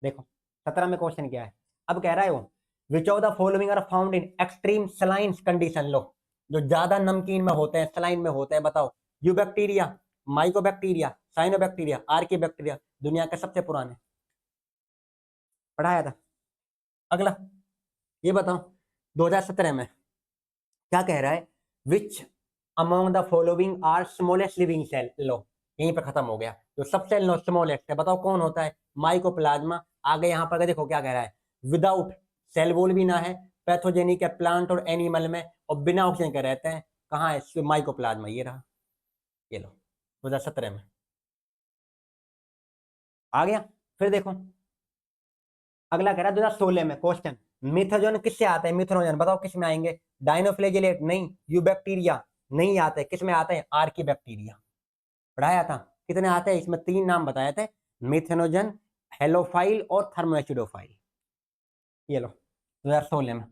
A: देखो 17 में क्वेश्चन क्या है। अब कह रहा है वो, which of the following are found in extreme saline condition. लो, जो ज्यादा नमकीन में होते हैं, सलाइन में होते हैं, बताओ। You bacteria, mycobacteria, cyanobacteria, Archie bacteria. दुनिया के सबसे पुराने, पढ़ाया था। अगला, ये बताओ 2017 में क्या कह रहा है, which among the following are smallest living cell. लो, यहीं पे खत्म हो गया। जो सबसे स्मॉलेस्ट है बताओ कौन होता है? माइकोप्लाज्मा। आगे यहाँ पर देखो क्या कह रहा है, विदाउट सेल वॉल भी ना है, पैथोजेनिक है प्लांट और एनिमल में, और बिना ऑक्सीजन के रहते हैं। कहाँ है माइकोप्लाज्मा? ये रहा, ये लो 2017 में आ गया। फिर देखो अगला कह रहा है 2016 में क्वेश्चन, मिथोजन किससे आता है? मिथोजन बताओ किस में आएंगे? डायनोफ्लेजिलेट नहीं, यूबैक्टीरिया नहीं आते, किस में आते हैं? Archie bacteria. पढ़ाया था। कितने आते हैं इसमें? 3 नाम बताए थे, मिथेनोजन, हेलोफाइल और थर्मोएसिडोफाइल। ये लो 2016 में।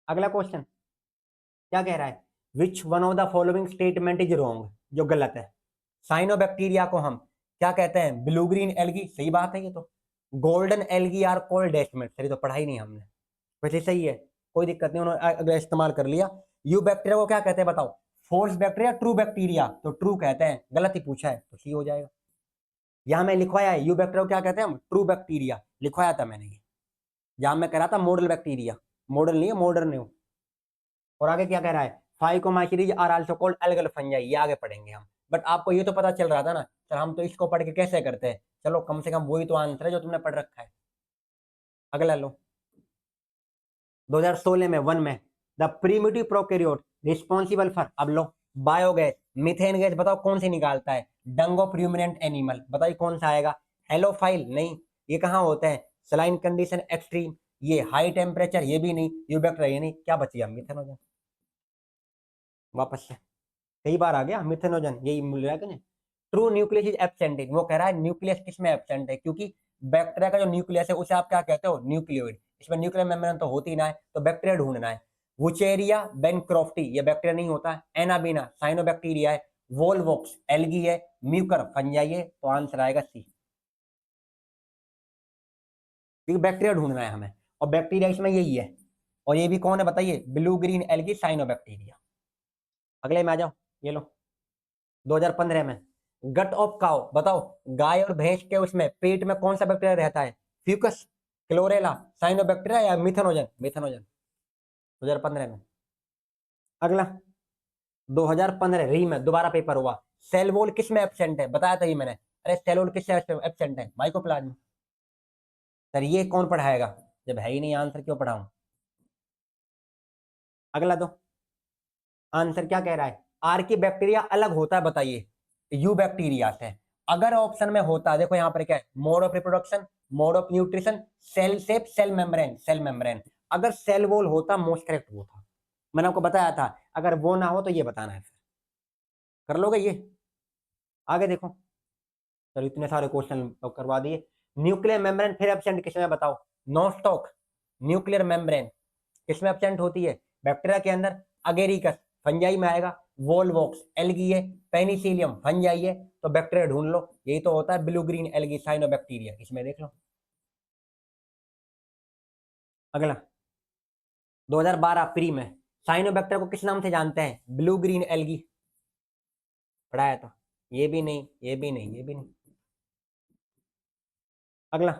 A: अगला क्वेश्चन क्या कह रहा है, which one of the following statement is wrong. जो गलत है, साइनोबैक्टीरिया को हम क्या कहते हैं? Blue green algae. सही बात है ये तो। गोल्डन एल्गी आर कोल्ड डेस्टमेट, सही तो पढ़ा ही नहीं हमने, वैसे सही है, कोई दिक्कत नहीं, उन्होंने अगर इस्तेमाल कर लिया। यू बैक्टीरिया को क्या कहते हैं बताओ? फोर्स बैक्टीरिया, ट्रू बैक्टीरिया, तो ट्रू कहते हैं, गलत ही पूछा है तो सी हो जाएगा। यहाँ मैं लिखवाया है यू बैक्टीरिया को क्या कहते हैं हम? ट्रू बैक्टीरिया लिखवाया था मैंने ये। यहाँ मैं कह रहा था मॉडल बैक्टीरिया, मॉडल नहीं है, मॉडर्न है। और आगे क्या कह रहा है, phycomycetes are also called algal fungi. ये आगे पढ़ेंगे हम, बट आपको ये तो पता चल रहा था ना सर, हम तो इसको पढ़ के कैसे करते हैं। चलो कम से कम वही तो आंसर है जो तुमने पढ़ रखा है। अगला लो, 2016 में 1 में, the primitive prokaryote responsible for. अब लो, बायोगैस, मीथेन गैस बताओ कौन से निकालता है? डंगो प्रूमिनेंट एनिमल, बताइए कौन सा आएगा? हेलोफाइल नहीं, ये कहाँ होते हैं? सलाइन कंडीशन एक्सट्रीम, ये हाई टेम्परेचर, ये भी नहीं, यूबैक्टीरिया ये नहीं, क्या बच गया? मिथेनोजन। वापस से कई बार आ गया मिथेनोजन, यही मिल रहा है कि नहीं। True nucleus is absent in, वो कह रहा है न्यूक्लियस किसमें एब्सेंट है, क्योंकि बैक्टीरिया का जो न्यूक्लियस है उसे आप क्या कहते हो? न्यूक्लियोइड। इसमें न्यूक्लियर मेम्ब्रेन तो होती ना है, तो बैक्टीरिया ढूंढना है। वुचेरिया बेनक्रॉफ्टी, ये बैक्टीरिया नहीं होता। एनाबीना साइनोबैक्टीरिया है। वोलवॉक्स एल्गी है। म्यूकर फंजाई है, तो आंसर आएगा सी, क्योंकि बैक्टीरिया ढूंढना है हमें, और बैक्टीरिया इसमें यही है। और ये भी कौन है बताइए? Blue green algae cyanobacteria. अगले में आ जाओ, ये लो 2015 में, गट ऑफ काउ बताओ, गाय और भैंस के उसमें पेट में कौन सा बैक्टीरिया रहता है? फ्यूकस, क्लोरेला, साइनोबैक्टीरिया या मिथेनोजन? मिथेनोजन 2015 में। अगला, 2015 री में दोबारा पेपर हुआ। सेल वॉल किस में एब्सेंट है, बताया था ये मैंने। अरे सेल वॉल किस एब्सेंट है, माइकोप्लाज्म। सर ये कौन पढ़ाएगा, जब है ही नहीं आंसर क्यों पढ़ाऊं। अगला दो, आंसर क्या कह रहा है, आर्की बैक्टीरिया अलग होता है बताइए यू बैक्टीरिया से। अगर ऑप्शन में होता, देखो यहाँ पर क्या है, mode of reproduction, mode of nutrition, cell shape, cell membrane, cell membrane. अगर सेल वॉल होता मोस्ट करेक्ट वो था, मैंने आपको बताया था। अगर वो ना हो तो ये बताना है, फिर कर लोगे ये। आगे देखो, चलो इतने सारे क्वेश्चन करवा दिए। न्यूक्लियर मेम्ब्रेन फिर एब्सेंट किसमें बताओ, नोस्टॉक। न्यूक्लियर मेम्ब्रेन किसमें एब्सेंट होती है, बैक्टीरिया के अंदर, अगेरिकस फंजाई में आएगा, वोलवॉक्स एल्गी है, पेनिसिलियम फंजाई है। तो बैक्टीरिया ढूंढ लो, यही तो होता है ब्लू ग्रीन एल्गी साइनोबैक्टीरिया, इसमें देख लो। अगला 2012 प्री में, साइनोबैक्टीरिया को किस नाम से जानते हैं, ब्लू ग्रीन एल्गी, पढ़ाया था। ये भी नहीं, ये भी नहीं, ये भी नहीं। अगला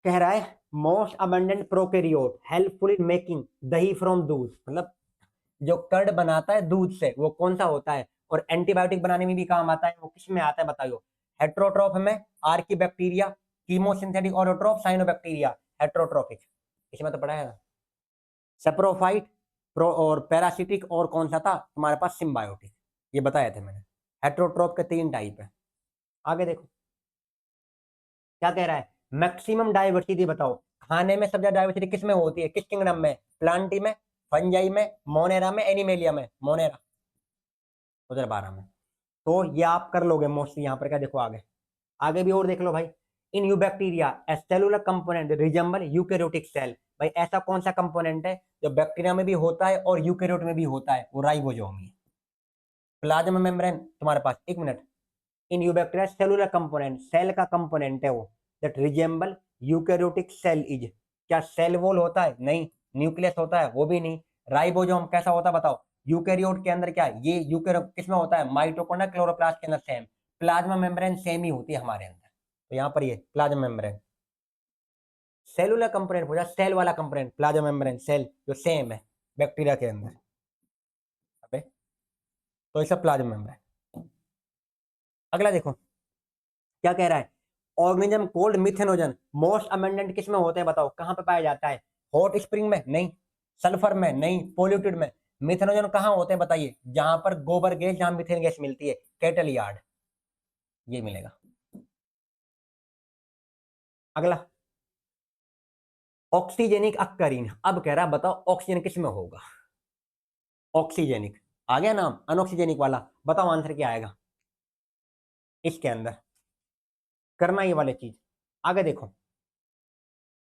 A: कह रहा है most abundant prokaryote helpful in making दही फ्रॉम दूध, मतलब जो कर्ड बनाता है दूध से वो कौन सा होता है, और एंटीबायोटिक बनाने में भी काम आता है, वो किस में आता है बताइयो। हेट्रोट्रॉफ में, Archie bacteria, chemosynthetic autotroph, cyanobacteria, heterotrophic, इसमें तो पढ़ा है। सेप्रोफाइट, प्रो और पैरासिटिक, और कौन सा था तुम्हारे पास, सिम्बायोटिक, ये बताए थे मैंने। हेट्रोट्रॉफ के 3 टाइप है। आगे देखो क्या कह रहा है, मैक्सिमम डाइवर्सिटी बताओ, खाने में सबसे ज्यादा डाइवर्सिटी किस में होती है, किस किंगडम में, प्लांटी में, फंजाई में, मोनेरा में, एनिमेलिया में, मोनेरा 2012 में। तो ये आप कर लोगे मोस्टली। यहाँ पर क्या देखो आगे, आगे भी और देख लो भाई। In eubacteria a cellular component resemble eukaryotic cell, भाई ऐसा कौन सा कंपोनेंट है जो बैक्टीरिया में भी होता है और यूकैरियोट में भी होता है, वो राइबोसोम है। प्लाज्मा मेम्ब्रेन तुम्हारे पास, एक minute, in eubacteria cellular component, cell का कंपोनेंट है वो, that resemble eukaryotic cell is. क्या सेल वॉल होता है, नहीं। न्यूक्लियस होता है, वो भी नहीं। राइबोसोम कैसा होता है बताओ, यूकैरियोट के अंदर क्या है, ये यूकैरियोट किसमें होता है, माइटोकॉन्ड्रिया क्लोरोप्लास्ट के अंदर सेम। प्लाज्मा मेम्ब्रेन सेम ही होती है हमारे अंदर, तो यहाँ पर ये प्लाज्मा मेम्ब्रेन सेलुलर कंपोनेंट हो जाए, सेल वाला कंपोनेंट प्लाज्मा मेम्ब्रेन सेल जो सेम है बैक्टीरिया के अंदर। अबे तो ये प्लाज्मा मेम्ब्रेन। अगला देखो क्या कह रहा है, organism cold methanogen most amendment किस में होते हैं बताओ, कहां पे पाया जाता है, हॉट स्प्रिंग में, नहीं। सल्फर में, नहीं। पोल्यूटेड में। मिथेनोजन कहां होते हैं बताइए, जहां पर गोबर गैस, जहां मिथेन गैस मिलती है, कैटल यार्ड, ये मिलेगा। अगला ऑक्सीजेनिक अक्करीन, अब कह रहा है बताओ ऑक्सीजन किस में होगा, ऑक्सीजेनिक, आ गया नाम, अनऑक्सीजेनिक वाला, बताओ आंसर क्या आएगा इसके अंदर, करना ये वाली चीज। आगे देखो,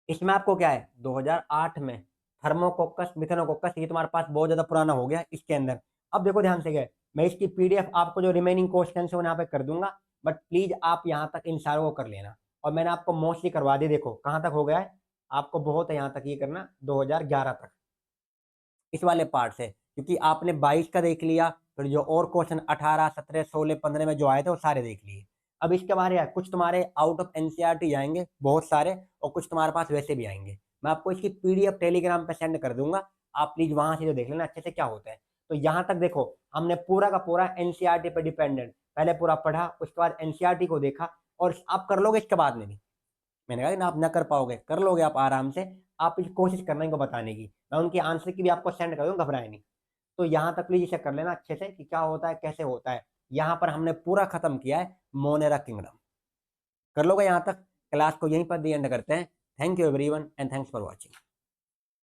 A: इसमें आपको क्या है 2008 में थर्मोकोकस मिथेनोकोकस, ये तुम्हारे पास बहुत ज्यादा पुराना हो गया इसके अंदर। अब देखो ध्यान से, गए मैं इसकी पीडीएफ आपको जो रिमेनिंग क्वेश्चन है यहाँ पे कर दूंगा, बट प्लीज आप यहाँ तक इन सारों को कर लेना। और मैंने आपको मोस्टली करवा दी, देखो कहाँ तक हो गया है, आपको बहुत है यहाँ तक ये करना 2011 तक इस वाले पार्ट से, क्योंकि आपने 22 का देख लिया, फिर जो और क्वेश्चन 18 17 16 15 में जो आए थे वो सारे देख लिए। अब इसके बारे में कुछ तुम्हारे आउट ऑफ एनसीईआरटी आएंगे बहुत सारे, और कुछ तुम्हारे पास वैसे भी आएंगे। मैं आपको इसकी पीडीएफ टेलीग्राम पे सेंड कर दूंगा, आप प्लीज वहां से जो देख लेना अच्छे से क्या होता है। तो यहाँ तक देखो हमने पूरा का पूरा एनसीईआरटी पे डिपेंडेंट पहले पूरा पढ़ा, उसके बाद एनसीईआरटी को देखा, और आप कर लोगे इसके बाद में भी। मैंने कहा ना आप ना कर पाओगे, कर लोगे आप आराम से। आप इस कोशिश करना इनको बताने की, मैं उनकी आंसर की भी आपको सेंड कर दूँ, घबराए नहीं। तो यहाँ तक प्लीज इसे कर लेना अच्छे से कि क्या होता है कैसे होता है। यहाँ पर हमने पूरा खत्म किया है मोनेरा किंगडम, कर लोगे यहाँ तक। क्लास को यहीं पर दी एंड करते हैं। Thank you everyone and thanks for watching.